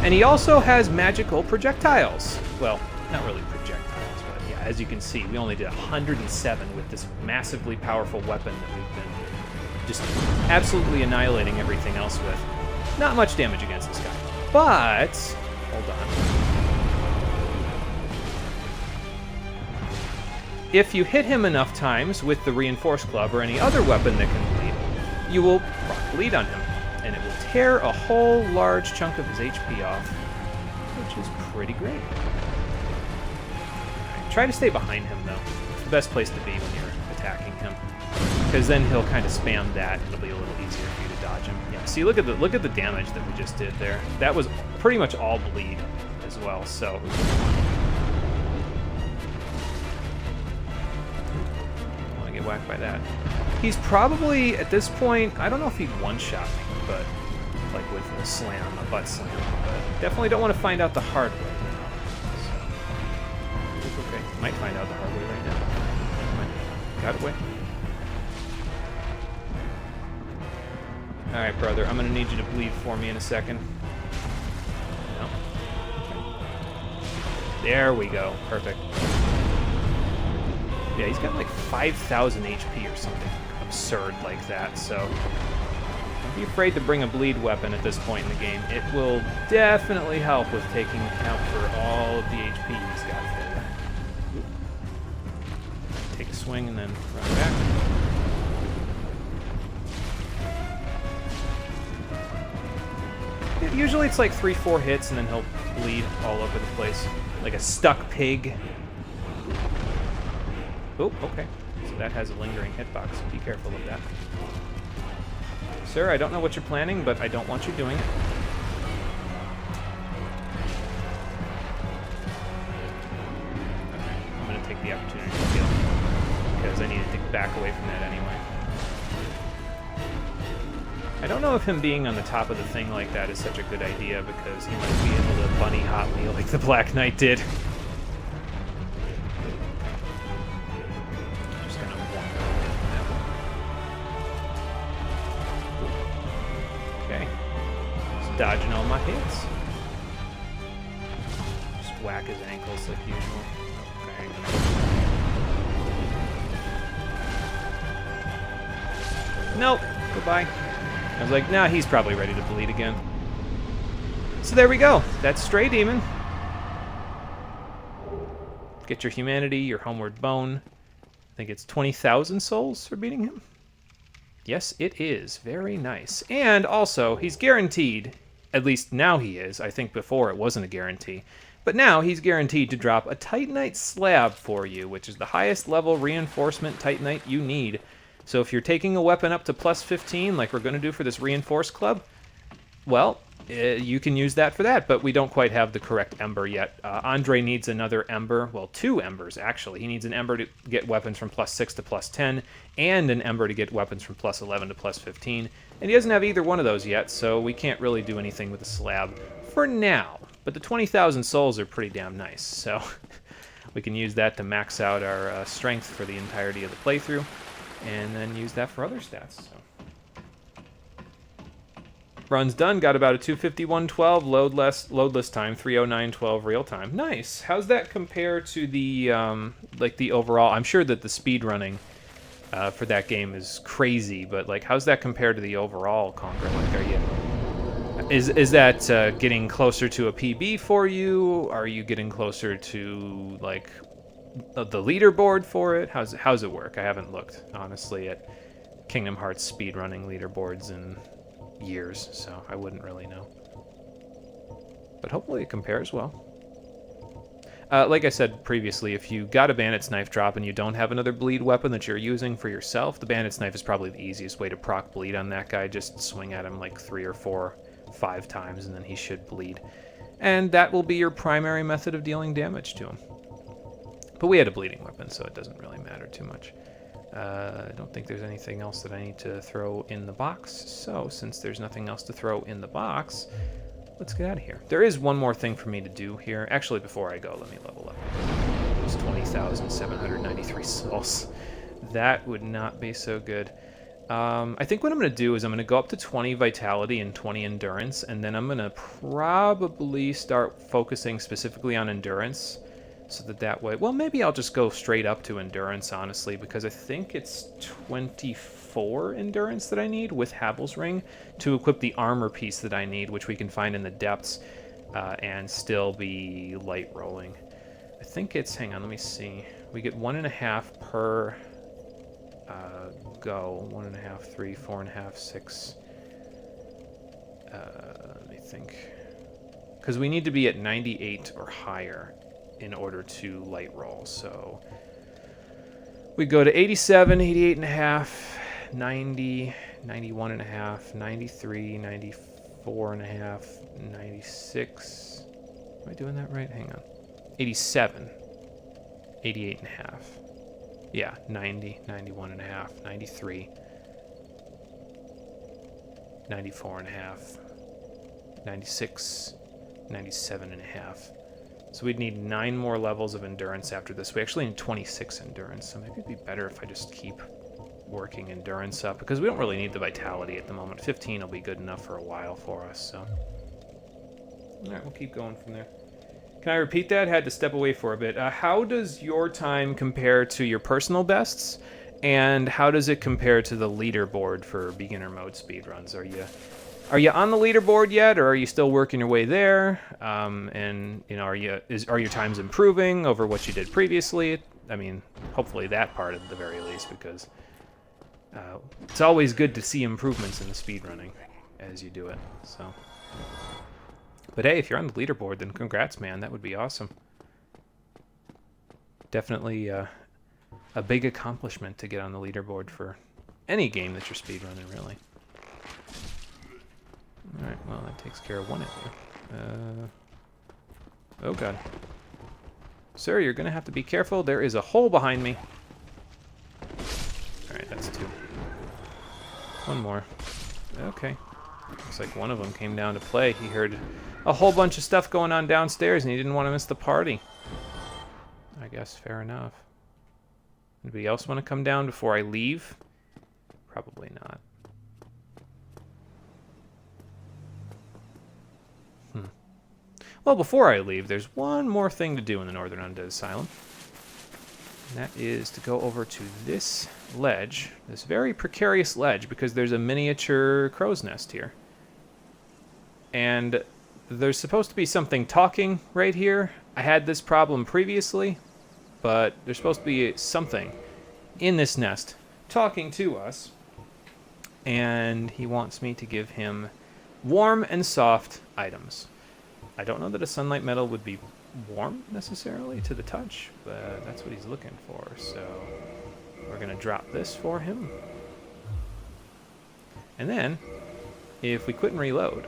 And he also has magical projectiles. Well, not really projectiles, but yeah, as you can see, we only did 107 with this massively powerful weapon that we've been just absolutely annihilating everything else with. Not much damage against this guy. But, hold on. If you hit him enough times with the Reinforced Club or any other weapon that can bleed, you will proc bleed on him. And it will tear a whole large chunk of his HP off, which is pretty great. Right, try to stay behind him, though. It's the best place to be when you're attacking him, because then he'll kind of spam that, and it'll be a little easier for you to dodge him. Yeah, see, look at the damage that we just did there. That was pretty much all bleed as well. So. I want to get whacked by that. He's probably at this point. I don't know if he'd one-shot me. But, like with a slam, a butt slam. But definitely don't want to find out the hard way. So, it's okay. Might find out the hard way right now. Got away. Alright, brother. I'm going to need you to bleed for me in a second. No. Okay. There we go. Perfect. Yeah, he's got like 5,000 HP or something absurd like that, so... be afraid to bring a bleed weapon at this point in the game. It will definitely help with taking account for all of the HP he's got for you. Take a swing and then run back. Usually it's like 3-4 hits and then he'll bleed all over the place. Like a stuck pig. Oh, okay. So that has a lingering hitbox. Be careful of that. Sir, I don't know what you're planning, but I don't want you doing it. Okay, I'm going to take the opportunity to heal, because I need to back away from that anyway. I don't know if him being on the top of the thing like that is such a good idea, because he might be able to bunny hop me like the Black Knight did. Just gonna walk away from that one. Okay. Just dodging all my hits. Just whack his ankles like usual. Okay. Nope. Goodbye. I was like, nah, he's probably ready to bleed again. So there we go. That's Stray Demon. Get your humanity, your homeward bone. I think it's 20,000 souls for beating him. Yes, it is. Very nice. And also, he's guaranteed, at least now he is. I think before it wasn't a guarantee. But now he's guaranteed to drop a Titanite slab for you, which is the highest level reinforcement Titanite you need. So if you're taking a weapon up to plus 15, like we're going to do for this Reinforced Club, well, you can use that for that, but we don't quite have the correct Ember yet. Andre needs another Ember, well, 2 Embers, actually. He needs an Ember to get weapons from plus 6 to plus 10, and an Ember to get weapons from plus 11 to plus 15. And he doesn't have either one of those yet, so we can't really do anything with the slab for now. But the 20,000 souls are pretty damn nice, so we can use that to max out our strength for the entirety of the playthrough. And then use that for other stats. So. Run's done. Got about a 251.12 loadless time, 309.12 real time. Nice. How's that compare to the like the overall? I'm sure that the speed running for that game is crazy, but like, how's that compared to the overall Conquer? Like, are you is that getting closer to a PB for you? Are you getting closer to like the leaderboard for it? How's it work? I haven't looked, honestly, at Kingdom Hearts speedrunning leaderboards in years, so I wouldn't really know. But hopefully it compares well. Like I said previously, if you got a Bandit's Knife drop and you don't have another bleed weapon that you're using for yourself, the Bandit's Knife is probably the easiest way to proc bleed on that guy. Just swing at him like 3 or 4, 5 times, and then he should bleed. And that will be your primary method of dealing damage to him. But we had a bleeding weapon, so it doesn't really matter too much. I don't think there's anything else that I need to throw in the box. So, since there's nothing else to throw in the box, let's get out of here. There is one more thing for me to do here. Actually, before I go, let me level up. It's 20,793 souls. That would not be so good. I think what I'm going to do is I'm going to go up to 20 vitality and 20 endurance, and then I'm going to probably start focusing specifically on endurance. So that way, well, maybe I'll just go straight up to endurance, honestly, because I think it's 24 endurance that I need with Havel's Ring to equip the armor piece that I need, which we can find in the depths, and still be light rolling. I think it's, hang on, let me see. We get 1.5 per go. 1.5, 3, 4.5, 6. Let me think. Because we need to be at 98 or higher in order to light roll. So we go to 87, 88.5, 90, 91.5, 93, 94.5, 96. Am I doing that right? Hang on. 87, 88.5. Yeah, 90, 91.5, 93, 94.5, 96, 97.5. So we'd need 9 more levels of endurance after this. We actually need 26 endurance, so maybe it'd be better if I just keep working endurance up, because we don't really need the vitality at the moment. 15 will be good enough for a while for us, so. Alright, we'll keep going from there. Can I repeat that? Had to step away for a bit. How does your time compare to your personal bests? And how does it compare to the leaderboard for beginner mode speedruns? Are you on the leaderboard yet, or are you still working your way there? And you know, are your times improving over what you did previously? I mean, hopefully that part at the very least, because it's always good to see improvements in the speedrunning as you do it. So, but hey, if you're on the leaderboard, then congrats, man. That would be awesome. Definitely a big accomplishment to get on the leaderboard for any game that you're speedrunning, really. Alright, well, that takes care of one of you. Oh, God. Sir, you're going to have to be careful. There is a hole behind me. Alright, that's two. One more. Okay. Looks like one of them came down to play. He heard a whole bunch of stuff going on downstairs, and he didn't want to miss the party. I guess fair enough. Anybody else want to come down before I leave? Probably not. Well, before I leave, there's one more thing to do in the Northern Undead Asylum. And that is to go over to this ledge, this very precarious ledge, because there's a miniature crow's nest here. And there's supposed to be something talking right here. I had this problem previously, but there's supposed to be something in this nest talking to us. And he wants me to give him warm and soft items. I don't know that a sunlight metal would be warm necessarily to the touch, but that's what he's looking for. So we're going to drop this for him. And then, if we quit and reload,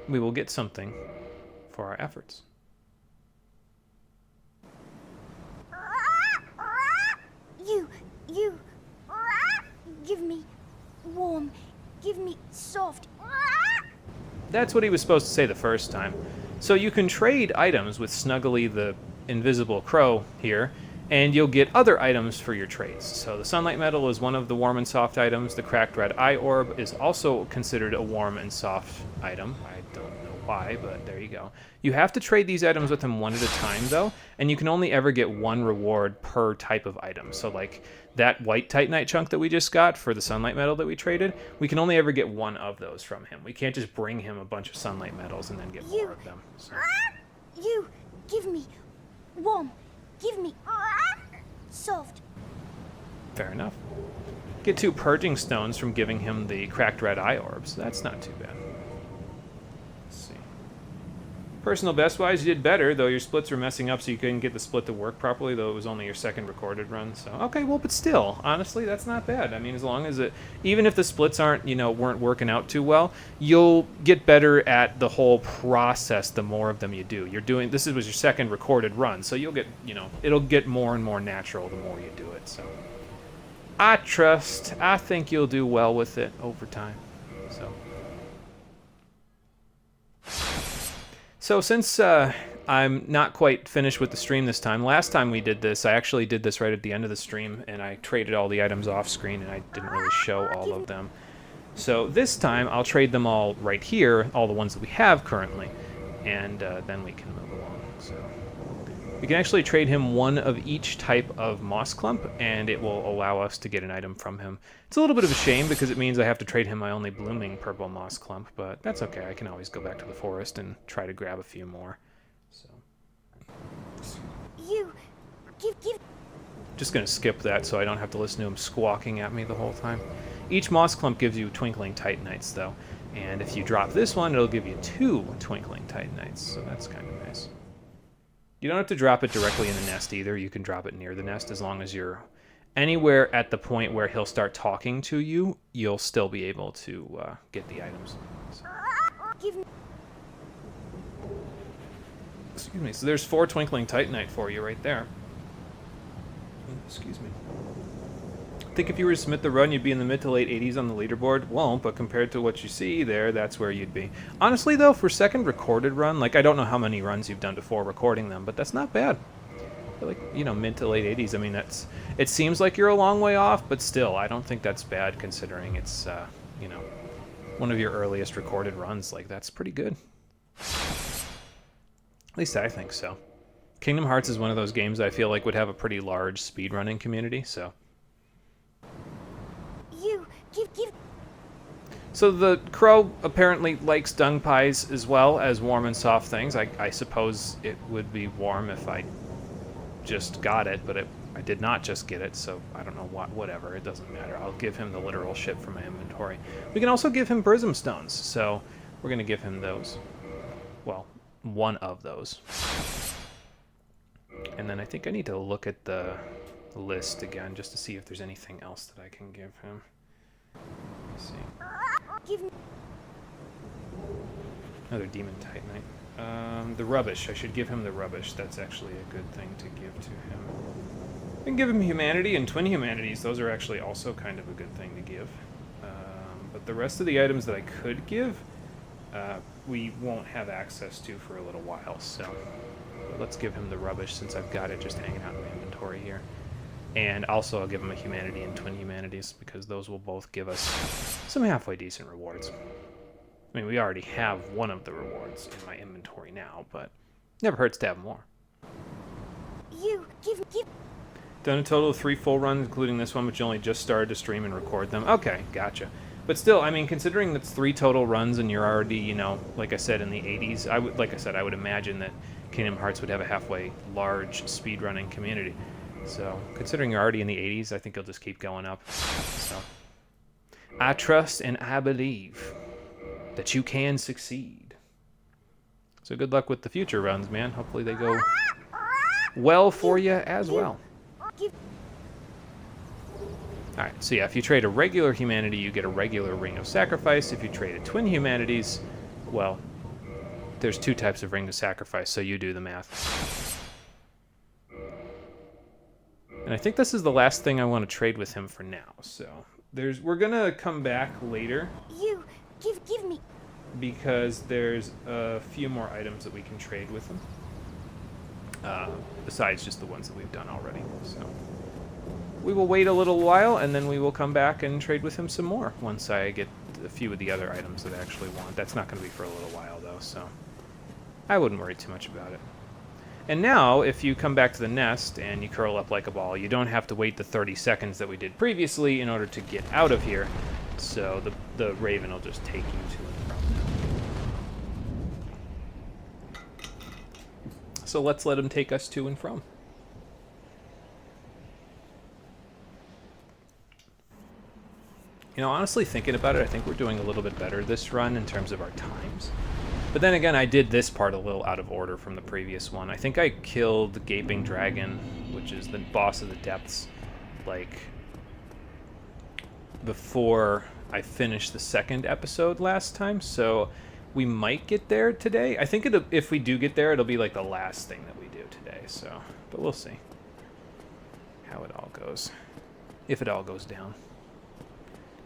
we will get something for our efforts. You, give me warm, give me soft. That's what he was supposed to say the first time. So you can trade items with Snuggly the invisible crow here, and you'll get other items for your trades. So the sunlight metal is one of the warm and soft items. The cracked red eye orb is also considered a warm and soft item. I don't know why, but there you go. You have to trade these items with him one at a time, though, and you can only ever get one reward per type of item. So like that white Titanite chunk that we just got for the sunlight metal that we traded, we can only ever get one of those from him. We can't just bring him a bunch of sunlight metals and then get more of them. So. You, give me warm, give me soft. Fair enough. Get 2 purging stones from giving him the cracked red eye orbs. That's not too bad. Let's see. Personal best wise, you did better, though your splits were messing up, so you couldn't get the split to work properly, though it was only your second recorded run. So okay, well, but still, honestly, that's not bad. I mean, as long as it, even if the splits weren't working out too well, you'll get better at the whole process the more of them you do. This was your second recorded run, so you'll get, it'll get more and more natural the more you do it. So I think you'll do well with it over time. So since I'm not quite finished with the stream this time, last time we did this, I actually did this right at the end of the stream, and I traded all the items off screen, and I didn't really show all of them. So this time, I'll trade them all right here, all the ones that we have currently, and then we can move along. So we can actually trade him one of each type of moss clump, and it will allow us to get an item from him. It's a little bit of a shame because it means I have to trade him my only blooming purple moss clump, but that's okay. I can always go back to the forest and try to grab a few more. So You, give. Just gonna skip that so I don't have to listen to him squawking at me the whole time. Each moss clump gives you twinkling titanites, though, and if you drop this one, it'll give you 2 twinkling titanites, so that's kind of nice. You don't have to drop it directly in the nest either. You can drop it near the nest as long as you're anywhere at the point where he'll start talking to you. You'll still be able to get the items. So. Excuse me. So there's 4 twinkling titanite for you right there. Excuse me. I think if you were to submit the run, you'd be in the mid to late 80s on the leaderboard. Won't, but compared to what you see there, that's where you'd be. Honestly, though, for second recorded run, like, I don't know how many runs you've done before recording them, but that's not bad. Like, mid to late 80s. I mean, it seems like you're a long way off, but still, I don't think that's bad considering it's, one of your earliest recorded runs. Like, that's pretty good. At least I think so. Kingdom Hearts is one of those games that I feel like would have a pretty large speedrunning community, so... You, give... So the crow apparently likes dung pies as well as warm and soft things. I suppose it would be warm if I just got it, but I did not just get it, so I don't know whatever. It doesn't matter. I'll give him the literal shit from my inventory. We can also give him prism stones, so we're going to give him those. Well, one of those. And then I think I need to look at the list again just to see if there's anything else that I can give him. Let me see. Give me... Another Demon Titanite. The rubbish. I should give him the rubbish. That's actually a good thing to give to him. I can give him humanity and twin humanities. Those are actually also kind of a good thing to give. But the rest of the items that I could give, we won't have access to for a little while. So let's give him the rubbish since I've got it just hanging out in my inventory here. And also I'll give him a humanity and twin humanities because those will both give us some halfway decent rewards. I mean, we already have one of the rewards in my inventory now, but never hurts to have more. You, give... Done a total of 3 full runs, including this one, but you only just started to stream and record them. Okay, gotcha. But still, I mean, considering that's 3 total runs and you're already, you know, like I said, in the 80s, I would imagine that Kingdom Hearts would have a halfway large speedrunning community. So, considering you're already in the 80s, I think it'll just keep going up. So, I trust and I believe that you can succeed. So good luck with the future runs, man. Hopefully they go well for you as well. Alright, so yeah, if you trade a regular humanity, you get a regular Ring of Sacrifice. If you trade a twin humanities, well, there's 2 types of Ring of Sacrifice, so you do the math. And I think this is the last thing I want to trade with him for now. So we're gonna come back later. You, give me... Because there's a few more items that we can trade with him. Besides just the ones that we've done already. So we will wait a little while, and then we will come back and trade with him some more once I get a few of the other items that I actually want. That's not going to be for a little while, though, so I wouldn't worry too much about it. And now, if you come back to the nest and you curl up like a ball, you don't have to wait the 30 seconds that we did previously in order to get out of here. So the Raven will just take you to and from now. So let's let him take us to and from. You know, honestly, thinking about it, I think we're doing a little bit better this run in terms of our times. But then again, I did this part a little out of order from the previous one. I think I killed the Gaping Dragon, which is the boss of the depths, like, before I finished the second episode last time, so we might get there today. I think if we do get there, it'll be like the last thing that we do today, so, but we'll see how it all goes. If it all goes down.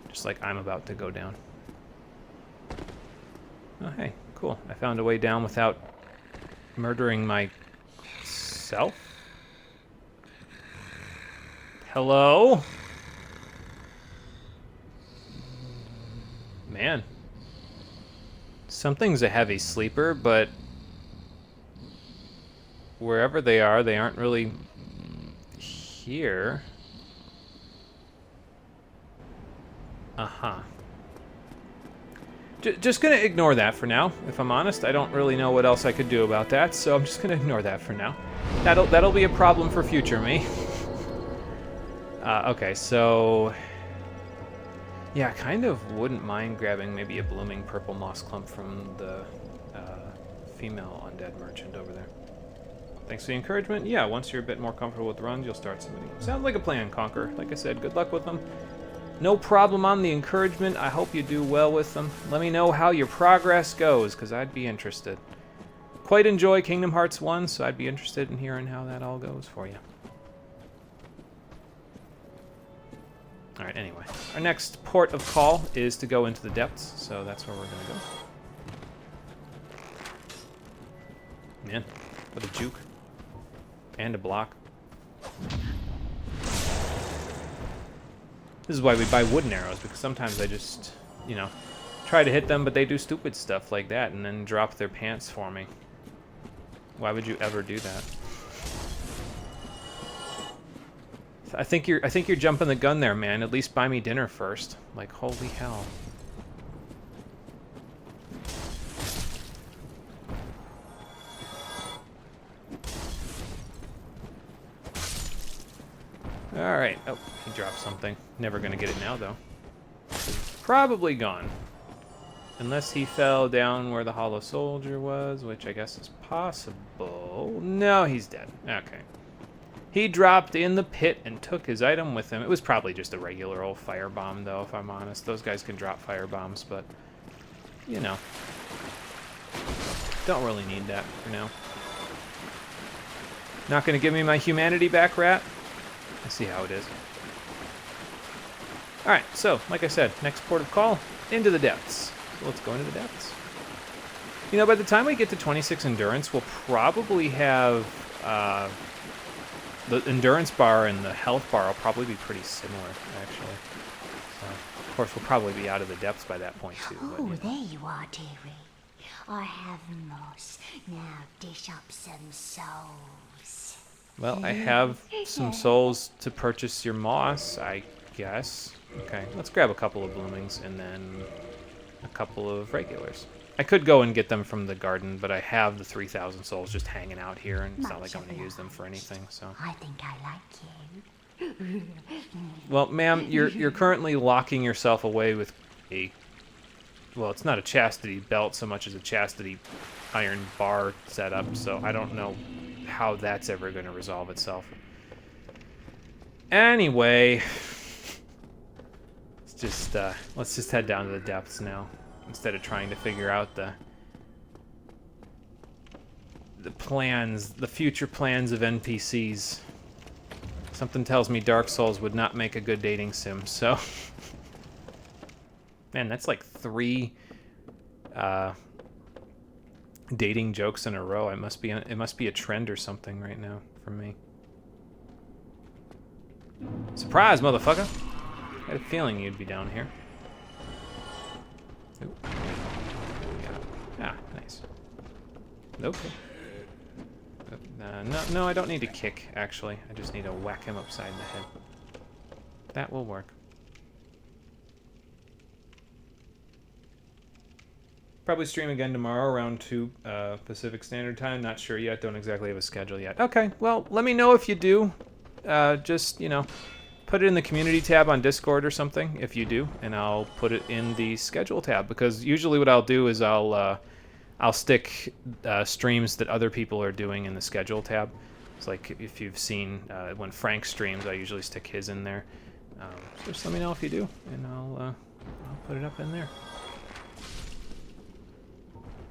Just like I'm about to go down. Oh, hey. Cool. I found a way down without murdering myself. Hello? Man. Something's a heavy sleeper, but wherever they aren't really here. Uh-huh. Just gonna ignore that for now. If I'm honest, I don't really know what else I could do about that, so I'm just gonna ignore that for now. That'll be a problem for future me. Okay, so yeah, I kind of wouldn't mind grabbing maybe a blooming purple moss clump from the female undead merchant over there. Thanks for the encouragement. Yeah, once you're a bit more comfortable with runs, you'll start submitting. Sounds like a plan, Conquer. Like I said, good luck with them. No problem on the encouragement. I hope you do well with them. Let me know how your progress goes, because I'd be interested. Quite enjoy Kingdom Hearts 1, so I'd be interested in hearing how that all goes for you. Alright, anyway. Our next port of call is to go into the depths, so that's where we're going to go. Man, what a juke. And a block. This is why we buy wooden arrows, because sometimes I just, you know, try to hit them, but they do stupid stuff like that and then drop their pants for me. Why would you ever do that? I think you're jumping the gun there, man. At least buy me dinner first. Like, holy hell. Alright. Oh, he dropped something. Never gonna get it now, though. Probably gone. Unless he fell down where the Hollow Soldier was, which I guess is possible. No, he's dead. Okay. He dropped in the pit and took his item with him. It was probably just a regular old firebomb, though, if I'm honest. Those guys can drop firebombs, but, you know. Don't really need that for now. Not gonna give me my humanity back, rat? I see how it is. Alright, so, like I said, next port of call, into the depths. So let's go into the depths. You know, by the time we get to 26 endurance, we'll probably have, the endurance bar and the health bar will probably be pretty similar, actually. So, of course, we'll probably be out of the depths by that point, too. But, Oh, there you are, dearie. I have moss. Now dish up some souls. Well, I have some souls to purchase your moss, I guess. Okay, let's grab a couple of bloomings and then a couple of regulars. I could go and get them from the garden, but I have the 3,000 souls just hanging out here, and it's not like I'm going to use them for anything, so... I think I like you. Well, ma'am, you're currently locking yourself away with a... Well, it's not a chastity belt so much as a chastity iron bar setup, so I don't know how that's ever going to resolve itself. Anyway... let's just head down to the depths now, instead of trying to figure out the plans, the future plans of NPCs. Something tells me Dark Souls would not make a good dating sim, so... Man, that's like 3 dating jokes in a row. It must be a trend or something right now for me. Surprise, motherfucker! I had a feeling you'd be down here. Ooh. Ah, nice. Okay. No, I don't need to kick, actually. I just need to whack him upside the head. That will work. Probably stream again tomorrow around 2 Pacific Standard Time. Not sure yet. Don't exactly have a schedule yet. Okay, well, let me know if you do. Just, you know... Put it in the community tab on Discord or something if you do, and I'll put it in the schedule tab, because usually what I'll do is I'll stick streams that other people are doing in the schedule tab. It's like if you've seen when Frank streams, I usually stick his in there. So just let me know if you do, and I'll put it up in there.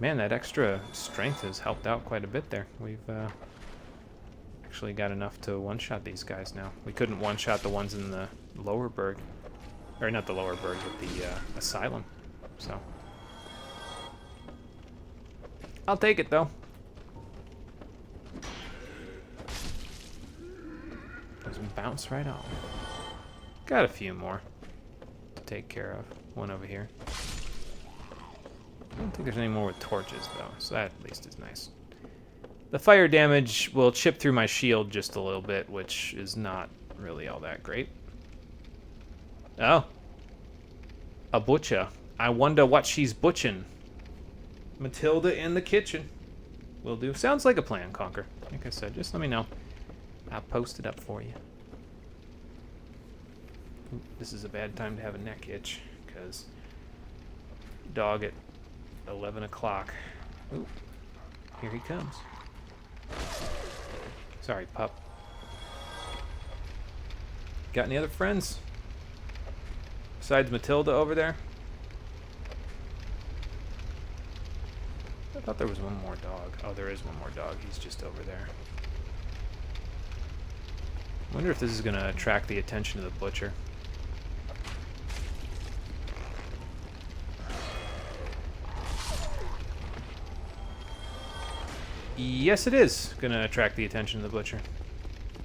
Man, that extra strength has helped out quite a bit there. We've actually got enough to one-shot these guys now. We couldn't one-shot the ones in the lower burg. Or not the lower burg, but the asylum. So. I'll take it, though. Doesn't bounce right off. Got a few more to take care of. One over here. I don't think there's any more with torches, though, so that at least is nice. The fire damage will chip through my shield just a little bit, which is not really all that great. Oh. A butcher. I wonder what she's butching. Matilda in the kitchen. Will do. Sounds like a plan, Conker. Like I said, just let me know. I'll post it up for you. Ooh, this is a bad time to have a neck itch, because dog at 11 o'clock. Ooh, here he comes. Sorry, pup. Got any other friends? Besides Matilda over there? I thought there was one more dog. Oh, there is one more dog. He's just over there. I wonder if this is going to attract the attention of the butcher. Yes, it is going to attract the attention of the butcher.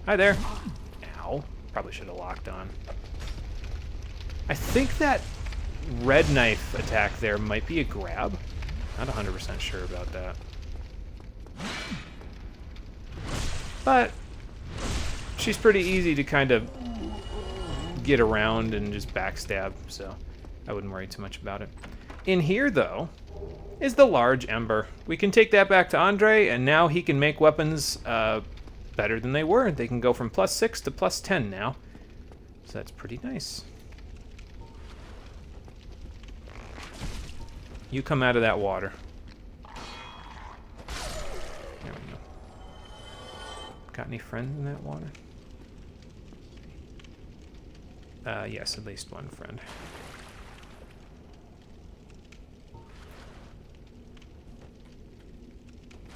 Hi there. Ow. Probably should have locked on. I think that red knife attack there might be a grab. Not 100% sure about that. But she's pretty easy to kind of get around and just backstab, so I wouldn't worry too much about it. In here, though, is the large ember. We can take that back to Andre, and now he can make weapons better than they were. They can go from +6 to +10 now, so that's pretty nice. You come out of that water. There we go. Got any friends in that water? Yes, at least one friend.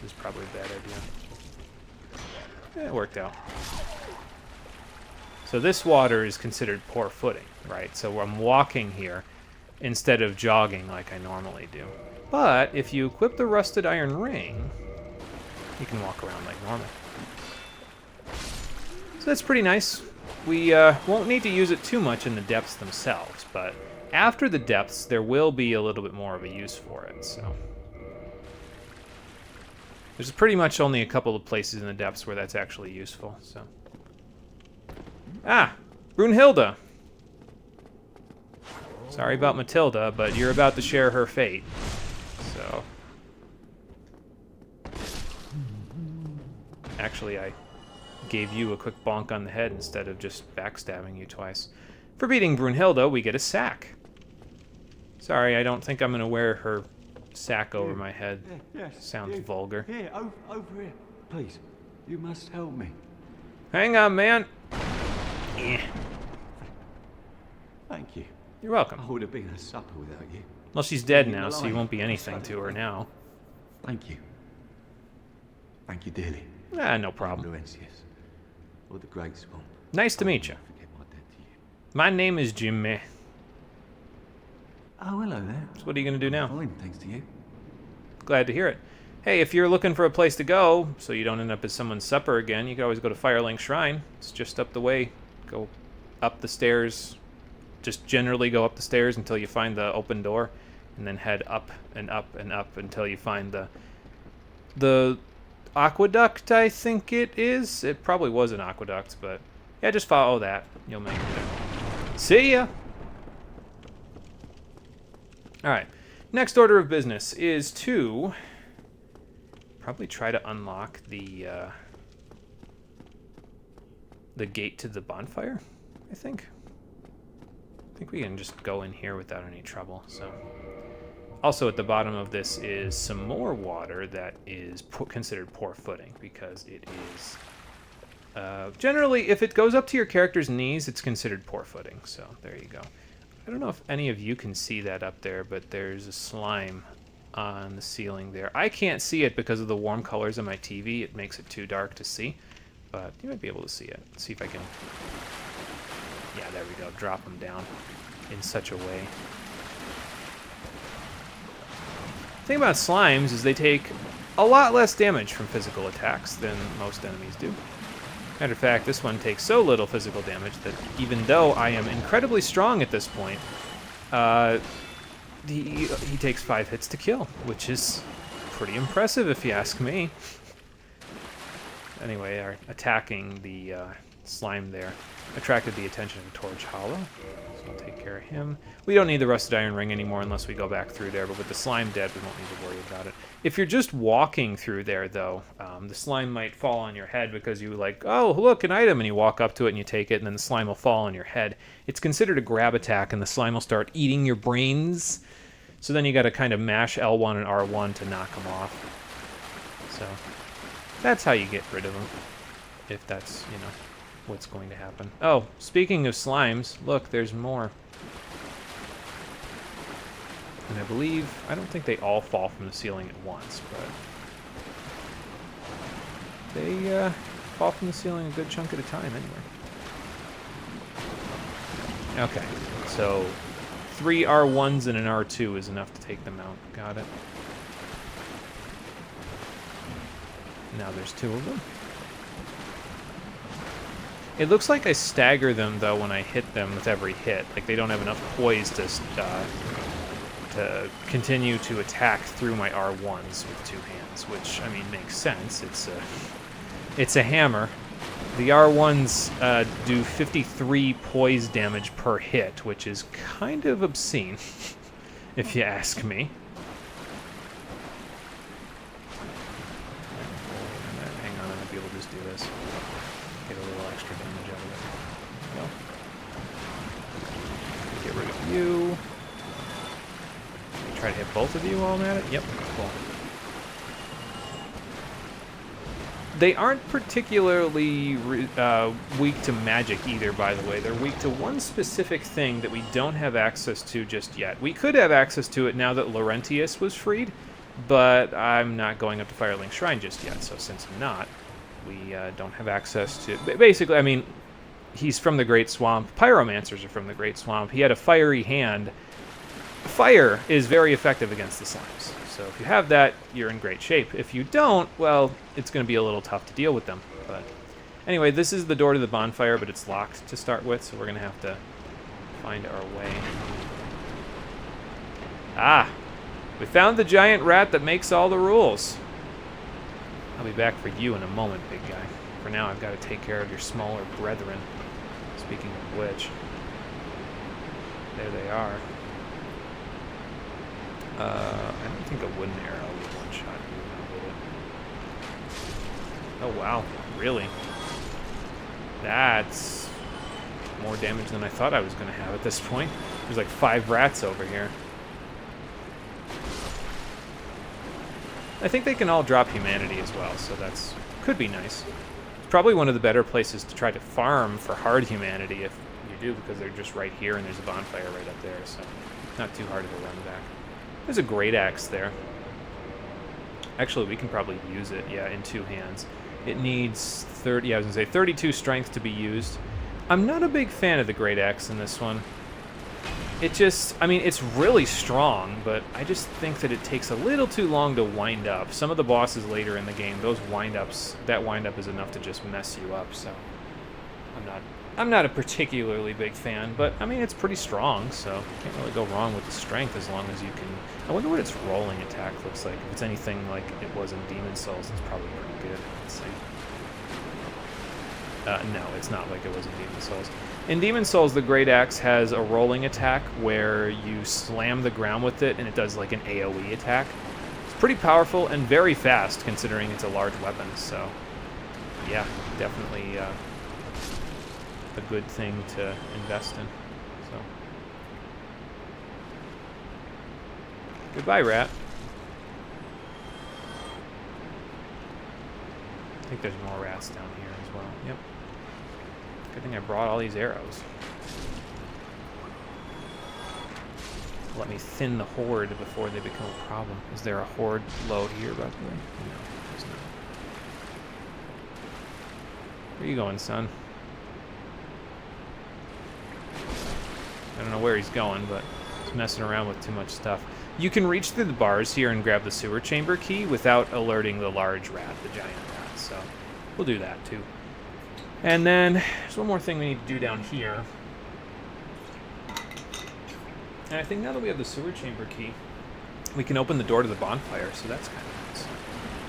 This is probably a bad idea. It worked out. So this water is considered poor footing, right? So I'm walking here instead of jogging like I normally do. But if you equip the rusted iron ring, you can walk around like normal. So that's pretty nice. We won't need to use it too much in the depths themselves, but after the depths, there will be a little bit more of a use for it, so. There's pretty much only a couple of places in the depths where that's actually useful, so. Ah, Brunhilde. Sorry about Matilda, but you're about to share her fate, so. Actually, I gave you a quick bonk on the head instead of just backstabbing you twice. For beating Brunhilde, we get a sack. Sorry, I don't think I'm going to wear her sack over my head. Yes. Sounds vulgar. Here, over here. Please, you must help me. Hang on, man. Yeah. Thank you. You're welcome. I would have been a supper without you. Well, she's dead now, so you won't be anything to her now. Thank you. Thank you dearly. Ah, no problem. Laurentius, or the Great Swan. Nice to meet you. Forget my debt to you. My name is Jimmy. Oh, hello there. So what are you going to do now? Fine, thanks to you. Glad to hear it. Hey, if you're looking for a place to go, so you don't end up as someone's supper again, you can always go to Firelink Shrine. It's just up the way. Go up the stairs. Just generally go up the stairs until you find the open door, and then head up and up and up until you find the aqueduct, I think it is. It probably was an aqueduct, but yeah, just follow that. You'll make it there. See ya! Alright, next order of business is to probably try to unlock the gate to the bonfire, I think. I think we can just go in here without any trouble, so. Also at the bottom of this is some more water that is considered poor footing, because it is... generally, if it goes up to your character's knees, it's considered poor footing, so there you go. I don't know if any of you can see that up there, but there's a slime on the ceiling there. I can't see it because of the warm colors on my TV. It makes it too dark to see, but you might be able to see it. Let's see if I can... Yeah, there we go. Drop them down in such a way. The thing about slimes is they take a lot less damage from physical attacks than most enemies do. Matter of fact, this one takes so little physical damage that even though I am incredibly strong at this point, he takes 5 hits to kill, which is pretty impressive if you ask me. Anyway, our attacking the slime there attracted the attention of Torch Hollow, so I'll take care of him. We don't need the Rusted Iron Ring anymore unless we go back through there, but with the slime dead, we won't need to worry about it. If you're just walking through there, though, the slime might fall on your head because you like, oh, look, an item, and you walk up to it and you take it, and then the slime will fall on your head. It's considered a grab attack, and the slime will start eating your brains. So then you got to kind of mash L1 and R1 to knock them off. So that's how you get rid of them, if that's, you know, what's going to happen. Oh, speaking of slimes, look, there's more. And I believe, I don't think they all fall from the ceiling at once, but they fall from the ceiling a good chunk at a time anyway. Okay, so 3 R1s and an R2 is enough to take them out. Got it. Now there's 2 of them. It looks like I stagger them, though, when I hit them with every hit. Like, they don't have enough poise to continue to attack through my R1s with 2 hands, which, I mean, makes sense. It's It's a hammer. The R1s do 53 poise damage per hit, which is kind of obscene, if you ask me. Hang on, I might be able to just do this. Get a little extra damage out of it. Get rid of you. Try to hit both of you while I'm at it? Yep, cool. They aren't particularly weak to magic either, by the way. They're weak to one specific thing that we don't have access to just yet. We could have access to it now that Laurentius was freed, but I'm not going up to Firelink Shrine just yet, so since I'm not, we don't have access to... Basically, I mean, he's from the Great Swamp. Pyromancers are from the Great Swamp. He had a fiery hand. Fire is very effective against the slimes. So if you have that, you're in great shape. If you don't, well, it's going to be a little tough to deal with them. But anyway, this is the door to the bonfire, but it's locked to start with, so we're going to have to find our way. Ah! We found the giant rat that makes all the rules. I'll be back for you in a moment, big guy. For now, I've got to take care of your smaller brethren. Speaking of which, there they are. I don't think a wooden arrow will one-shot you, will it? Oh, wow. Really? That's more damage than I thought I was going to have at this point. There's like 5 rats over here. I think they can all drop humanity as well, so that's could be nice. It's probably one of the better places to try to farm for hard humanity if you do, because they're just right here and there's a bonfire right up there, so not too hard of a run back. There's a great axe there. Actually, we can probably use it, yeah, in 2 hands. It needs 30, I was gonna say 32 strength to be used. I'm not a big fan of the great axe in this one. It just, I mean, it's really strong, but I just think that it takes a little too long to wind up. Some of the bosses later in the game, those wind-ups, that wind-up is enough to just mess you up, so I'm not a particularly big fan, but I mean, it's pretty strong, so can't really go wrong with the strength as long as you can. I wonder what its rolling attack looks like. If it's anything like it was in Demon Souls, it's probably pretty good. Let's see. No, it's not like it was in Demon Souls. In Demon Souls, the Great Axe has a rolling attack where you slam the ground with it and it does like an AoE attack. It's pretty powerful and very fast considering it's a large weapon, so yeah, definitely a good thing to invest in. So goodbye, rat. I think there's more rats down here as well. Yep. Good thing I brought all these arrows. Let me thin the horde before they become a problem. Is there a horde load here, by the way? No, there's not. Where are you going, son? I don't know where he's going, but he's messing around with too much stuff. You can reach through the bars here and grab the sewer chamber key without alerting the large rat, the giant rat, so we'll do that too. And then there's one more thing we need to do down here. And I think now that we have the sewer chamber key, we can open the door to the bonfire, so that's kind of nice.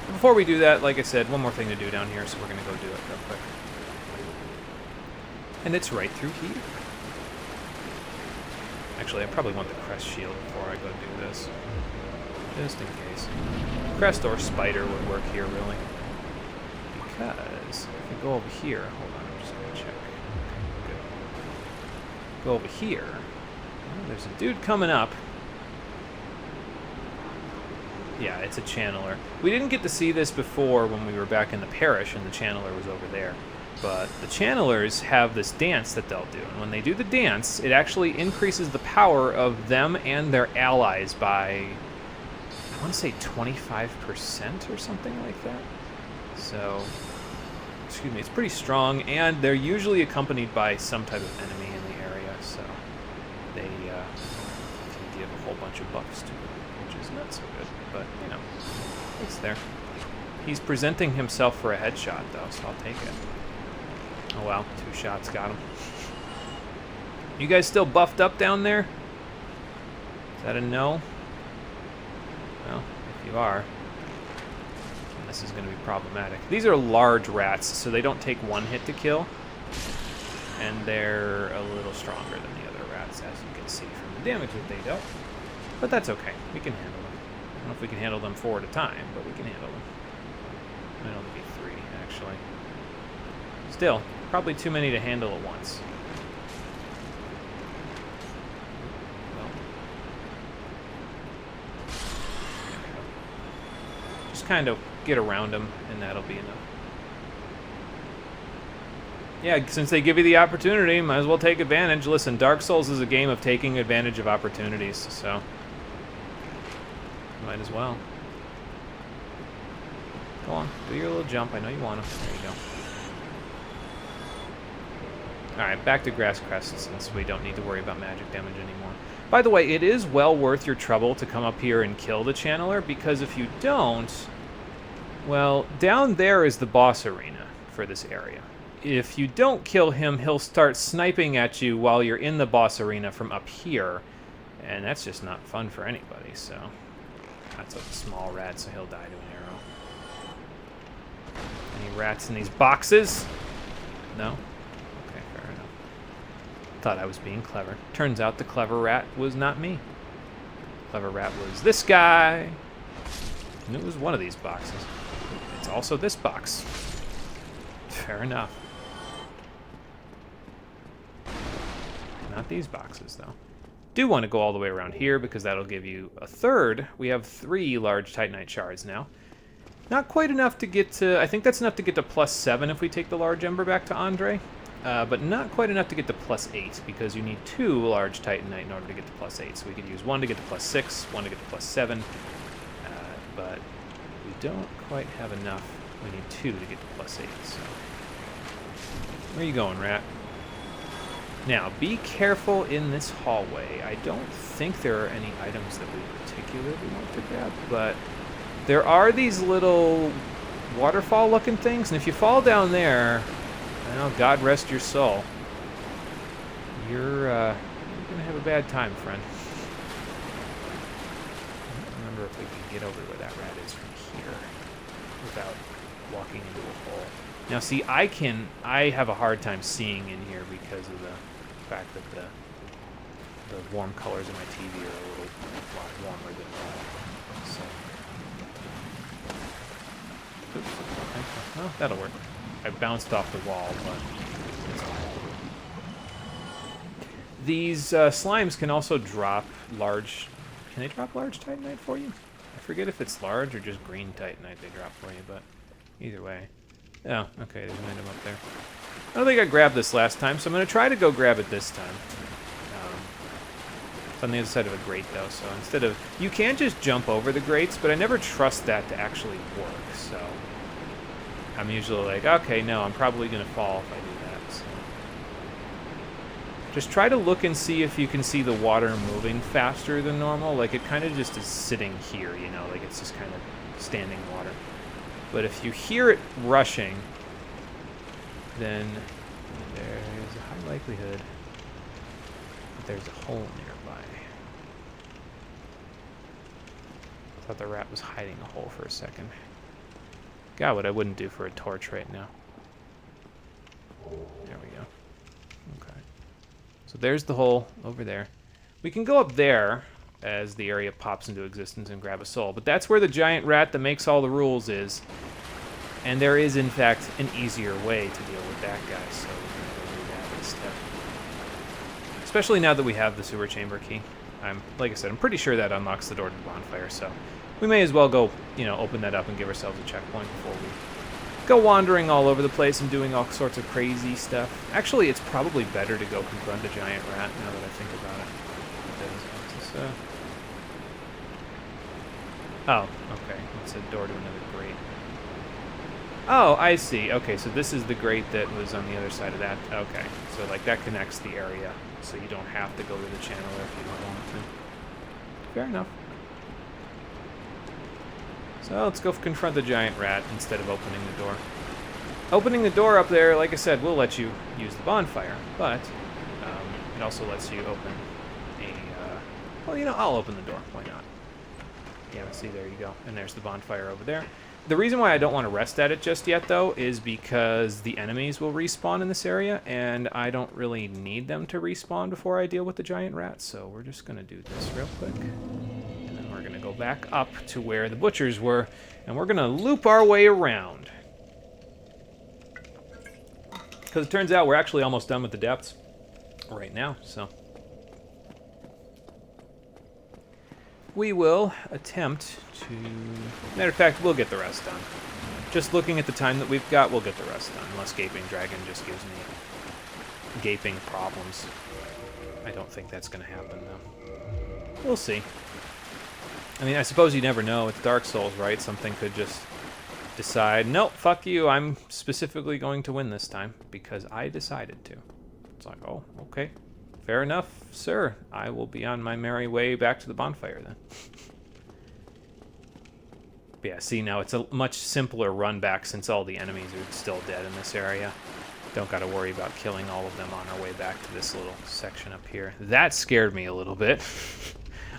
But before we do that, like I said, one more thing to do down here, so we're going to go do it real quick. And it's right through here. Actually, I probably want the crest shield before I go do this, just in case. Crest or spider would work here, really. Because if we go over here, hold on, I'm just going to check. Okay, good. Go over here. Oh, there's a dude coming up. Yeah, it's a channeler. We didn't get to see this before when we were back in the parish and the channeler was over there. But the channelers have this dance that they'll do, and when they do the dance, it actually increases the power of them and their allies by, I want to say 25% or something like that. So, excuse me, it's pretty strong, and they're usually accompanied by some type of enemy in the area, so they can give a whole bunch of buffs to it, which is not so good, but, you know, it's there. He's presenting himself for a headshot, though, so I'll take it. Oh wow, 2 shots got him. You guys still buffed up down there? Is that a no? Well, if you are, I'm gonna this is going to be problematic. These are large rats, so they don't take one hit to kill, and they're a little stronger than the other rats, as you can see from the damage that they dealt. But that's okay. We can handle them. I don't know if we can handle them 4 at a time, but we can handle them. Might only be 3, actually. Still, probably too many to handle at once. Well, there we go. Just kind of get around them, and that'll be enough. Yeah, since they give you the opportunity, might as well take advantage. Listen, Dark Souls is a game of taking advantage of opportunities, so might as well. Go on, do your little jump. I know you want them. There you go. Alright, back to Grass Crest, since we don't need to worry about magic damage anymore. By the way, it is well worth your trouble to come up here and kill the Channeler, because if you don't, well, down there is the boss arena for this area. If you don't kill him, he'll start sniping at you while you're in the boss arena from up here, and that's just not fun for anybody, so... That's a small rat, so he'll die to an arrow. Any rats in these boxes? No? Okay, fair enough. Thought I was being clever. Turns out the clever rat was not me. Clever rat was this guy. And it was one of these boxes. It's also this box. Fair enough. Not these boxes, though. Do want to go all the way around here because that'll give you a third. We have 3 large Titanite shards now. Not quite enough to get to... I think that's enough to get to +7 if we take the large ember back to Andre. But not quite enough to get to +8 because you need 2 large Titanite in order to get to +8. So we could use 1 to get to +6, 1 to get to +7. But we don't quite have enough. We need 2 to get to +8. So where are you going, rat? Now, be careful in this hallway. I don't think there are any items that we particularly want to grab, but there are these little waterfall-looking things, and if you fall down there, well, God rest your soul. You're going to have a bad time, friend. I don't remember if we can get over where that rat is from here without walking into a hole. Now, see, I have a hard time seeing in here because of the fact that the warm colors in my TV are a lot warmer than that. So, oops. Okay. Well, that'll work. I bounced off the wall, but it's fine. These slimes can also drop large... Can they drop large Titanite for you? I forget if it's large or just green Titanite they drop for you, but either way. Oh, okay, there's an item up there. I don't think I grabbed this last time, so I'm going to try to go grab it this time. It's on the other side of a grate, though, so instead of... You can just jump over the grates, but I never trust that to actually work, so... I'm usually like, okay, no, I'm probably going to fall if I do that, so... Just try to look and see if you can see the water moving faster than normal. Like, it kind of just is sitting here, you know? Like, it's just kind of standing water. But if you hear it rushing, then there's a high likelihood that there's a hole nearby. I thought the rat was hiding a hole for a second. God, what I wouldn't do for a torch right now. There we go. Okay. So there's the hole over there. We can go up there as the area pops into existence and grab a soul. But that's where the giant rat that makes all the rules is. And there is, in fact, an easier way to deal with that guy, so we're going to do that instead. Especially now that we have the sewer chamber key. Like I said, I'm pretty sure that unlocks the door to the bonfire, so we may as well go, you know, open that up and give ourselves a checkpoint before we go wandering all over the place and doing all sorts of crazy stuff. Actually, it's probably better to go confront the giant rat now that I think about it. Oh, okay. It's a door to another grate. Oh, I see. Okay, so this is the grate that was on the other side of that. Okay, so like that connects the area, so you don't have to go to the channeler if you don't want to. Fair enough. So let's go confront the giant rat instead of opening the door. Opening the door up there, like I said, will let you use the bonfire, but it also lets you open a... well, you know, I'll open the door. Why not? Yeah, see, there you go. And there's the bonfire over there. The reason why I don't want to rest at it just yet, though, is because the enemies will respawn in this area, and I don't really need them to respawn before I deal with the giant rats, so we're just going to do this real quick. And then we're going to go back up to where the butchers were, and we're going to loop our way around. Because it turns out we're actually almost done with the depths right now, so... we will attempt to... matter of fact, we'll get the rest done. Just looking at the time that we've got, we'll get the rest done. Unless Gaping Dragon just gives me gaping problems. I don't think that's going to happen, though. We'll see. I mean, I suppose you never know. It's Dark Souls, right? Something could just decide, nope, fuck you, I'm specifically going to win this time, because I decided to. It's like, oh, okay. Fair enough, sir. I will be on my merry way back to the bonfire then. But yeah, see, now it's a much simpler run back since all the enemies are still dead in this area. Don't got to worry about killing all of them on our way back to this little section up here. That scared me a little bit.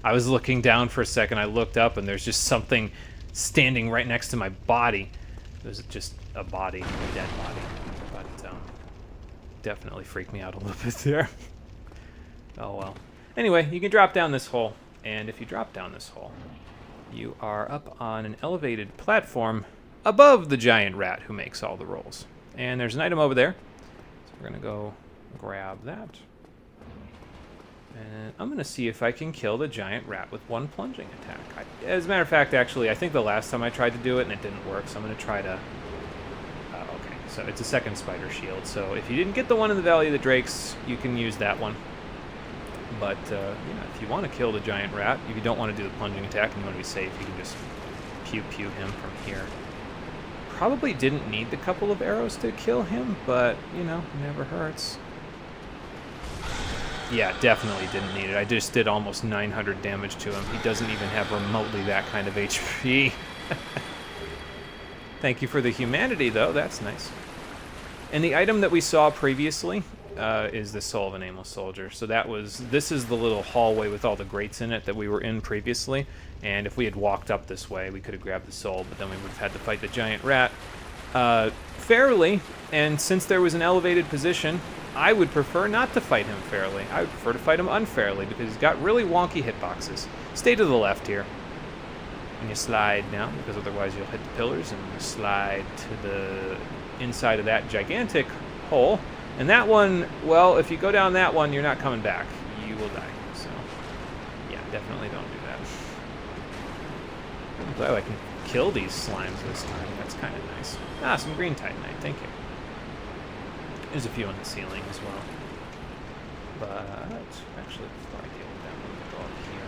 I was looking down for a second. I looked up, and there's just something standing right next to my body. It was just a body, a dead body. But definitely freaked me out a little bit there. Oh well. Anyway, you can drop down this hole, and if you drop down this hole, you are up on an elevated platform above the giant rat who makes all the rolls. And there's an item over there, so we're gonna go grab that. And I'm gonna see if I can kill the giant rat with one plunging attack. As a matter of fact, actually, I think the last time I tried to do it and it didn't work, so I'm gonna try to... okay, so it's a second spider shield, so if you didn't get the one in the Valley of the Drakes, you can use that one. But, yeah, if you want to kill the giant rat, if you don't want to do the plunging attack and you want to be safe, you can just pew-pew him from here. Probably didn't need the couple of arrows to kill him, but, you know, never hurts. Yeah, definitely didn't need it. I just did almost 900 damage to him. He doesn't even have remotely that kind of HP. Thank you for the humanity, though. That's nice. And the item that we saw previously... is the Soul of a Nameless Soldier. So this is the little hallway with all the grates in it that we were in previously, and if we had walked up this way, we could have grabbed the soul, but then we would have had to fight the giant rat fairly, and since there was an elevated position, I would prefer not to fight him fairly. I would prefer to fight him unfairly, because he's got really wonky hitboxes. Stay to the left here, and you slide down, because otherwise you'll hit the pillars, and you slide to the inside of that gigantic hole. And that one, well, if you go down that one, you're not coming back. You will die. So, yeah, definitely don't do that. I'm glad I can kill these slimes this time. That's kind of nice. Ah, some green titanite. Thank you. There's a few on the ceiling as well. But, actually, before I deal with that, I'm going to go up here.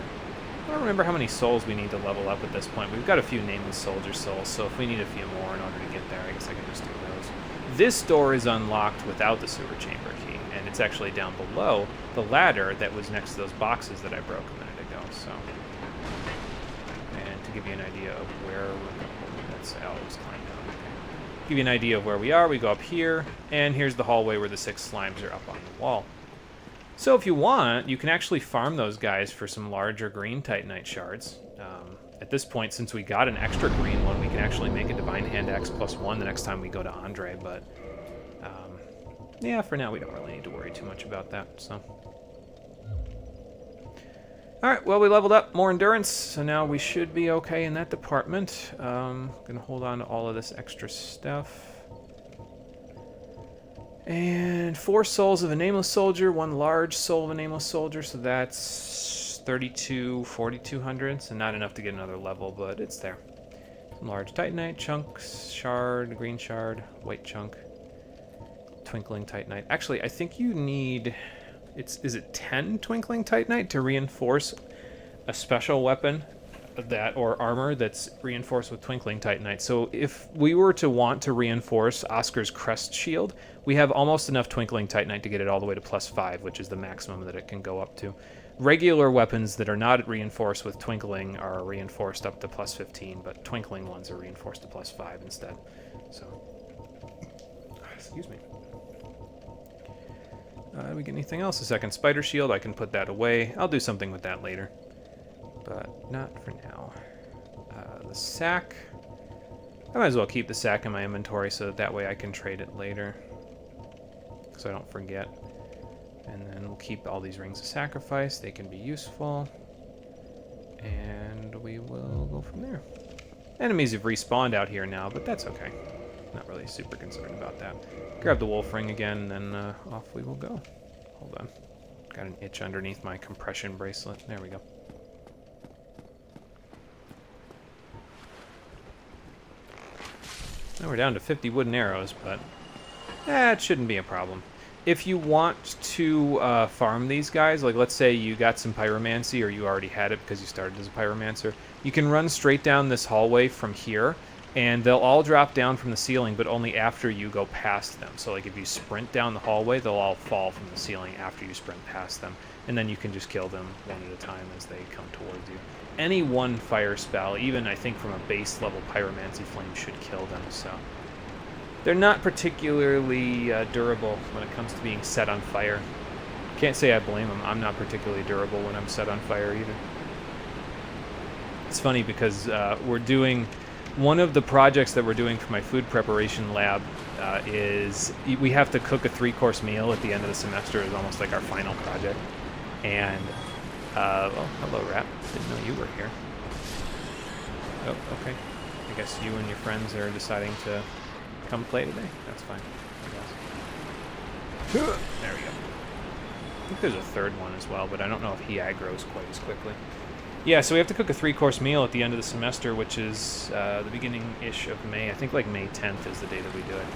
I don't remember how many souls we need to level up at this point. We've got a few Nameless Soldier souls, so if we need a few more in order to get there, I guess I can just do those. This door is unlocked without the sewer chamber key, and it's actually down below the ladder that was next to those boxes that I broke a minute ago, so... And to give you an idea of where we're going, that's Alex climbed down. Okay. Give you an idea of where we are, we go up here, and here's the hallway where the 6 slimes are up on the wall. So if you want, you can actually farm those guys for some larger green titanite shards. At this point, since we got an extra green one, we can actually make a Divine Hand Axe +1 the next time we go to Andre, but yeah, for now we don't really need to worry too much about that, so. Alright, well, we leveled up more endurance, so now we should be okay in that department. Gonna hold on to all of this extra stuff. And 4 souls of a Nameless Soldier, 1 large soul of a Nameless Soldier, so that's 4,200, so not enough to get another level, but it's there. Some large titanite, chunks, shard, green shard, white chunk, twinkling titanite. Actually, I think you need, is it 10 twinkling titanite to reinforce a special weapon that or armor that's reinforced with twinkling titanite. So if we were to want to reinforce Oscar's crest shield, we have almost enough twinkling titanite to get it all the way to +5, which is the maximum that it can go up to. Regular weapons that are not reinforced with twinkling are reinforced up to +15, but twinkling ones are reinforced to +5 instead. So, excuse me. Did we get anything else? A second spider shield. I can put that away. I'll do something with that later, but not for now. The sack. I might as well keep the sack in my inventory so that way I can trade it later, so I don't forget. And then we'll keep all these rings of sacrifice. They can be useful. And we will go from there. Enemies have respawned out here now, but that's okay. Not really super concerned about that. Grab the wolf ring again, and then off we will go. Hold on. Got an itch underneath my compression bracelet. There we go. Now we're down to 50 wooden arrows, but it shouldn't be a problem. If you want to farm these guys, like let's say you got some pyromancy or you already had it because you started as a pyromancer, you can run straight down this hallway from here, and they'll all drop down from the ceiling, but only after you go past them. So like if you sprint down the hallway, they'll all fall from the ceiling after you sprint past them, and then you can just kill them one at a time as they come towards you. Any one fire spell, even I think from a base level pyromancy flame, should kill them, so they're not particularly durable when it comes to being set on fire. Can't say I blame them. I'm not particularly durable when I'm set on fire either. It's funny because we're doing one of the projects that we're doing for my food preparation lab is we have to cook a 3-course meal at the end of the semester. It's almost like our final project. And well, hello, Rat. Didn't know you were here. Oh, okay. I guess you and your friends are deciding to come play today. That's fine, I guess. There we go. I think there's a third one as well, but I don't know if he aggroes quite as quickly. Yeah, so we have to cook a 3-course meal at the end of the semester, which is the beginning-ish of May. I think like May 10th is the day that we do it.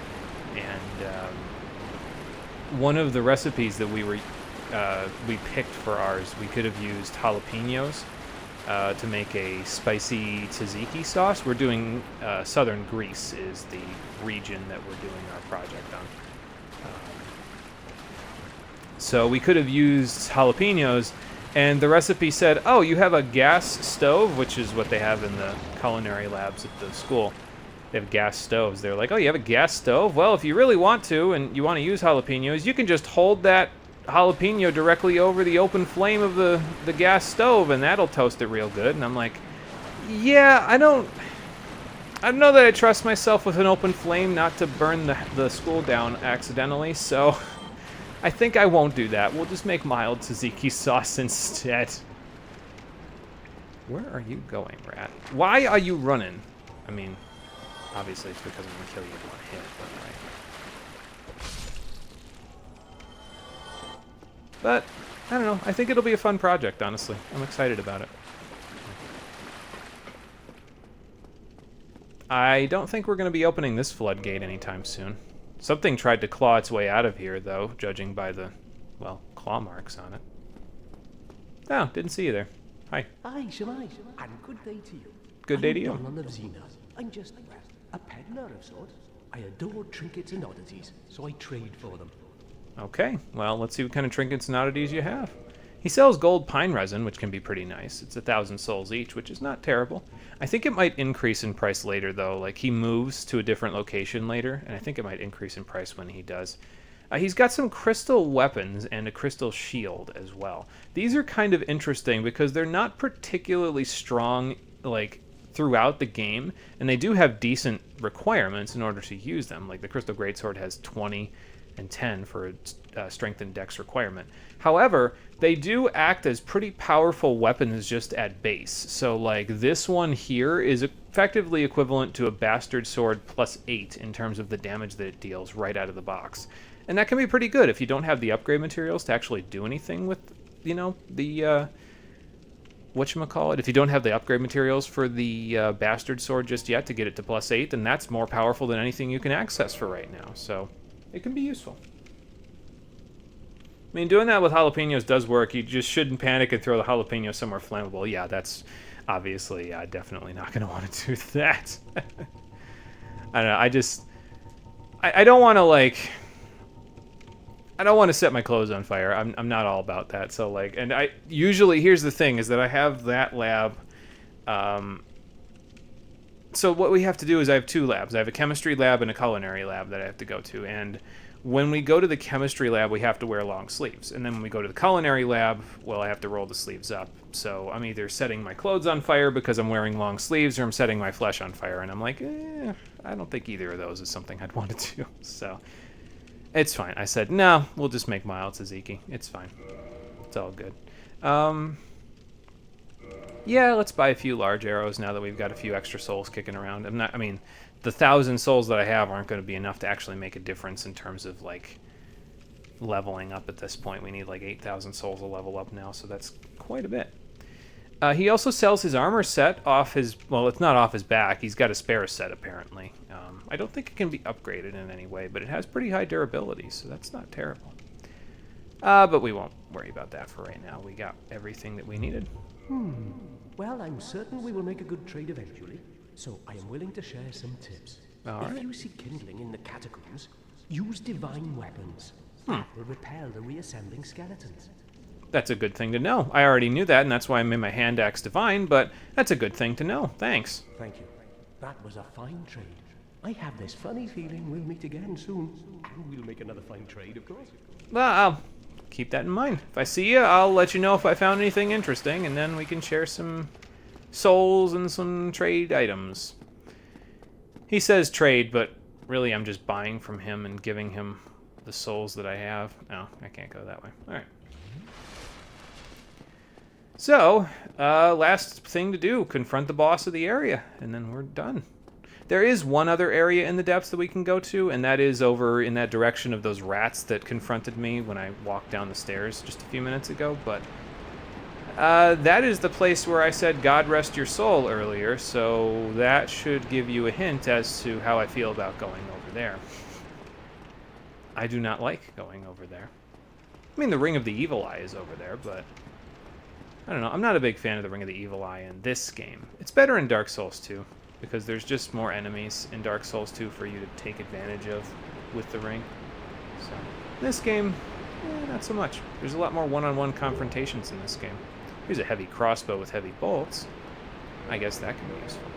And one of the recipes that we picked for ours, we could have used jalapenos to make a spicy tzatziki sauce. We're doing southern Greece is the region that we're doing our project on. So we could have used jalapenos, and the recipe said, oh, you have a gas stove, which is what they have in the culinary labs at the school. They have gas stoves. They're like, oh, you have a gas stove? Well, if you really want to and you want to use jalapenos, you can just hold that jalapeno directly over the open flame of the gas stove, and that'll toast it real good. And I'm like, yeah, I don't know that I trust myself with an open flame not to burn the school down accidentally, so I think I won't do that. We'll just make mild tzatziki sauce instead. Where are you going, Rat? Why are you running? I mean, obviously it's because I'm going to kill you in one hit, but I don't know. I think it'll be a fun project, honestly. I'm excited about it. I don't think we're going to be opening this floodgate anytime soon. Something tried to claw its way out of here, though, judging by the, well, claw marks on it. Oh, didn't see you there. Hi. Aye, Shemai, and good day to you. Good day to you. I'm Donald of Xena. I'm just a peddler of sorts. I adore trinkets and oddities, so I trade for them. Okay, well, let's see what kind of trinkets and oddities you have. He sells gold pine resin, which can be pretty nice. It's 1,000 souls each, which is not terrible. I think it might increase in price later, though. Like, he moves to a different location later, and I think it might increase in price when he does. He's got some crystal weapons and a crystal shield as well. These are kind of interesting because they're not particularly strong, like, throughout the game, and they do have decent requirements in order to use them. Like, the crystal greatsword has 20 and 10 for a strength and dex requirement. However, they do act as pretty powerful weapons just at base. So like this one here is effectively equivalent to a bastard sword plus 8 in terms of the damage that it deals right out of the box. And that can be pretty good if you don't have the upgrade materials to actually do anything with, you know, the whatchamacallit. If you don't have the upgrade materials for the bastard sword just yet to get it to plus 8, then that's more powerful than anything you can access for right now. So it can be useful. I mean, doing that with jalapenos does work. You just shouldn't panic and throw the jalapeno somewhere flammable. Yeah, that's obviously definitely not going to want to do that. I don't know. I don't want to, like... I don't want to set my clothes on fire. I'm not all about that. So, like... And I... Usually, here's the thing, is that I have that lab... So what we have to do is I have 2 labs. I have a chemistry lab and a culinary lab that I have to go to. And when we go to the chemistry lab, we have to wear long sleeves. And then when we go to the culinary lab, well, I have to roll the sleeves up. So I'm either setting my clothes on fire because I'm wearing long sleeves, or I'm setting my flesh on fire. And I'm like, I don't think either of those is something I'd want to do. So it's fine. I said, no, we'll just make mild tzatziki. It's fine. It's all good. Yeah, let's buy a few large arrows now that we've got a few extra souls kicking around. I mean, the 1,000 souls that I have aren't going to be enough to actually make a difference in terms of, like, leveling up at this point. We need, like, 8,000 souls to level up now, so that's quite a bit. He also sells his armor set off his... Well, it's not off his back. He's got a spare set, apparently. I don't think it can be upgraded in any way, but it has pretty high durability, so that's not terrible. But we won't worry about that for right now. We got everything that we needed. Well, I'm certain we will make a good trade eventually, so I am willing to share some tips. If you see kindling in the catacombs, use divine weapons. That will repel the reassembling skeletons. That's a good thing to know. I already knew that, and that's why I made my hand axe divine, but that's a good thing to know. Thanks. Thank you. That was a fine trade. I have this funny feeling we'll meet again soon, and we'll make another fine trade, of course. Well, I'll keep that in mind. If I see you, I'll let you know if I found anything interesting, and then we can share some souls and some trade items. He says trade, but really I'm just buying from him and giving him the souls that I have. No, I can't go that way. All right. So, last thing to do, confront the boss of the area, and then we're done. There is one other area in the depths that we can go to, and that is over in that direction of those rats that confronted me when I walked down the stairs just a few minutes ago, but that is the place where I said, God rest your soul earlier, so that should give you a hint as to how I feel about going over there. I do not like going over there. I mean, the Ring of the Evil Eye is over there, but I don't know. I'm not a big fan of the Ring of the Evil Eye in this game. It's better in Dark Souls 2, because there's just more enemies in Dark Souls 2 for you to take advantage of with the ring. So, this game, not so much. There's a lot more one-on-one confrontations in this game. Here's a heavy crossbow with heavy bolts. I guess that can be useful.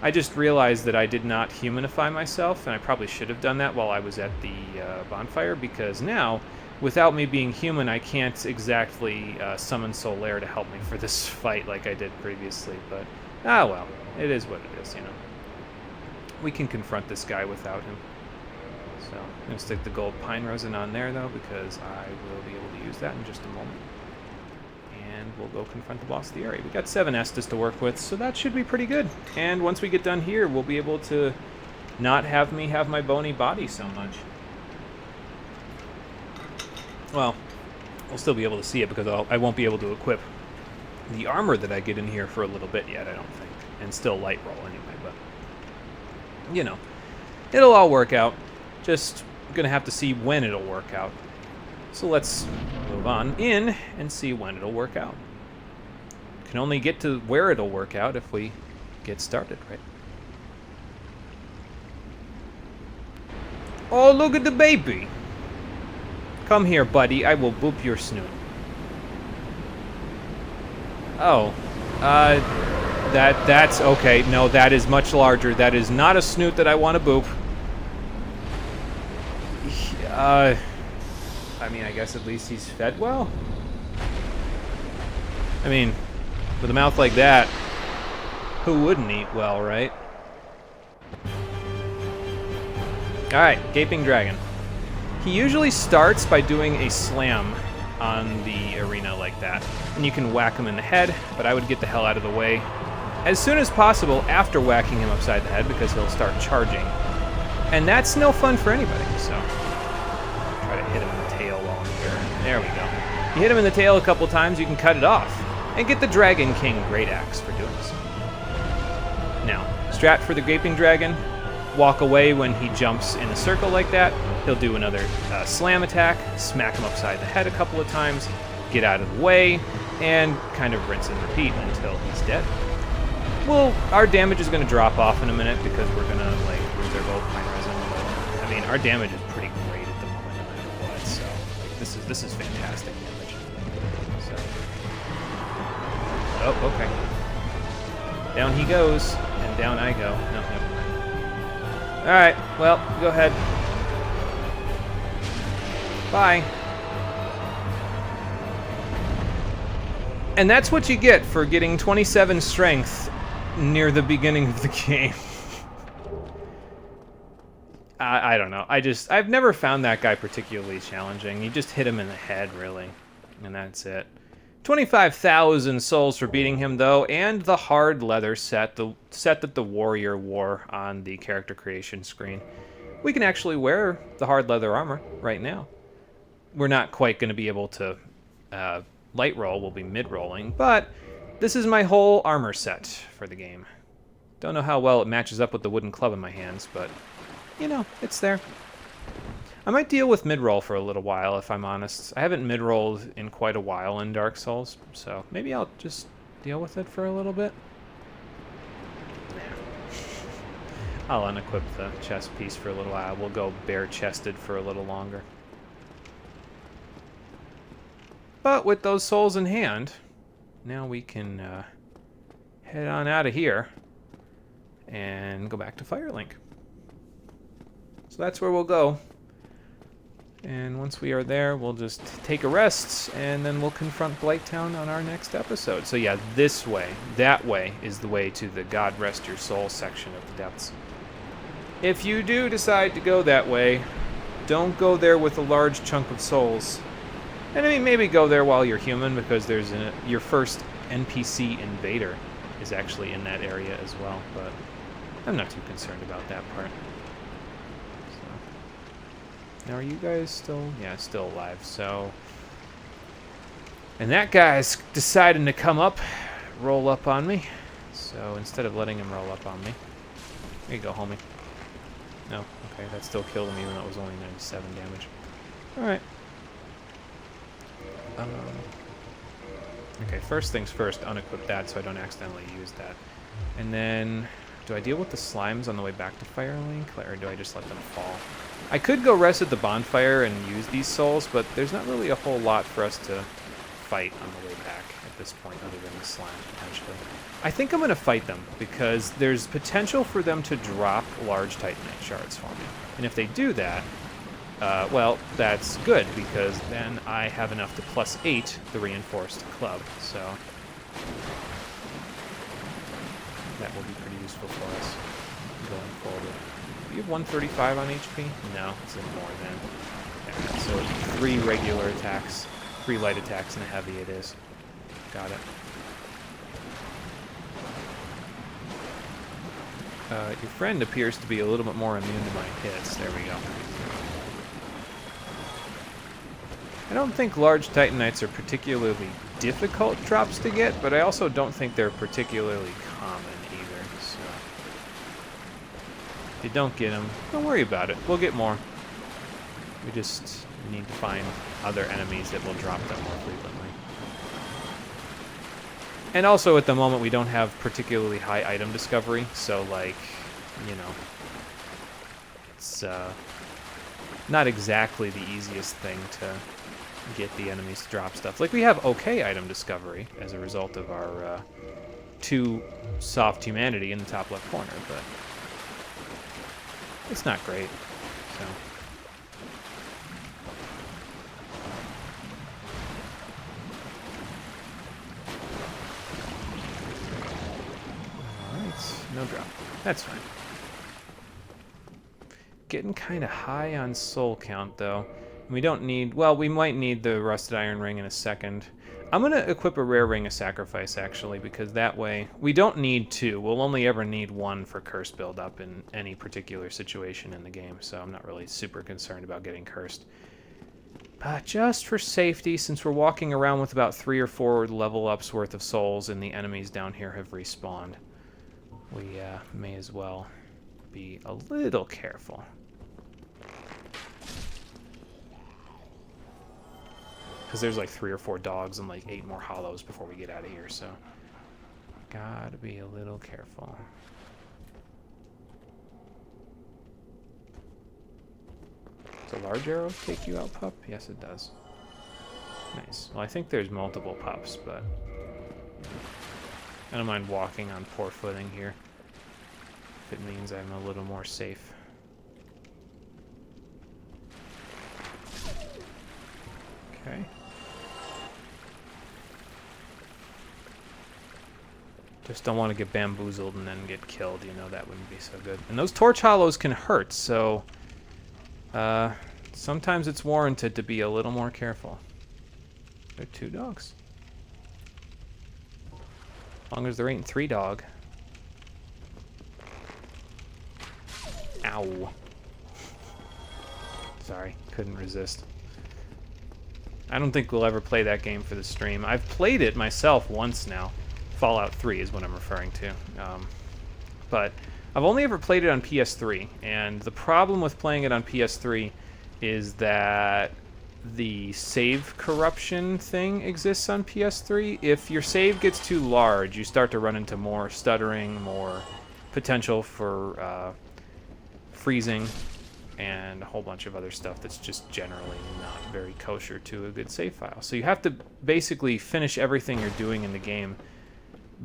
I just realized that I did not humanify myself, and I probably should have done that while I was at the bonfire, because now, without me being human, I can't exactly summon Solaire to help me for this fight like I did previously, but well, it is what it is, you know. We can confront this guy without him. So, I'm going to stick the gold pine resin on there, though, because I will be able to use that in just a moment. And we'll go confront the boss of the area. We got 7 Estus to work with, so that should be pretty good. And once we get done here, we'll be able to not have me have my bony body so much. Well, we'll still be able to see it because I won't be able to equip the armor that I get in here for a little bit yet, I don't think. And still light roll anyway, but, you know, it'll all work out. Just gonna have to see when it'll work out. So let's move on in and see when it'll work out. Can only get to where it'll work out if we get started, right? Oh, look at the baby! Come here, buddy. I will boop your snoot. Oh. That's okay. No, that is much larger. That is not a snoot that I want to boop. I mean, I guess at least he's fed well. I mean, with a mouth like that, who wouldn't eat well, right? Alright, Gaping Dragon. He usually starts by doing a slam on the arena like that. And you can whack him in the head, but I would get the hell out of the way as soon as possible after whacking him upside the head because he'll start charging. And that's no fun for anybody, so try to hit him in the tail while I'm here. There we go. You hit him in the tail a couple times, you can cut it off and get the Dragon King Great Axe for doing so. Now, strat for the Gaping Dragon. Walk away when he jumps in a circle like that. He'll do another slam attack, smack him upside the head a couple of times, get out of the way, and kind of rinse and repeat until he's dead. Well, our damage is going to drop off in a minute because we're going to like lose our gold pine resin. But, I mean, our damage is pretty great at the moment, no matter what. So like, this is fantastic damage. So, oh, okay. Down he goes, and down I go. No, never mind. All right, well, go ahead. Bye. And that's what you get for getting 27 strength near the beginning of the game. I don't know. I've never found that guy particularly challenging. You just hit him in the head, really. And that's it. 25,000 souls for beating him, though, and the hard leather set, the set that the warrior wore on the character creation screen. We can actually wear the hard leather armor right now. We're not quite going to be able to light roll. We'll be mid-rolling, but this is my whole armor set for the game. Don't know how well it matches up with the wooden club in my hands, but, you know, it's there. I might deal with mid-roll for a little while, if I'm honest. I haven't mid-rolled in quite a while in Dark Souls, so maybe I'll just deal with it for a little bit. I'll unequip the chest piece for a little while. We'll go bare-chested for a little longer. But with those souls in hand, now we can head on out of here and go back to Firelink. So that's where we'll go. And once we are there, we'll just take a rest, and then we'll confront Blighttown on our next episode. So yeah, this way, that way, is the way to the God Rest Your Soul section of the Depths. If you do decide to go that way, don't go there with a large chunk of souls. And I mean, maybe go there while you're human, because there's your first NPC invader is actually in that area as well, but I'm not too concerned about that part. Now, are you guys still? Yeah, still alive, so... And that guy's deciding to come up, roll up on me. So, instead of letting him roll up on me... There you go, homie. No, okay, that still killed him, even though it was only 97 damage. Alright. Okay, first things first, unequip that so I don't accidentally use that. And then... Do I deal with the slimes on the way back to Firelink, or do I just let them fall? I could go rest at the bonfire and use these souls, but there's not really a whole lot for us to fight on the way back at this point, other than the slimes, potentially. I think I'm going to fight them, because there's potential for them to drop large Titanite shards for me. And if they do that, well, that's good, because then I have enough to +8 the reinforced club, so... That will be pretty useful for us going forward. Do you have 135 on HP? No, it's more than. Yeah, so 3 regular attacks, 3 light attacks, and a heavy it is. Got it. Your friend appears to be a little bit more immune to my hits. There we go. I don't think large Titanites are particularly difficult drops to get, but I also don't think they're particularly common. If you don't get them, don't worry about it. We'll get more. We just need to find other enemies that will drop them more frequently. And also, at the moment, we don't have particularly high item discovery, so, like, you know, it's not exactly the easiest thing to get the enemies to drop stuff. Like, we have okay item discovery as a result of our 2 soft humanity in the top left corner, but... It's not great, so... Alright, no drop. That's fine. Getting kind of high on soul count, though. We don't need... Well, we might need the Rusted Iron Ring in a second. I'm going to equip a Rare Ring of Sacrifice, actually, because that way... We don't need 2. We'll only ever need 1 for curse build-up in any particular situation in the game, so I'm not really super concerned about getting cursed. But just for safety, since we're walking around with about 3 or 4 level-ups worth of souls and the enemies down here have respawned, we may as well be a little careful. Because there's like 3 or 4 dogs and like 8 more hollows before we get out of here, so gotta be a little careful. Does a large arrow take you out, pup? Yes, it does. Nice. Well, I think there's multiple pups, but I don't mind walking on poor footing here if it means I'm a little more safe. Okay. Just don't want to get bamboozled and then get killed. You know, that wouldn't be so good. And those torch hollows can hurt, so sometimes it's warranted to be a little more careful. There are 2 dogs. As long as there ain't 3 dog. Ow. Sorry, couldn't resist. I don't think we'll ever play that game for the stream. I've played it myself once now. Fallout 3 is what I'm referring to. But I've only ever played it on PS3, and the problem with playing it on PS3 is that the save corruption thing exists on PS3. If your save gets too large, you start to run into more stuttering, more potential for freezing, and a whole bunch of other stuff that's just generally not very kosher to a good save file. So you have to basically finish everything you're doing in the game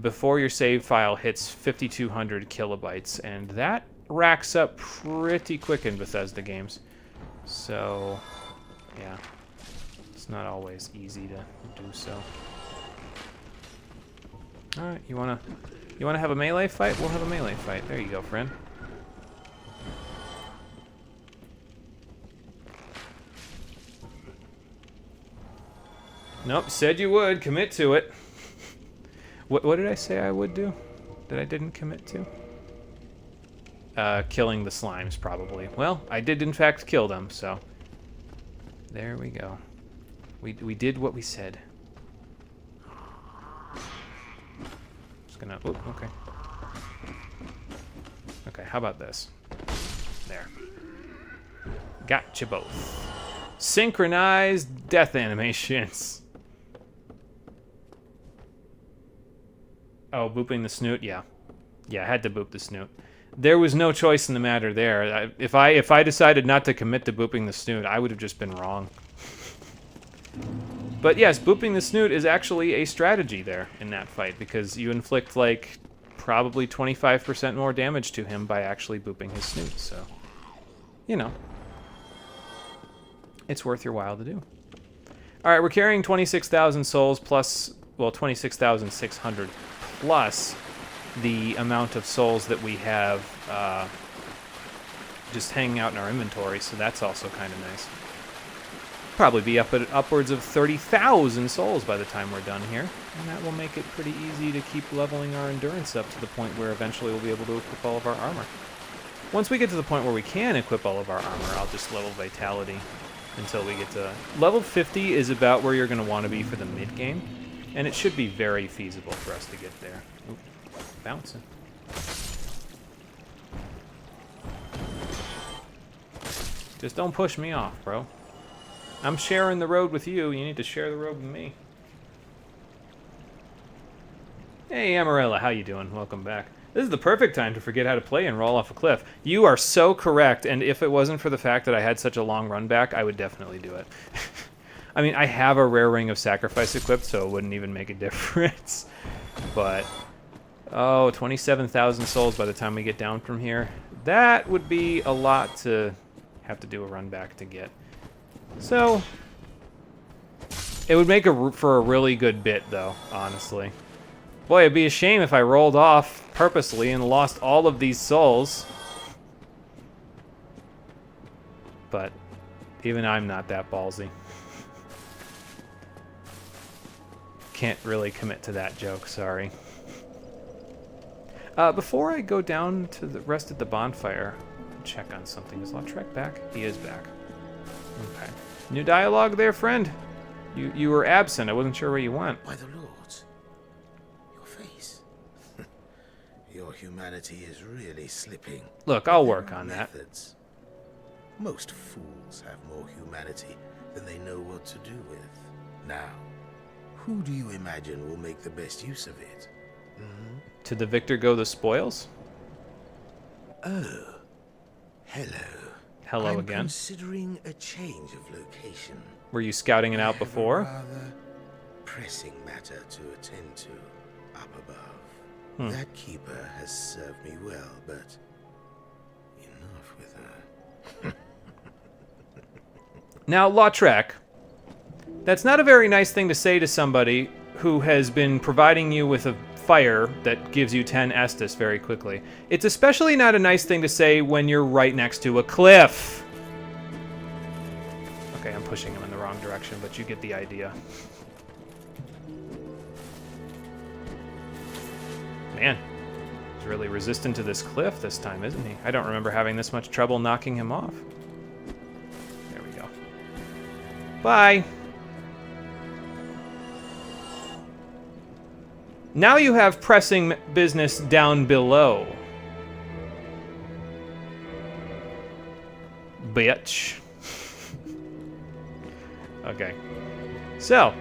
before your save file hits 5,200 kilobytes, and that racks up pretty quick in Bethesda games. So, yeah, it's not always easy to do so. All right, you wanna have a melee fight? We'll have a melee fight. There you go, friend. Nope, said you would. Commit to it. What did I say I would do that I didn't commit to? Killing the slimes, probably. Well, I did in fact kill them, so there we go. We did what we said. Just gonna. Oop, okay. Okay, how about this? There. Gotcha both. Synchronized death animations. Oh, booping the snoot? Yeah. Yeah, I had to boop the snoot. There was no choice in the matter there. If I decided not to commit to booping the snoot, I would have just been wrong. But yes, booping the snoot is actually a strategy there in that fight, because you inflict, like, probably 25% more damage to him by actually booping his snoot, so, you know. It's worth your while to do. Alright, we're carrying 26,000 souls plus, well, 26,600 plus the amount of souls that we have just hanging out in our inventory, so that's also kind of nice. Probably be up at upwards of 30,000 souls by the time we're done here, and that will make it pretty easy to keep leveling our endurance up to the point where eventually we'll be able to equip all of our armor. Once we get to the point where we can equip all of our armor, I'll just level Vitality until we get to... Level 50 is about where you're going to want to be for the mid-game, and it should be very feasible for us to get there. Oop, bouncing. Just don't push me off, bro. I'm sharing the road with you. You need to share the road with me. Hey, Amarella, how you doing? Welcome back. This is the perfect time to forget how to play and roll off a cliff. You are so correct, and if it wasn't for the fact that I had such a long run back, I would definitely do it. I mean, I have a rare ring of sacrifice equipped, so it wouldn't even make a difference. But, oh, 27,000 souls by the time we get down from here. That would be a lot to have to do a run back to get. So, it would make for a really good bit, though, honestly. Boy, it'd be a shame if I rolled off purposely and lost all of these souls. But even I'm not that ballsy. Can't really commit to that joke, sorry. Before I go down to the rest of the bonfire, check on something. Is Lautrec back? He is back. Okay. New dialogue there, friend? You were absent. I wasn't sure where you went. By the Lords, your face. Your humanity is really slipping. Look, I'll work on that. Most fools have more humanity than they know what to do with. Now, who do you imagine will make the best use of it? To the victor go the spoils? Oh, hello. Hello I'm again. Considering a change of location. Were you scouting it out before? Rather pressing matter to attend to up above. That keeper has served me well, but enough with her. Now, Lautrec, That's not a very nice thing to say to somebody who has been providing you with a fire that gives you 10 Estus very quickly. It's especially not a nice thing to say when you're right next to a cliff. Okay, I'm pushing him in the wrong direction, but you get the idea. Man, he's really resistant to this cliff this time, isn't he? I don't remember having this much trouble knocking him off. There we go. Bye. Now you have pressing business down below. Bitch. Okay. So,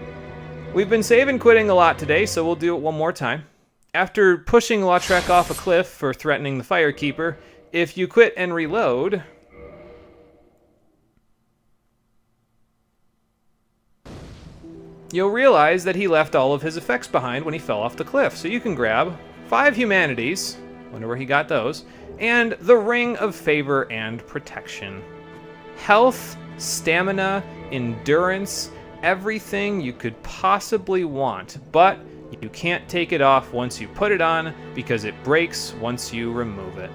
we've been saving quitting a lot today, so we'll do it one more time. After pushing Lautrec off a cliff for threatening the Firekeeper, if you quit and reload... you'll realize that he left all of his effects behind when he fell off the cliff. So you can grab 5 humanities, wonder where he got those, and the Ring of Favor and Protection. Health, stamina, endurance, everything you could possibly want, but you can't take it off once you put it on because it breaks once you remove it.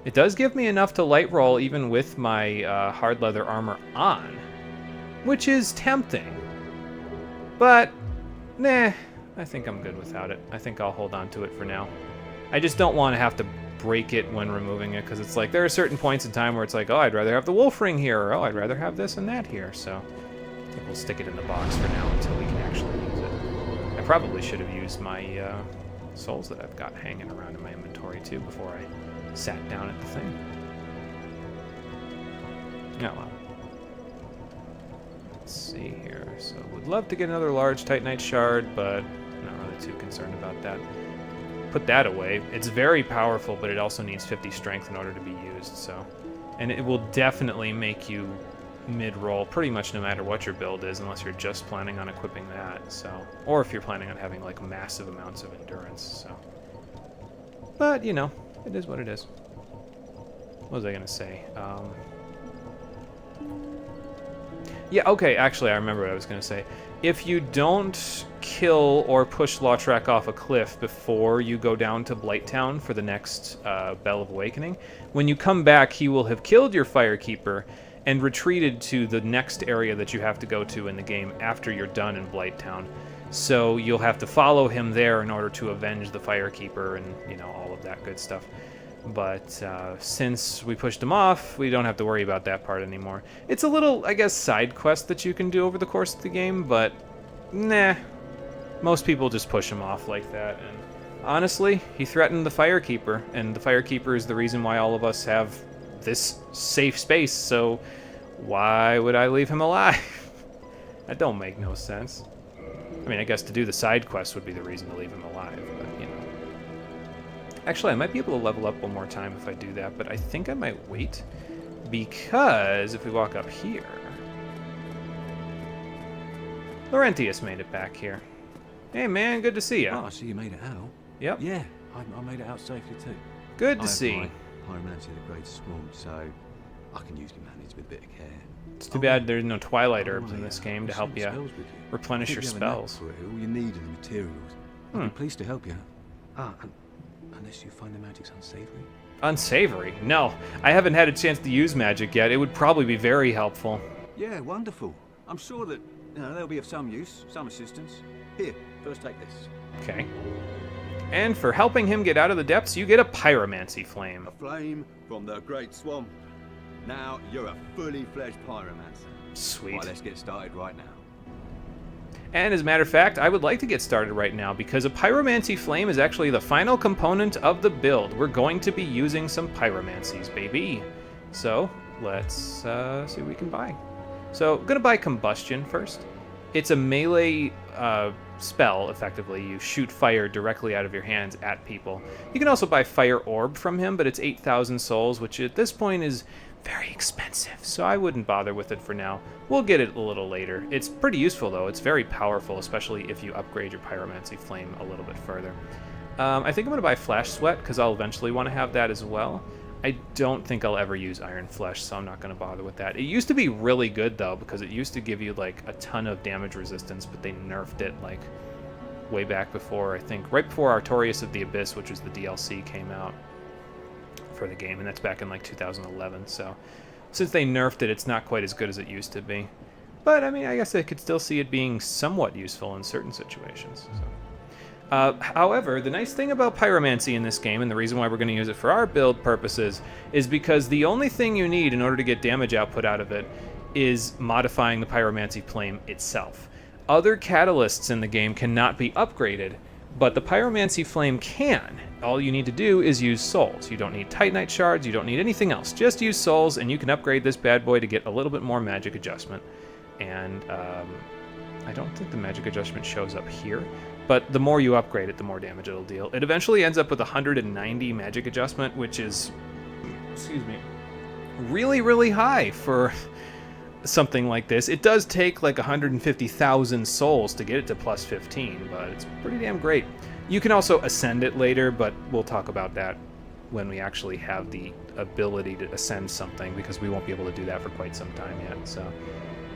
It does give me enough to light roll even with my hard leather armor on, which is tempting, but nah, I think I'm good without it. I think I'll hold on to it for now. I just don't want to have to break it when removing it, because it's like there are certain points in time where it's like, oh, I'd rather have the wolf ring here, or oh, I'd rather have this and that here, so I think we'll stick it in the box for now until we can actually use it. I probably should have used my souls that I've got hanging around in my inventory too before I sat down at the thing. Oh well. Let's see here. So would love to get another large Titanite shard, but not really too concerned about that. Put that away. It's very powerful, but it also needs 50 strength in order to be used, so. And it will definitely make you mid-roll pretty much no matter what your build is, unless you're just planning on equipping that, so. Or if you're planning on having like massive amounts of endurance, so. But, you know, it is what it is. What was I gonna say? Yeah, okay, actually, I remember what I was going to say. If you don't kill or push Lautrec off a cliff before you go down to Blighttown for the next Bell of Awakening, when you come back, he will have killed your Firekeeper and retreated to the next area that you have to go to in the game after you're done in Blighttown. So you'll have to follow him there in order to avenge the Firekeeper and, you know, all of that good stuff. But since we pushed him off, we don't have to worry about that part anymore. It's a little, I guess, side quest that you can do over the course of the game, but nah. Most people just push him off like that. And honestly, he threatened the Firekeeper, and the Firekeeper is the reason why all of us have this safe space, so why would I leave him alive? That don't make no sense. I mean, I guess to do the side quest would be the reason to leave him alive, but, you know. Actually, I might be able to level up one more time if I do that, but I think I might wait, because if we walk up here... Laurentius made it back here. Hey, man, good to see you. Oh, I see you made it out. Yep. Yeah, I made it out safely too. Good to see. I have my Pyromancy of the Great Swarm, so I can usually manage with a bit of care. It's too bad there's no Twilight Herbs in this game to help you replenish your spells. All you need are the materials. I'd be pleased to help you. Unless you find the magic's unsavory. Unsavory? No, I haven't had a chance to use magic yet. It would probably be very helpful. Yeah, wonderful. I'm sure that they'll be of some use, some assistance. Here, first take this. Okay. And for helping him get out of the depths, you get a Pyromancy Flame. A flame from the Great Swamp. Now you're a fully fledged pyromancer. Sweet. Right, let's get started right now. And as a matter of fact, I would like to get started right now because a Pyromancy Flame is actually the final component of the build. We're going to be using some Pyromancies, baby. So let's see what we can buy. So I'm going to buy Combustion first. It's a melee spell, effectively. You shoot fire directly out of your hands at people. You can also buy Fire Orb from him, but it's 8,000 souls, which at this point is very expensive, so I wouldn't bother with it for now. We'll get it a little later. It's pretty useful, though. It's very powerful, especially if you upgrade your Pyromancy Flame a little bit further. I think I'm going to buy Flash Sweat, because I'll eventually want to have that as well. I don't think I'll ever use Iron Flesh, so I'm not going to bother with that. It used to be really good, though, because it used to give you, like, a ton of damage resistance, but they nerfed it, like, way back before, I think, right before Artorias of the Abyss, which was the DLC, came out for the game, and that's back in, like, 2011, so since they nerfed it, it's not quite as good as it used to be. But, I mean, I guess I could still see it being somewhat useful in certain situations, so. However, the nice thing about Pyromancy in this game, and the reason why we're going to use it for our build purposes, is because the only thing you need in order to get damage output out of it is modifying the Pyromancy Flame itself. Other catalysts in the game cannot be upgraded, but the Pyromancy Flame can. All you need to do is use souls. You don't need Titanite shards, you don't need anything else. Just use souls, and you can upgrade this bad boy to get a little bit more magic adjustment. And I don't think the magic adjustment shows up here. But the more you upgrade it, the more damage it'll deal. It eventually ends up with 190 magic adjustment, which is, excuse me, really, really high for something like this. It does take like 150,000 souls to get it to plus 15, but it's pretty damn great. You can also ascend it later, but we'll talk about that when we actually have the ability to ascend something, because we won't be able to do that for quite some time yet. So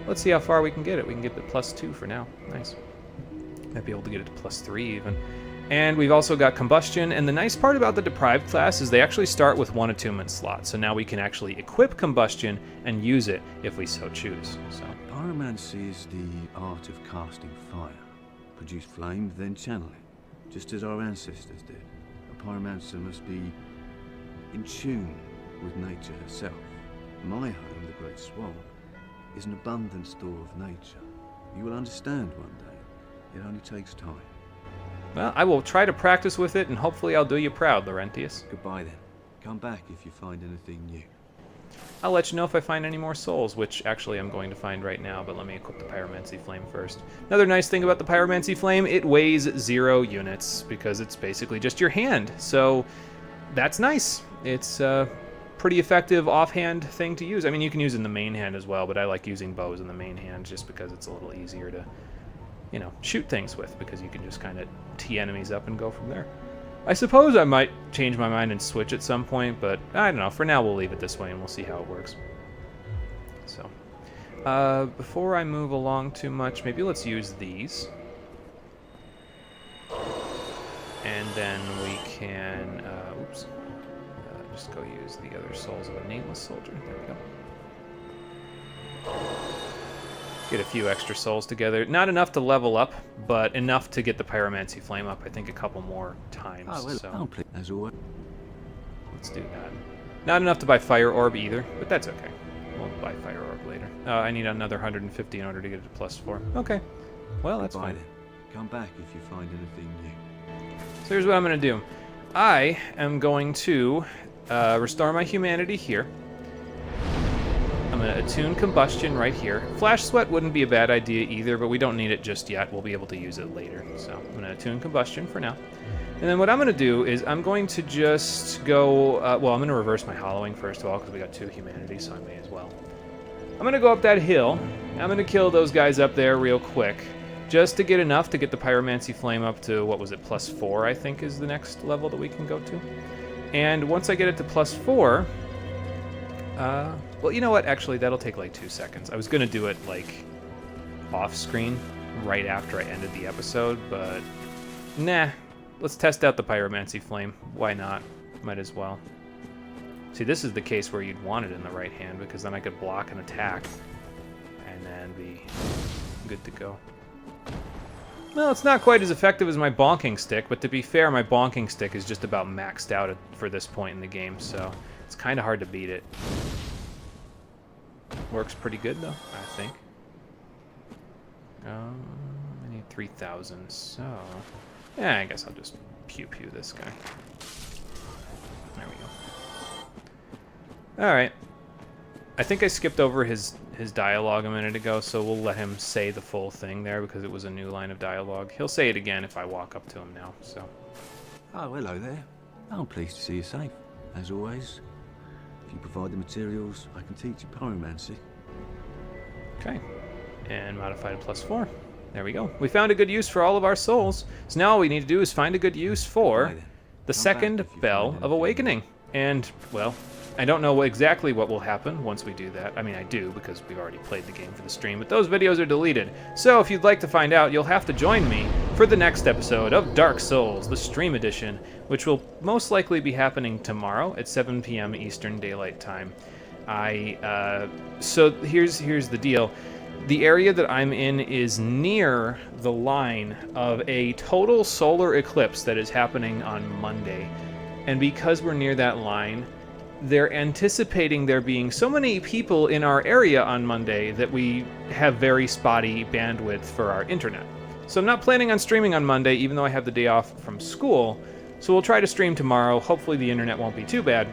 let's see how far we can get it. We can get it to +2 for now. Nice. Might be able to get it to +3 even. And we've also got Combustion, and the nice part about the Deprived class is they actually start with 1 attunement slot, so now we can actually equip Combustion and use it if we so choose. So Pyromancy is the art of casting fire. Produce flame, then channel it, just as our ancestors did. A pyromancer must be in tune with nature herself. My home, the Great Swamp, is an abundant store of nature. You will understand one day. It only takes time. Well, I will try to practice with it, and hopefully I'll do you proud, Laurentius. Goodbye then. Come back if you find anything new. I'll let you know if I find any more souls, which actually I'm going to find right now, but let me equip the Pyromancy Flame first. Another nice thing about the Pyromancy Flame, it weighs 0 units, because it's basically just your hand, so that's nice. It's a pretty effective offhand thing to use. I mean, you can use it in the main hand as well, but I like using bows in the main hand just because it's a little easier to, you know, shoot things with, because you can just kind of tee enemies up and go from there. I suppose I might change my mind and switch at some point, but I don't know. For now, we'll leave it this way, and we'll see how it works. So, before I move along too much, maybe let's use these. And then we can, just go use the other souls of a nameless soldier. There we go. Get a few extra souls together. Not enough to level up, but enough to get the Pyromancy Flame up, I think, a couple more times. Oh, well, so as always. Let's do that. Not enough to buy Fire Orb either, but that's okay. We'll buy Fire Orb later. I need another 150 in order to get it to +4. Okay. Well, that's fine. Then. Come back if you find anything new. So here's what I'm going to do. I am going to restore my humanity here. I'm going to attune Combustion right here. Flash Sweat wouldn't be a bad idea either, but we don't need it just yet. We'll be able to use it later. So I'm going to attune Combustion for now. And then what I'm going to do is I'm going to just go... well, I'm going to reverse my Hollowing first of all, because we got 2 humanity, so I may as well. I'm going to go up that hill. I'm going to kill those guys up there real quick, just to get enough to get the Pyromancy Flame up to, what was it, +4, I think is the next level that we can go to. And once I get it to +4... well, you know what? Actually, that'll take like 2 seconds. I was going to do it, like, off-screen right after I ended the episode, but nah. Let's test out the Pyromancy Flame. Why not? Might as well. See, this is the case where you'd want it in the right hand, because then I could block an attack and then be good to go. Well, it's not quite as effective as my bonking stick, but to be fair, my bonking stick is just about maxed out for this point in the game, so it's kind of hard to beat it. Works pretty good, though, I think. I need 3,000, so... yeah, I guess I'll just pew-pew this guy. There we go. Alright. I think I skipped over his dialogue a minute ago, so we'll let him say the full thing there, because it was a new line of dialogue. He'll say it again if I walk up to him now, so... oh, hello there. I'm pleased to see you safe, as always. If you provide the materials, I can teach you pyromancy. Okay. And modified +4. There we go. We found a good use for all of our souls. So now all we need to do is find a good use for the second Bell of Awakening. And, well, I don't know exactly what will happen once we do that. I mean, I do, because we've already played the game for the stream, but those videos are deleted. So if you'd like to find out, you'll have to join me for the next episode of Dark Souls, the Stream Edition, which will most likely be happening tomorrow at 7 p.m. Eastern Daylight Time. So here's the deal. The area that I'm in is near the line of a total solar eclipse that is happening on Monday. And because we're near that line, they're anticipating there being so many people in our area on Monday that we have very spotty bandwidth for our internet. So I'm not planning on streaming on Monday, even though I have the day off from school. So we'll try to stream tomorrow. Hopefully the internet won't be too bad.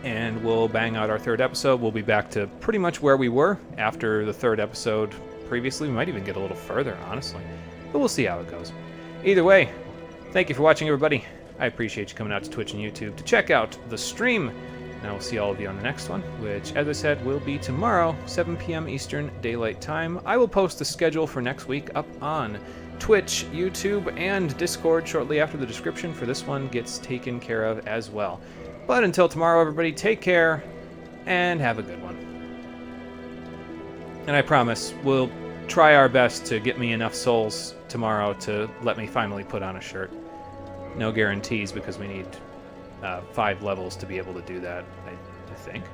And we'll bang out our third episode. We'll be back to pretty much where we were after the third episode previously. We might even get a little further, honestly. But we'll see how it goes. Either way, thank you for watching, everybody. I appreciate you coming out to Twitch and YouTube to check out the stream. And I will see all of you on the next one, which, as I said, will be tomorrow, 7 p.m. Eastern Daylight Time. I will post the schedule for next week up on Twitch, YouTube, and Discord shortly after the description for this one gets taken care of as well. But until tomorrow, everybody, take care and have a good one. And I promise we'll try our best to get me enough souls tomorrow to let me finally put on a shirt. No guarantees, because we need 5 levels to be able to do that, I think.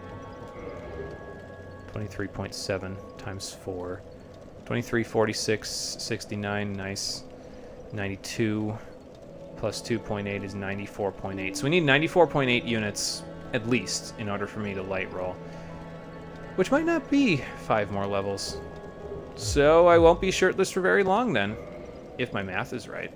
23.7 times 4. 23, 46, 69, nice. 92 plus 2.8 is 94.8. So we need 94.8 units, at least, in order for me to light roll. Which might not be 5 more levels. So I won't be shirtless for very long, then. If my math is right.